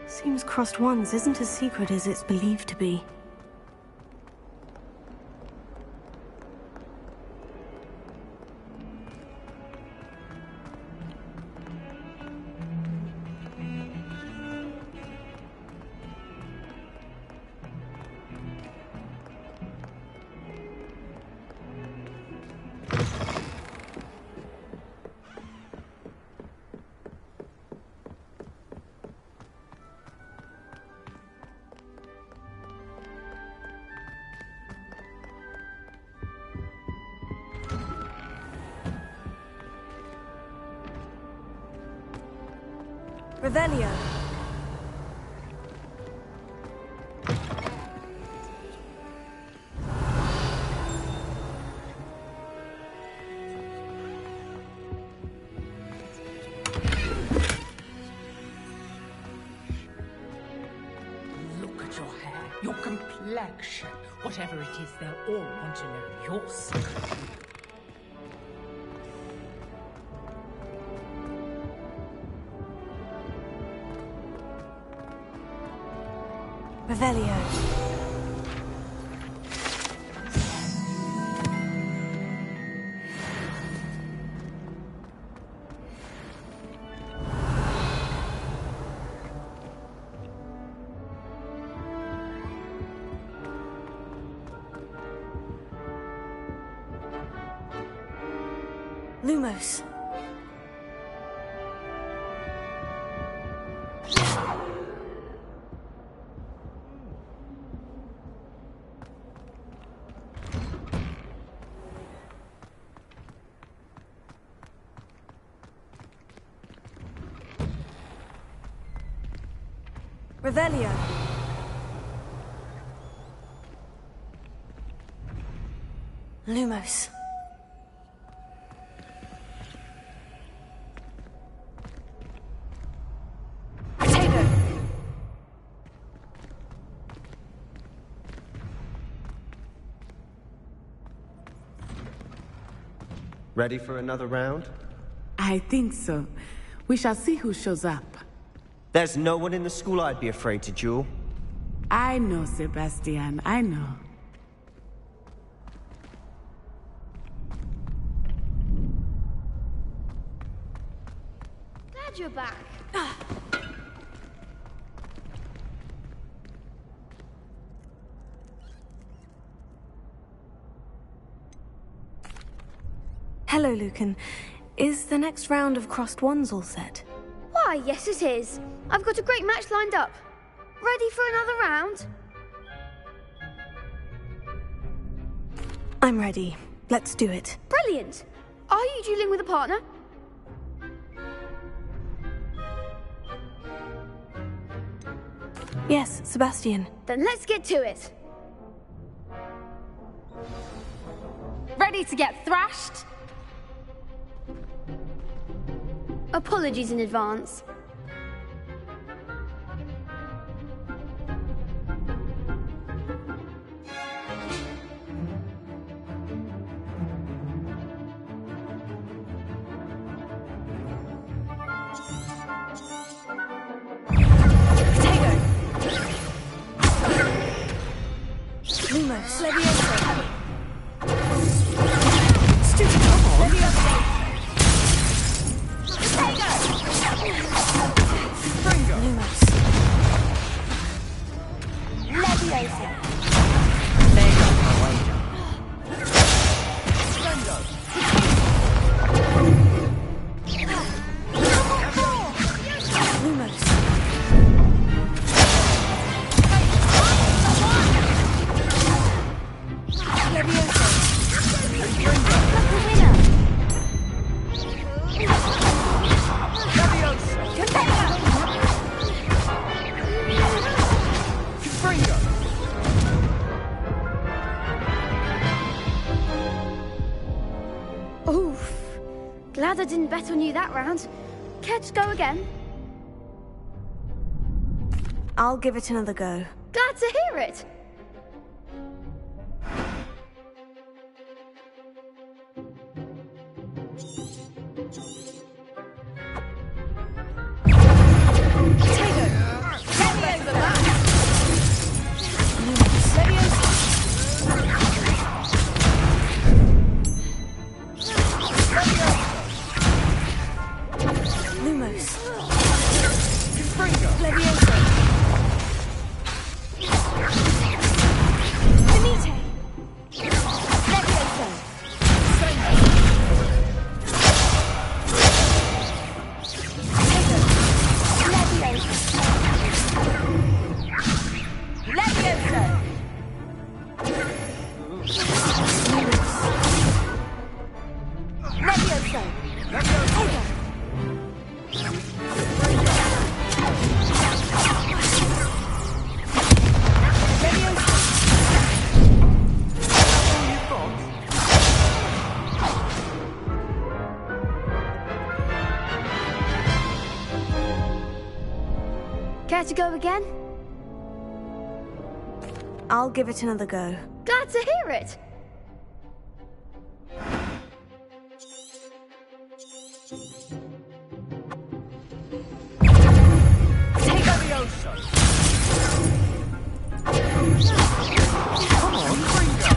Seems Crossed Wands isn't as secret as it's believed to be. Revelio. Look at your hair, your complexion. Whatever it is, they'll all want to know your secret. Revelio. Lumos. Revelio. Lumos. Potato. Ready for another round? I think so. We shall see who shows up. There's no one in the school I'd be afraid to duel. I know, Sebastian, I know. Glad you're back. Hello, Lucan. Is the next round of Crossed Wands all set? Why, yes it is. I've got a great match lined up. Ready for another round? I'm ready. Let's do it. Brilliant. Are you dueling with a partner? Yes, Sebastian. Then let's get to it. Ready to get thrashed? Apologies in advance. Lumos. Leviosa. Stupid. Leviosa. Lumos. Leviosa. Lumos. Leviosa. Oof. Glad I didn't bet on you that round. Care to go again? I'll give it another go. Glad to hear it. Leviosa. to go again? I'll give it another go. Glad to hear it! Take Levioso! Come on, Ringo!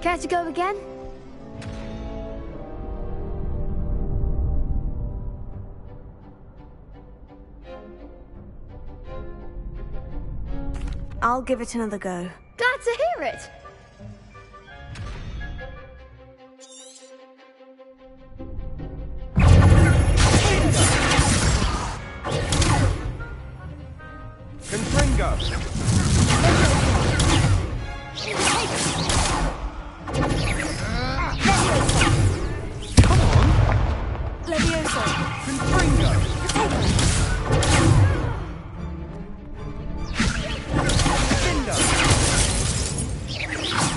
Care to go again? I'll give it another go. Glad to hear it! Confringo! Come on! Levioso! Confringo! Cinder!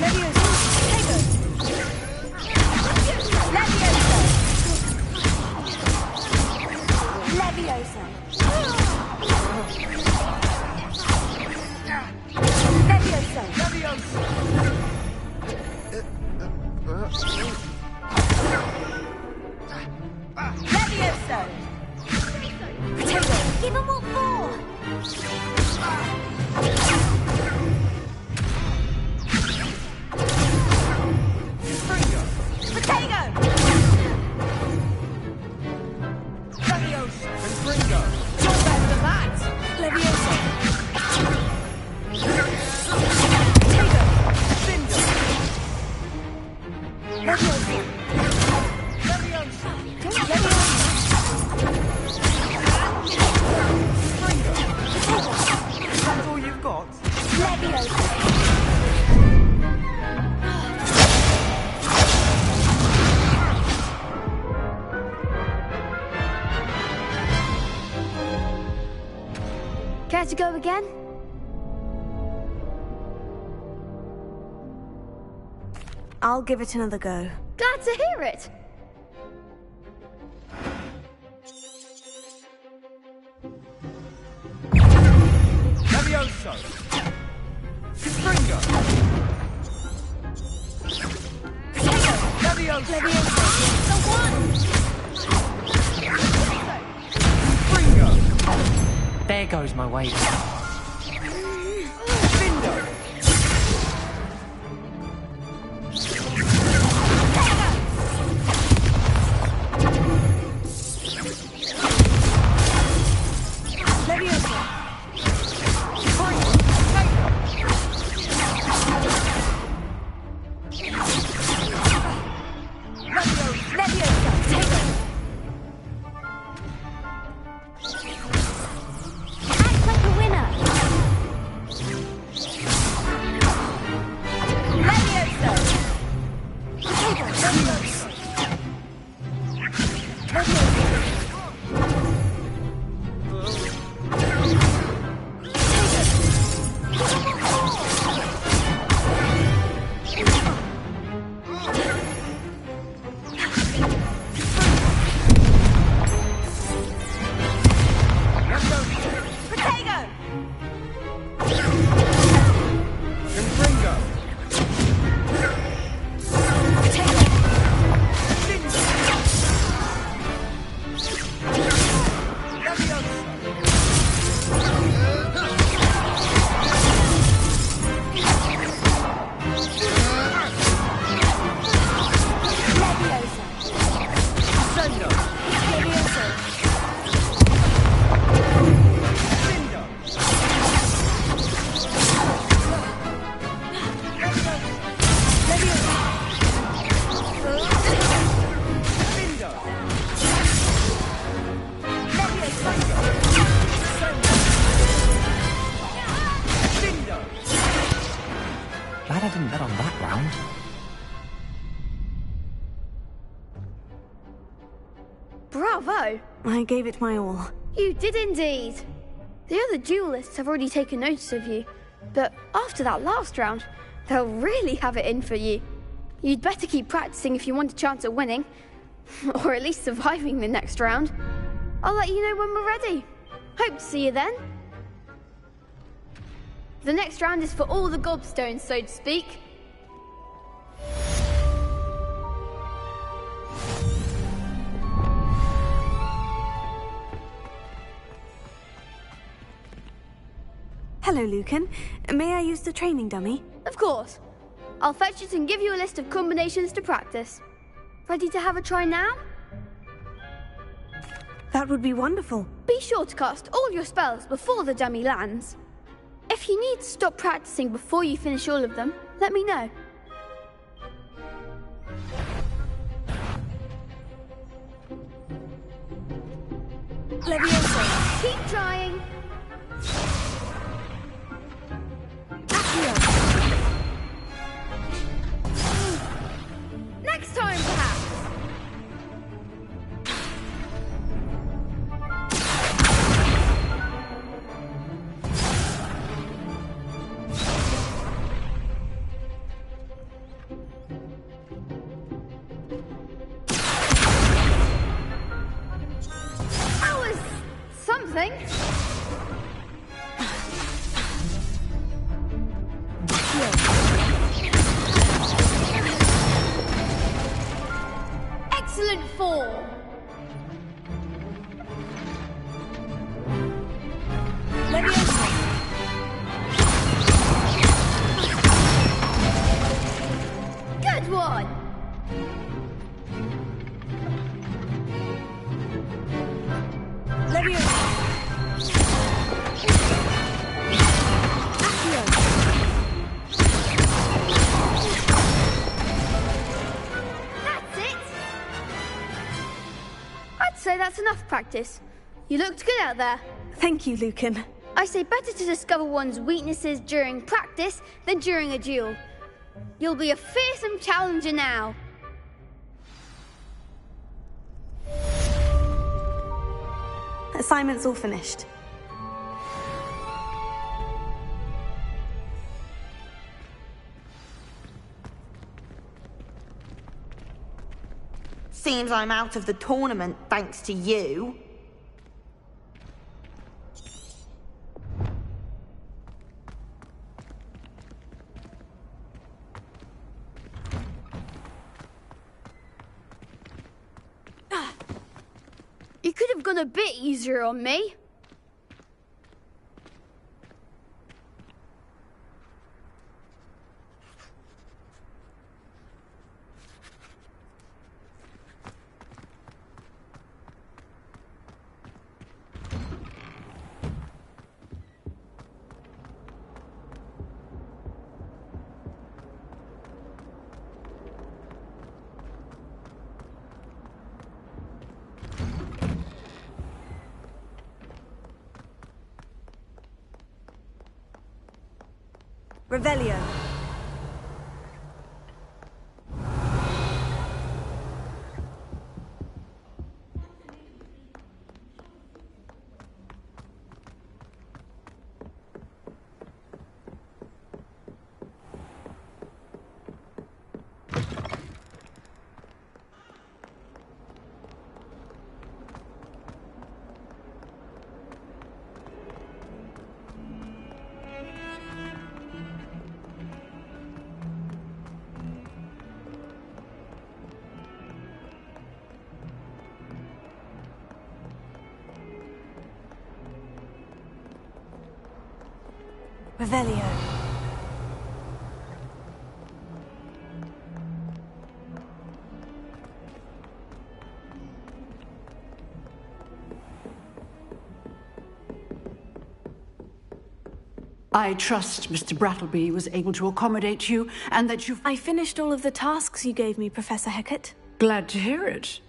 Levioso! Levioso! Levioso! Potato! Give him what for! Potato! Levioso! Confringo! You're better than that! Levioso! Potato! Cinder! Levioso! Levioso! That's all you've got? Levioso! Care to go again? I'll give it another go. Glad to hear it! Levioso! Confringo! Levioso! The one! Confringo! There goes my way. Cinder! Levioso! Act like a winner! Bravo! I gave it my all. You did indeed. The other duelists have already taken notice of you, but after that last round, they'll really have it in for you. You'd better keep practicing if you want a chance at winning, or at least surviving the next round. I'll let you know when we're ready. Hope to see you then. The next round is for all the gobstones, so to speak. Hello, Lucan. May I use the training dummy? Of course. I'll fetch it and give you a list of combinations to practice. Ready to have a try now? That would be wonderful. Be sure to cast all your spells before the dummy lands. If you need to stop practicing before you finish all of them, let me know. Leviosa. Keep trying. Next time, perhaps. That was something. Excellent form. Good one. That's it. I'd say that's enough practice. You looked good out there. Thank you, Lucan. I say better to discover one's weaknesses during practice than during a duel. You'll be a fearsome challenger now. Assignment's all finished. Seems I'm out of the tournament thanks to you. You could have gone a bit easier on me. Revelio. Revelio. I trust Mr. Brattleby was able to accommodate you, and that you've... I finished all of the tasks you gave me, Professor Hecat. Glad to hear it.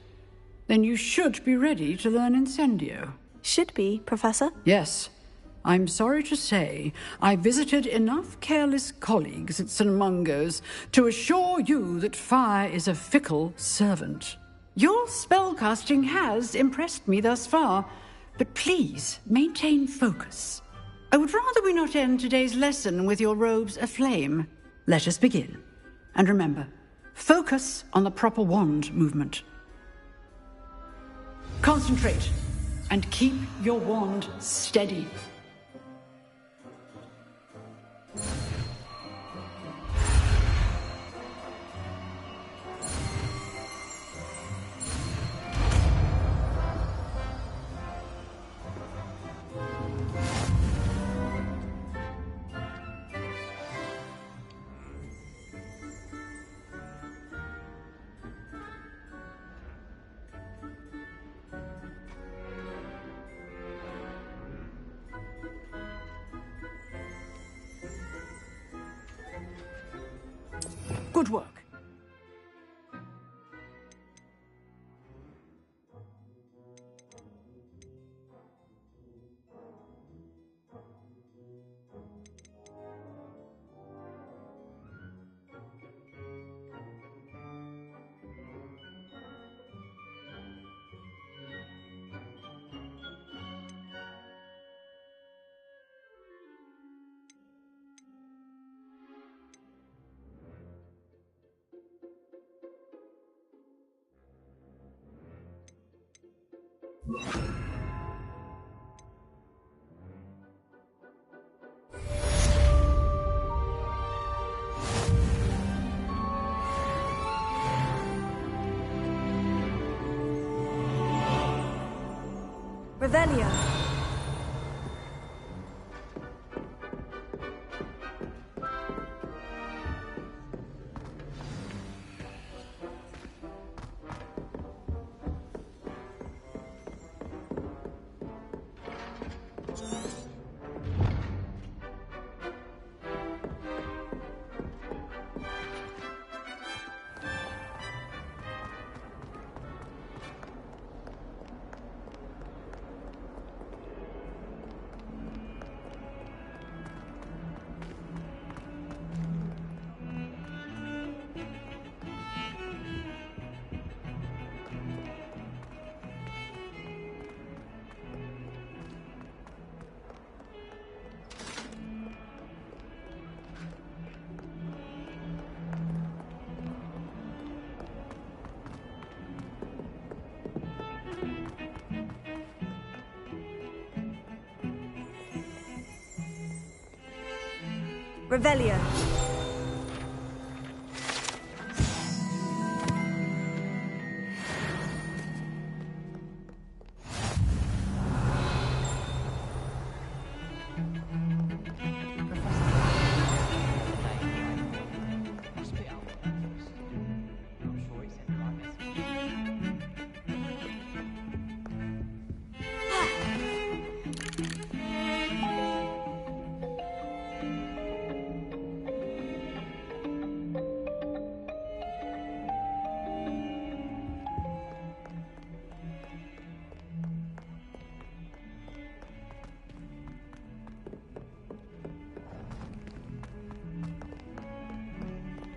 Then you should be ready to learn Incendio. Should be, Professor? Yes. I'm sorry to say, I visited enough careless colleagues at St. Mungo's to assure you that fire is a fickle servant. Your spellcasting has impressed me thus far, but please maintain focus. I would rather we not end today's lesson with your robes aflame. Let us begin. And remember, focus on the proper wand movement. Concentrate, and keep your wand steady. Good work. Revelio. Revelio.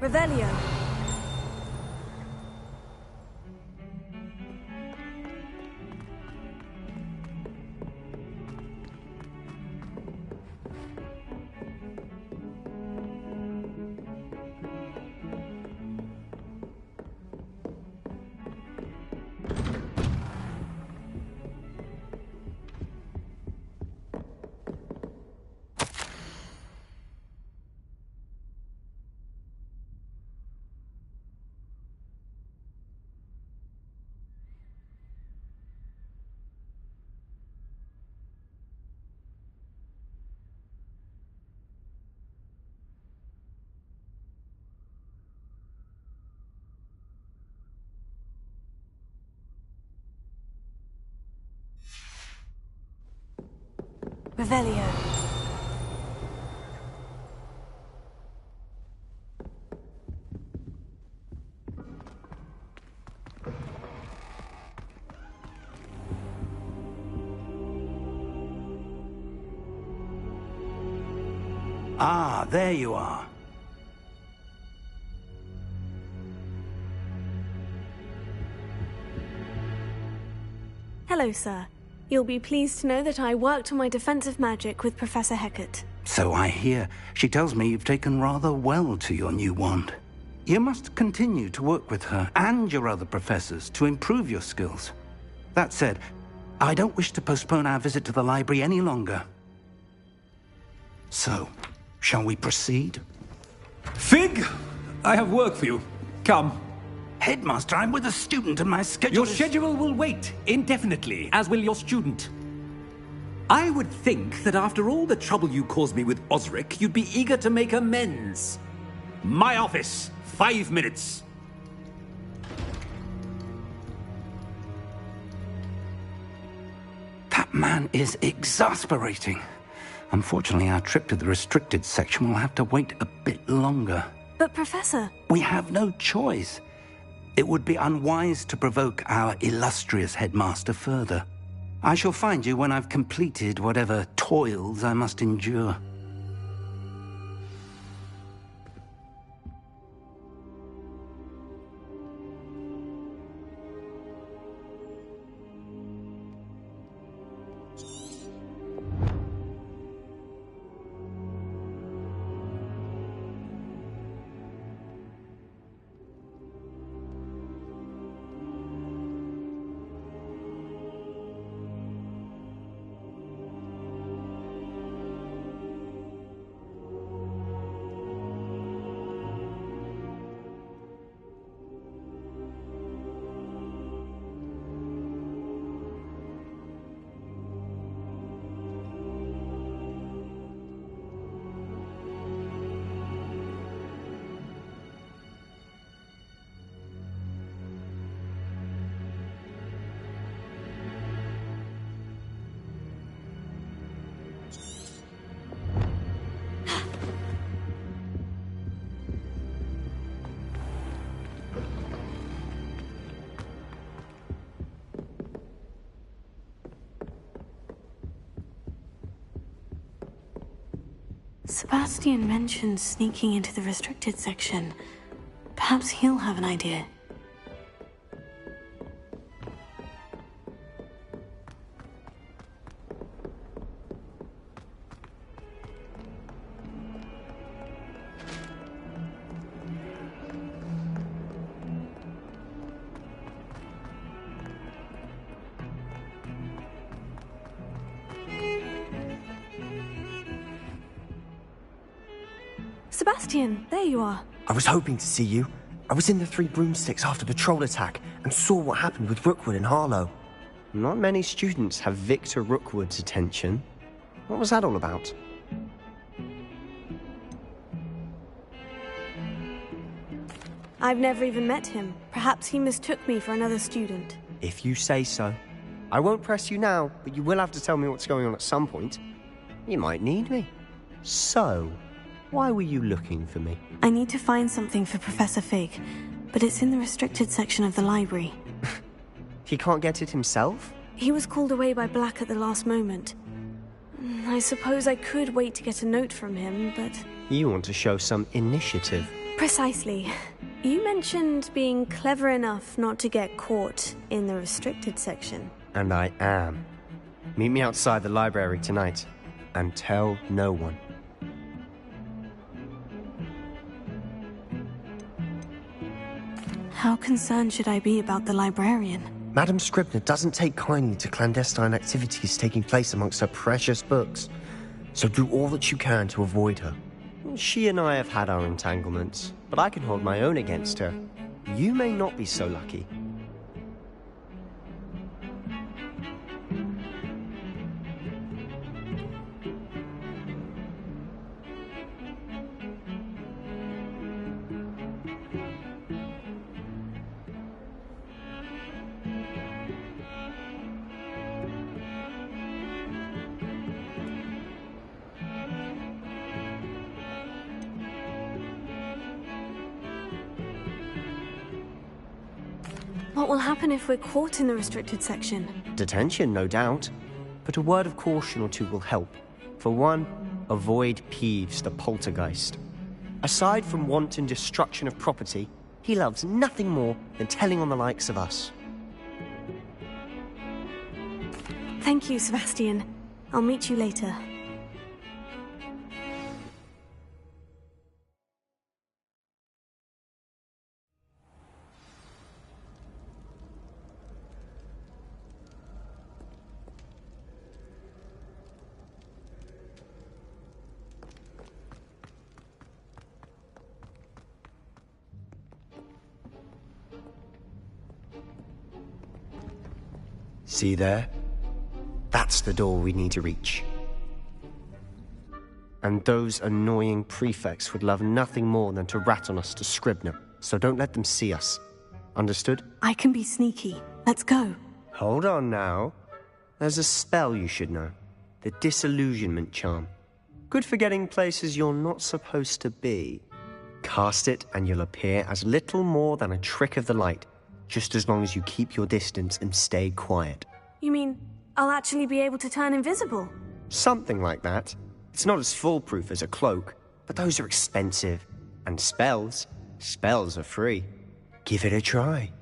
Revelio. Revelio. Ah, there you are. Hello, sir. You'll be pleased to know that I worked on my defensive magic with Professor Hecat. So I hear. She tells me you've taken rather well to your new wand. You must continue to work with her and your other professors to improve your skills. That said, I don't wish to postpone our visit to the library any longer. So, shall we proceed? Fig! I have work for you. Come. Headmaster, I'm with a student and my schedule Your schedule will wait indefinitely, as will your student. I would think that after all the trouble you caused me with Osric, you'd be eager to make amends. My office, 5 minutes. That man is exasperating. Unfortunately, our trip to the restricted section will have to wait a bit longer. But, Professor... We have no choice. It would be unwise to provoke our illustrious headmaster further. I shall find you when I've completed whatever toils I must endure. Sebastian mentioned sneaking into the restricted section. Perhaps he'll have an idea. Sebastian, there you are. I was hoping to see you. I was in the Three Broomsticks after the troll attack and saw what happened with Rookwood and Harlow. Not many students have Victor Rookwood's attention. What was that all about? I've never even met him. Perhaps he mistook me for another student. If you say so. I won't press you now, but you will have to tell me what's going on at some point. You might need me. So, why were you looking for me? I need to find something for Professor Fig, but it's in the restricted section of the library. He can't get it himself? He was called away by Black at the last moment. I suppose I could wait to get a note from him, but... You want to show some initiative. Precisely. You mentioned being clever enough not to get caught in the restricted section. And I am. Meet me outside the library tonight, and tell no one. How concerned should I be about the librarian? Madam Scribner doesn't take kindly to clandestine activities taking place amongst her precious books, so do all that you can to avoid her. She and I have had our entanglements, but I can hold my own against her. You may not be so lucky. What will happen if we're caught in the restricted section? Detention, no doubt. But a word of caution or two will help. For one, avoid Peeves the poltergeist. Aside from wanton destruction of property, he loves nothing more than telling on the likes of us. Thank you, Sebastian. I'll meet you later. See there? That's the door we need to reach. And those annoying prefects would love nothing more than to rat on us to Scribner, so don't let them see us. Understood? I can be sneaky. Let's go. Hold on now. There's a spell you should know. The Disillusionment Charm. Good for getting places you're not supposed to be. Cast it and you'll appear as little more than a trick of the light, just as long as you keep your distance and stay quiet. You mean I'll actually be able to turn invisible? Something like that. It's not as foolproof as a cloak, but those are expensive. And spells are free. Give it a try.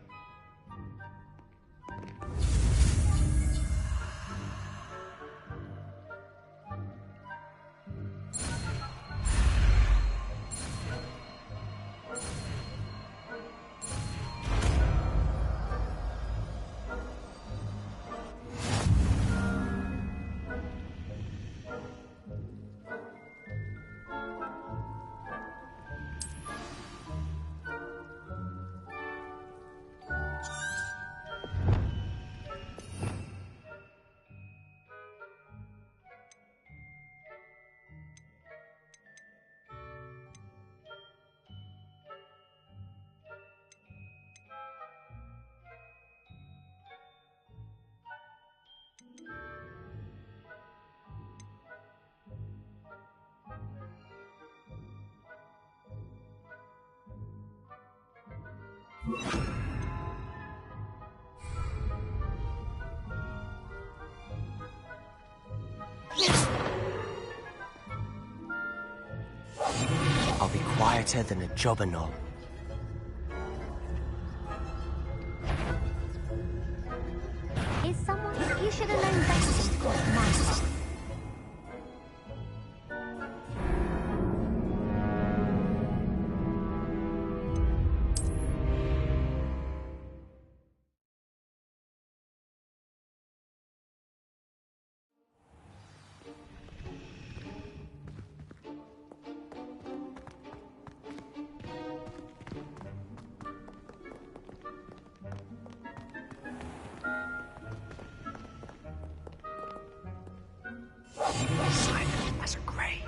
I'll be quieter than a jobberknoll. Is someone... You should have known better than to cross my path. Silent as a grave.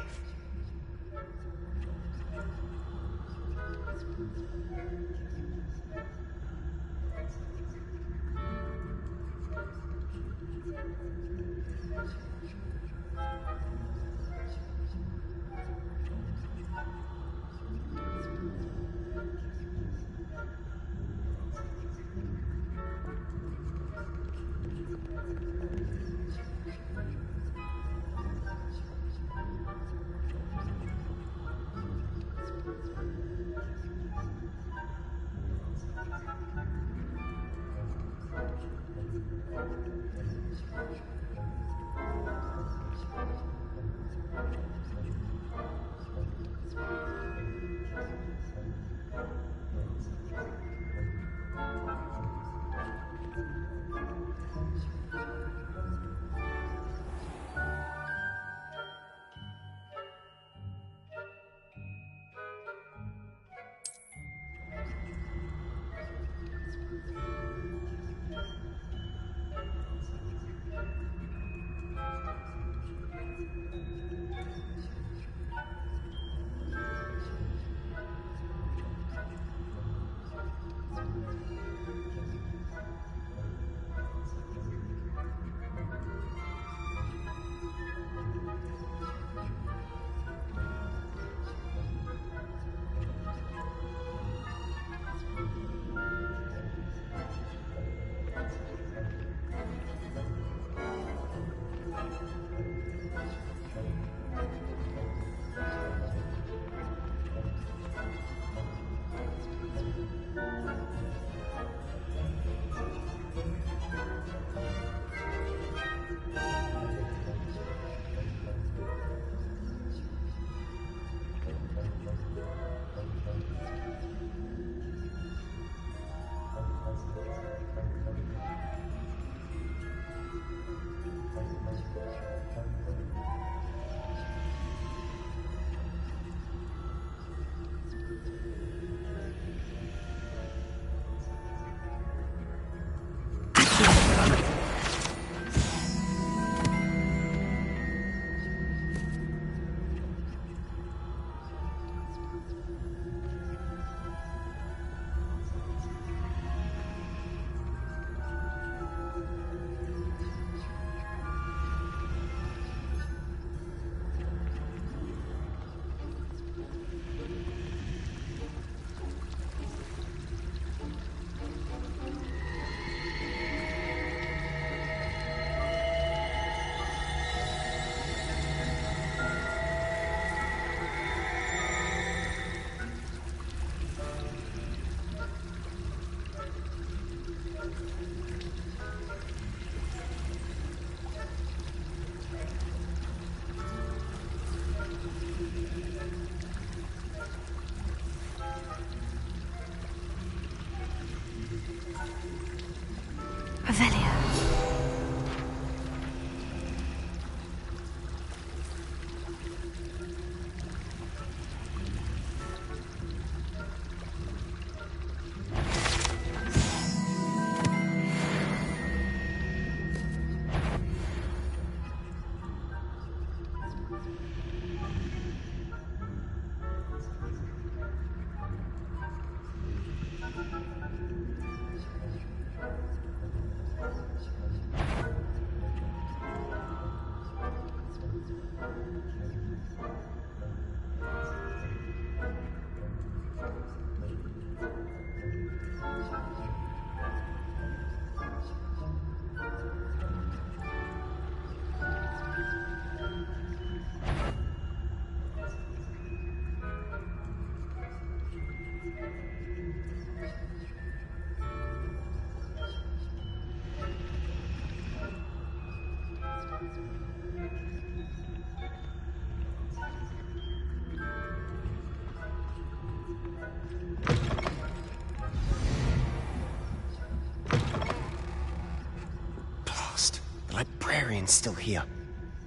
Librarian's still here.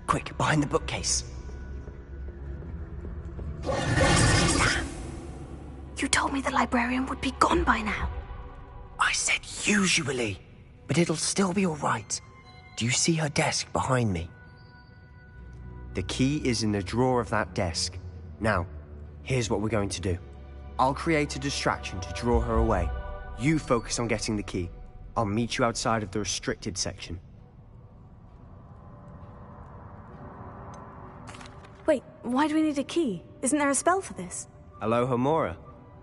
Quick, behind the bookcase. You told me the librarian would be gone by now. I said usually, but it'll still be all right. Do you see her desk behind me? The key is in the drawer of that desk. Now, here's what we're going to do. I'll create a distraction to draw her away. You focus on getting the key. I'll meet you outside of the restricted section. Wait, why do we need a key? Isn't there a spell for this? Alohomora.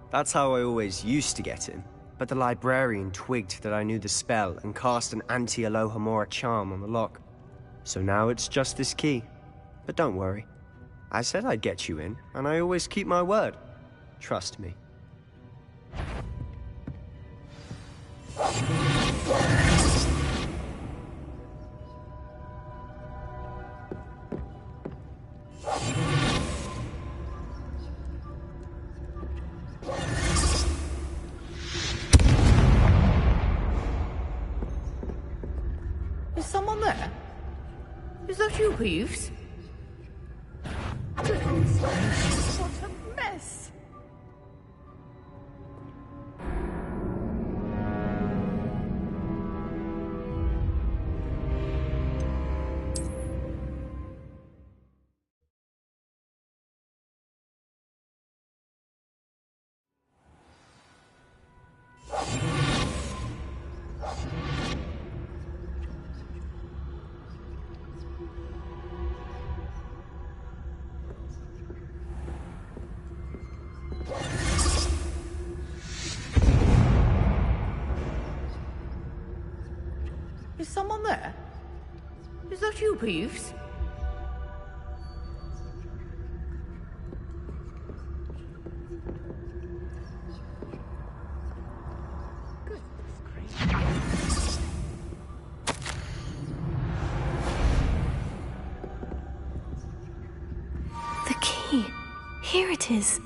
That's how I always used to get in. But the librarian twigged that I knew the spell and cast an anti-Alohomora charm on the lock. So now it's just this key. But don't worry. I said I'd get you in, and I always keep my word. Trust me. Is someone there? Is that you, Peeves? Goodness gracious, what a mess! Is someone there? Is that you, Peeves? The key. Here it is.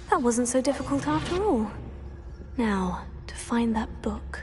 That wasn't so difficult after all. Now, to find that book.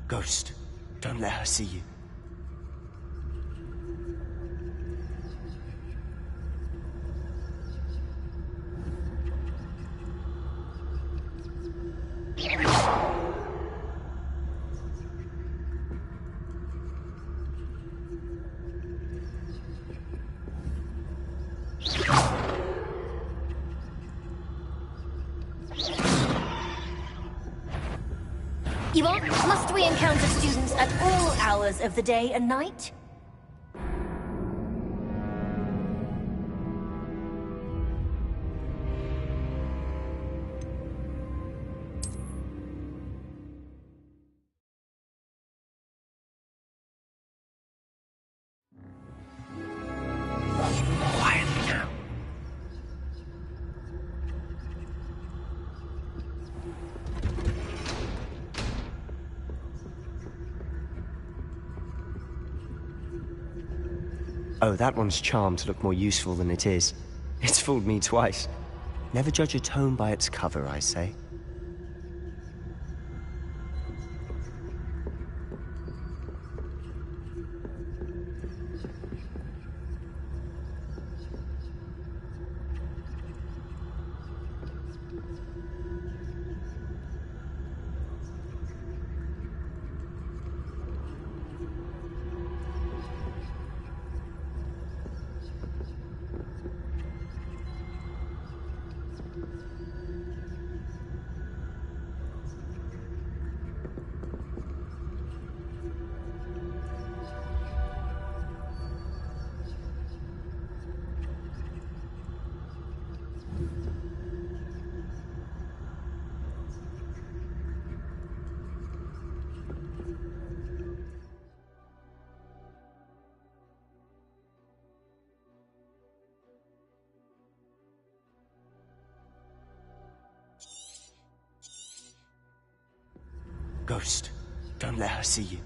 Ghost, don't let her see you. Yvonne, must we encounter students at all hours of the day and night? Quietly now. Oh, that one's charmed to look more useful than it is. It's fooled me twice. Never judge a tome by its cover, I say. Ghost, don't let her see you.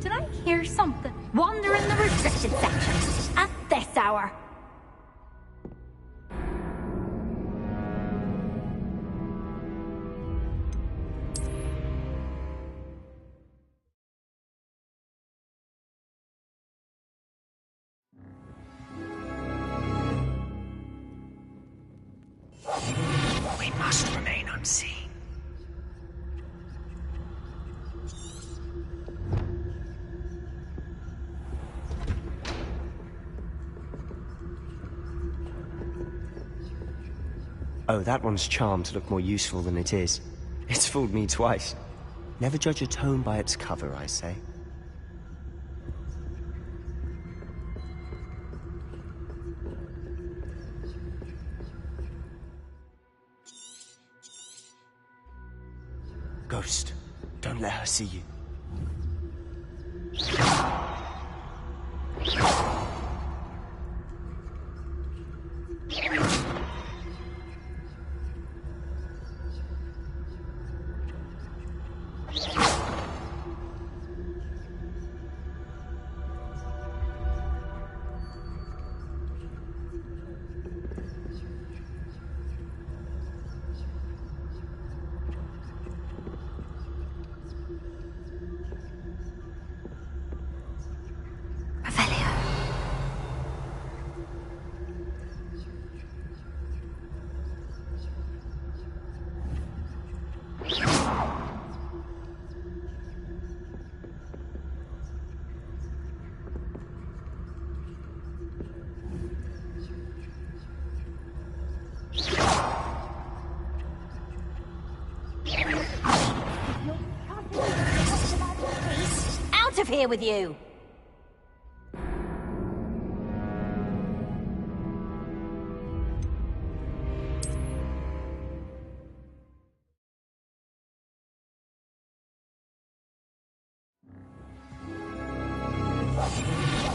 Did I hear something? Wander in the restricted section at this hour. We must remain unseen. Oh, that one's charmed to look more useful than it is. It's fooled me twice. Never judge a tome by its cover, I say. Ghost, don't let her see you. Out of here with you!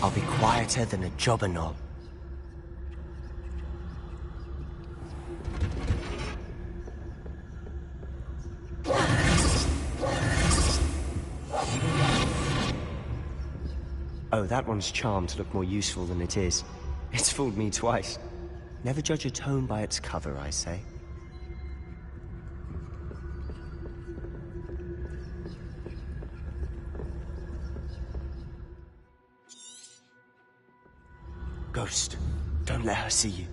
I'll be quieter than a jobberknoll. Oh, that one's charmed to look more useful than it is. It's fooled me twice. Never judge a tome by its cover, I say. Ghost, don't let her see you.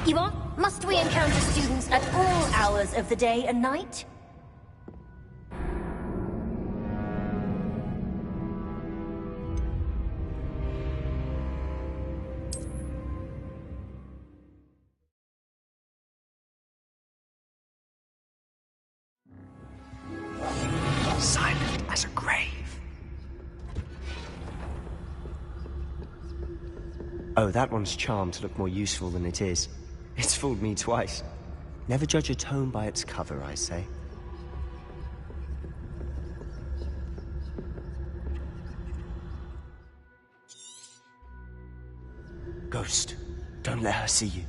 Yvonne, must we encounter students at all hours of the day and night? Silent as a grave. Oh, that one's charmed to look more useful than it is. It's fooled me twice. Never judge a tome by its cover, I say. Ghost, don't let her see you.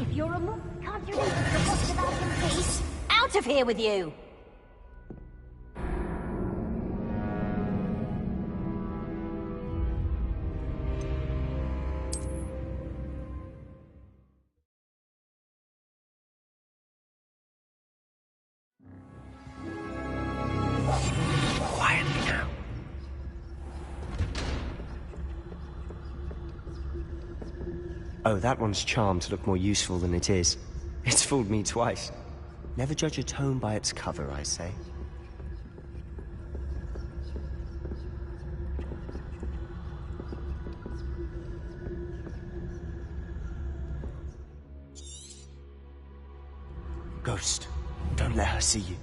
If you're a monk, can't you leave the rest of us in peace? Out of here with you! Quietly now. Oh, that one's charmed to look more useful than it is. It's fooled me twice. Never judge a tome by its cover, I say. Ghost, don't let her see you.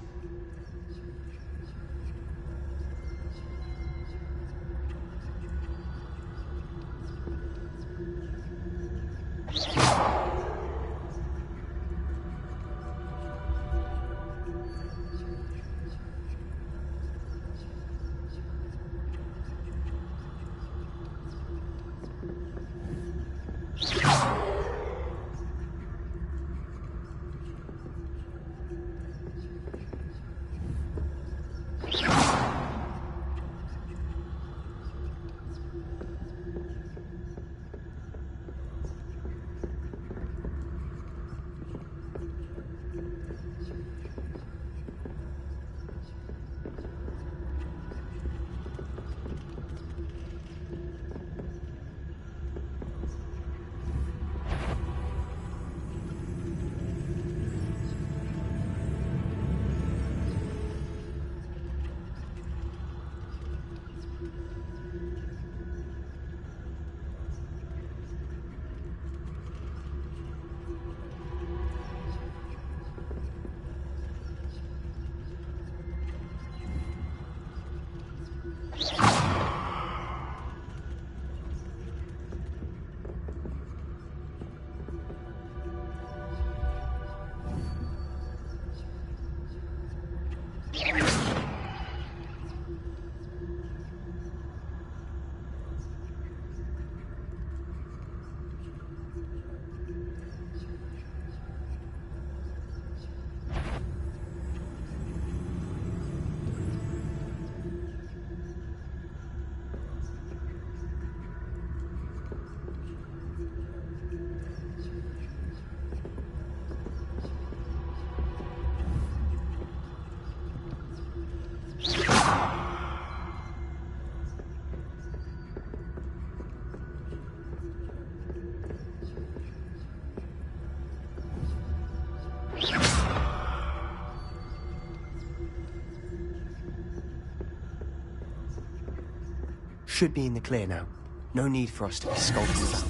should be in the clear now. No need for us to be skulking about.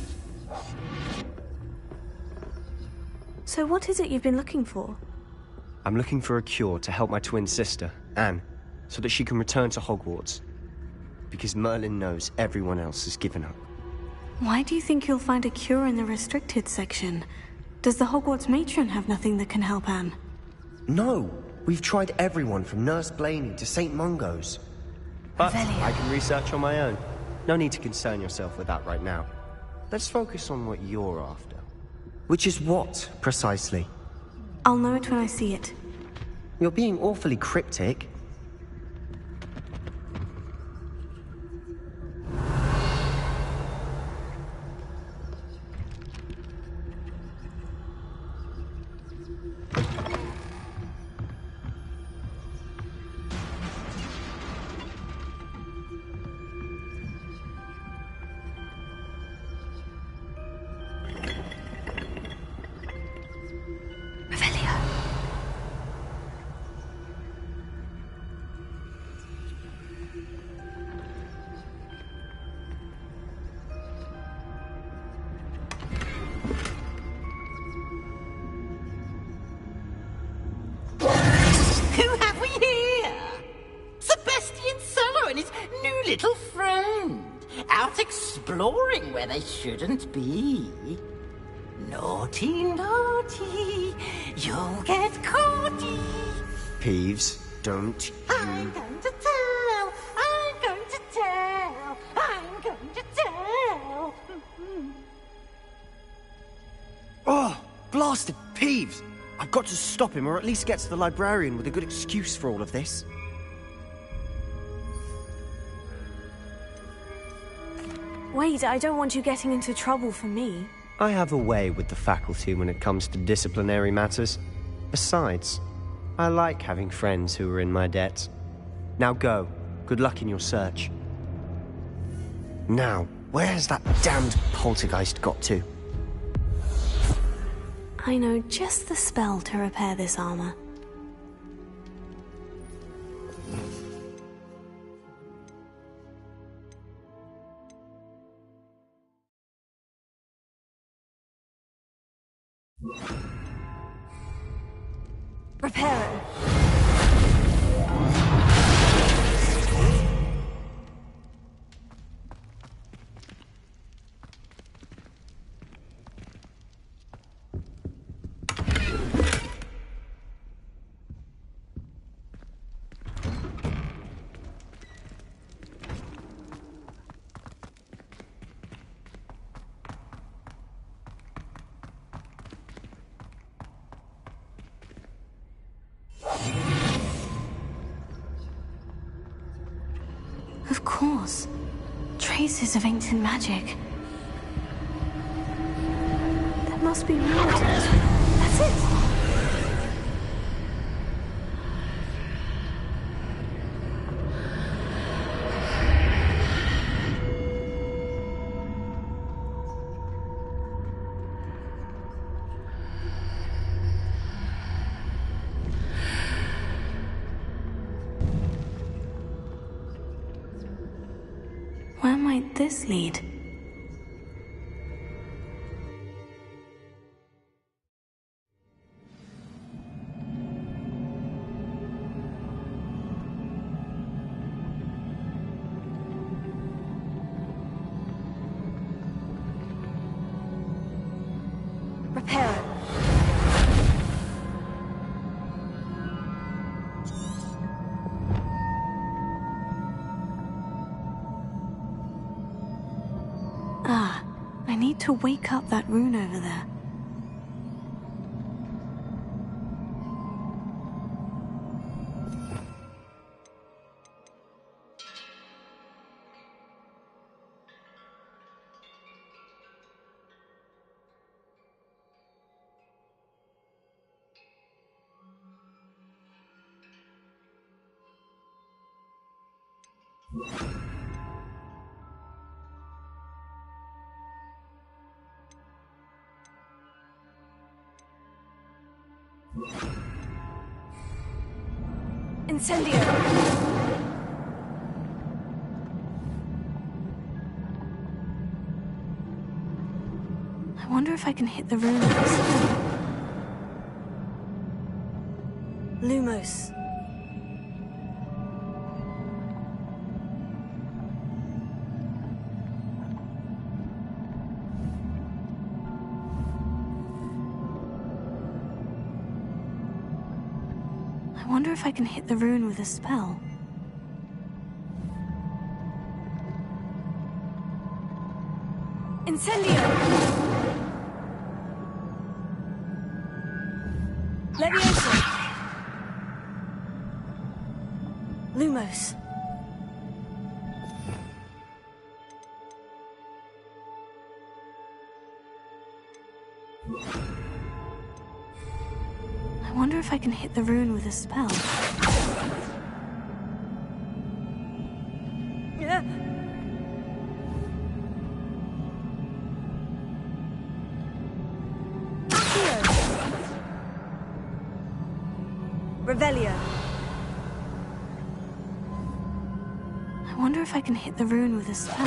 So what is it you've been looking for? I'm looking for a cure to help my twin sister, Anne, so that she can return to Hogwarts. Because Merlin knows everyone else has given up. Why do you think you'll find a cure in the restricted section? Does the Hogwarts matron have nothing that can help Anne? No! We've tried everyone from Nurse Blaney to St. Mungo's. But I can research on my own. No need to concern yourself with that right now. Let's focus on what you're after. Which is what, precisely? I'll know it when I see it. You're being awfully cryptic. Little friend, out exploring where they shouldn't be. Naughty, naughty, you'll get caughty. Peeves, don't you... I'm going to tell, I'm going to tell, I'm going to tell. Oh, blasted Peeves! I've got to stop him, or at least get to the librarian with a good excuse for all of this. Wait, I don't want you getting into trouble for me. I have a way with the faculty when it comes to disciplinary matters. Besides, I like having friends who are in my debt. Now go. Good luck in your search. Now, where's that damned poltergeist got to? I know just the spell to repair this armor. Repair it. Of course. Traces of ancient magic. There must be more to this. That's it! Where might this lead? Repair it. Ah, I need to wake up that rune over there. Incendio. I wonder if I can hit the rune with a spell. Lumos. I wonder if I can hit the rune with a spell. Incendio! Leviosa! Lumos. I wonder if I can hit the rune with a spell. Yeah. Revelio. I wonder if I can hit the rune with a spell.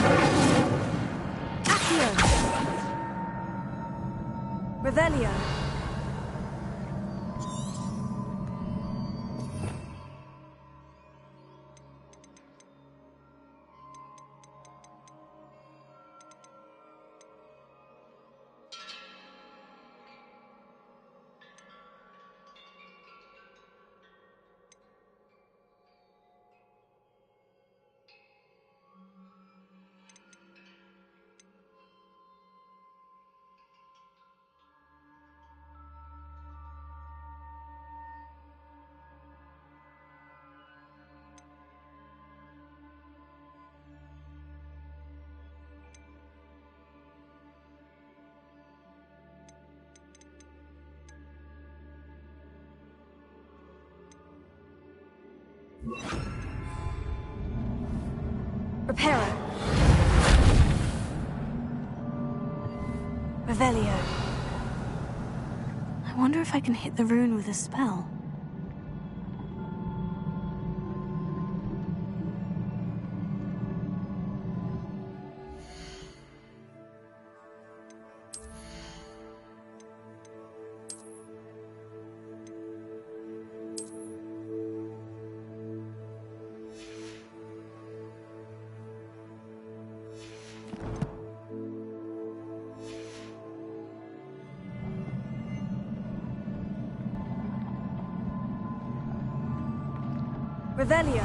Accio. Revelio. Reparo. Revelio. I wonder if I can hit the rune with a spell. Revelio.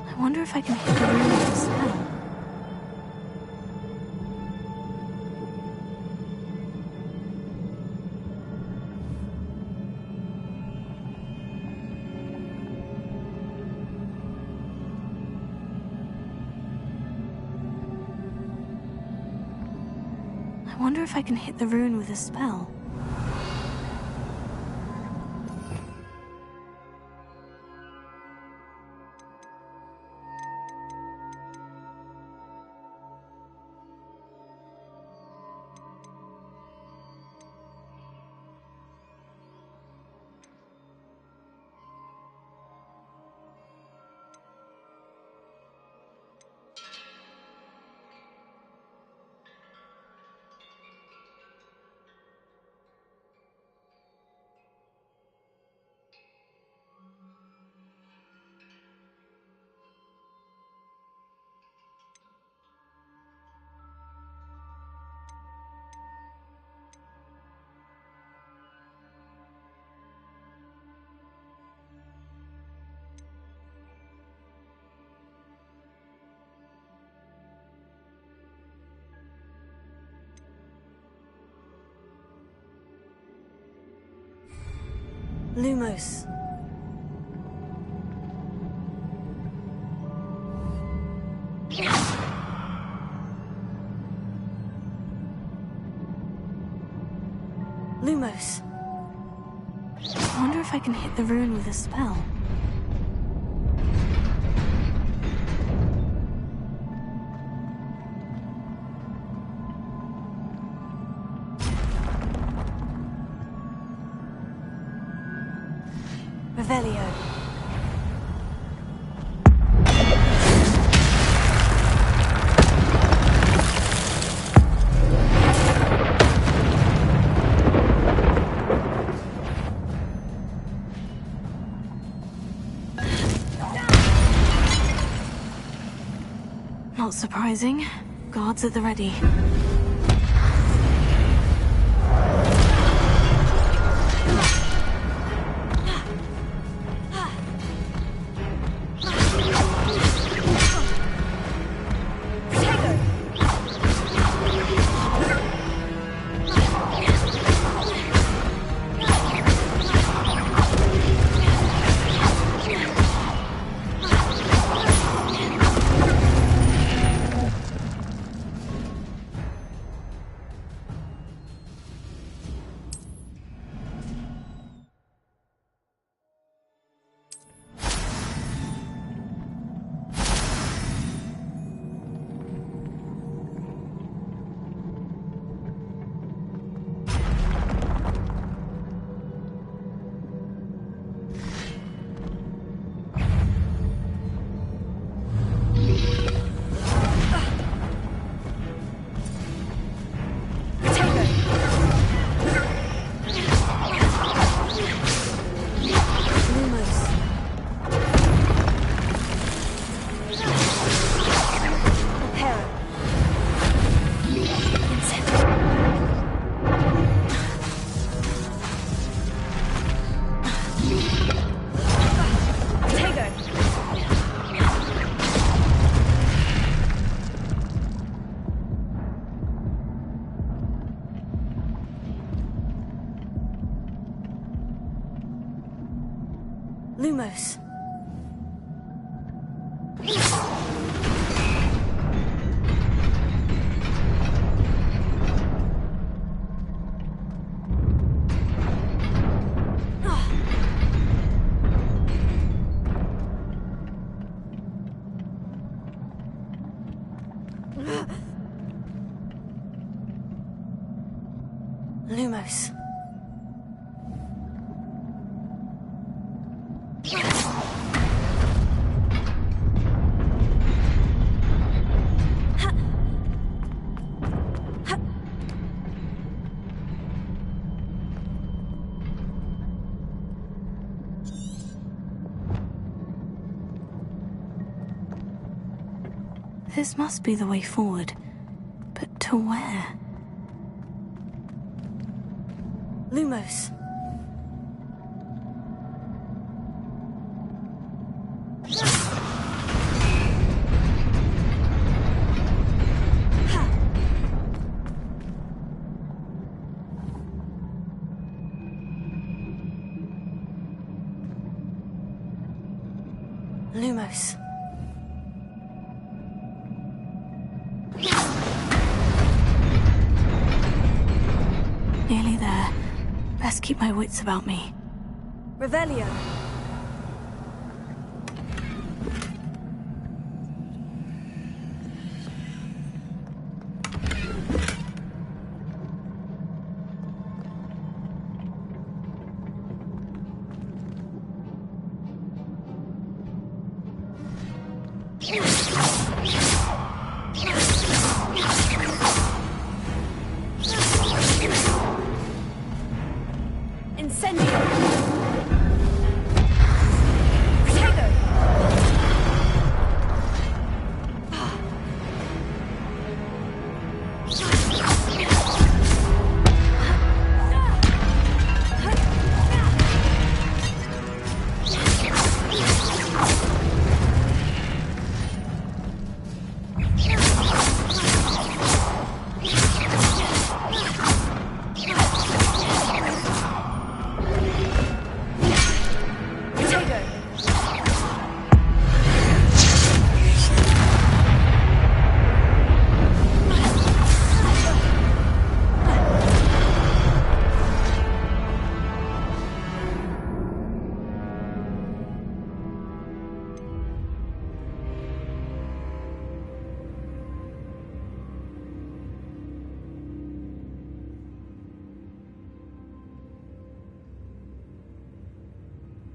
I wonder if I can hit the rune with a spell. I wonder if I can hit the rune with a spell. Lumos. Lumos. I wonder if I can hit the rune with a spell. Revelio. Not surprising. Guards at the ready. Lumos. Lumos. This must be the way forward. But to where? Lumos. Lumos. Nearly there. Best keep my wits about me. Revelio. Incendio.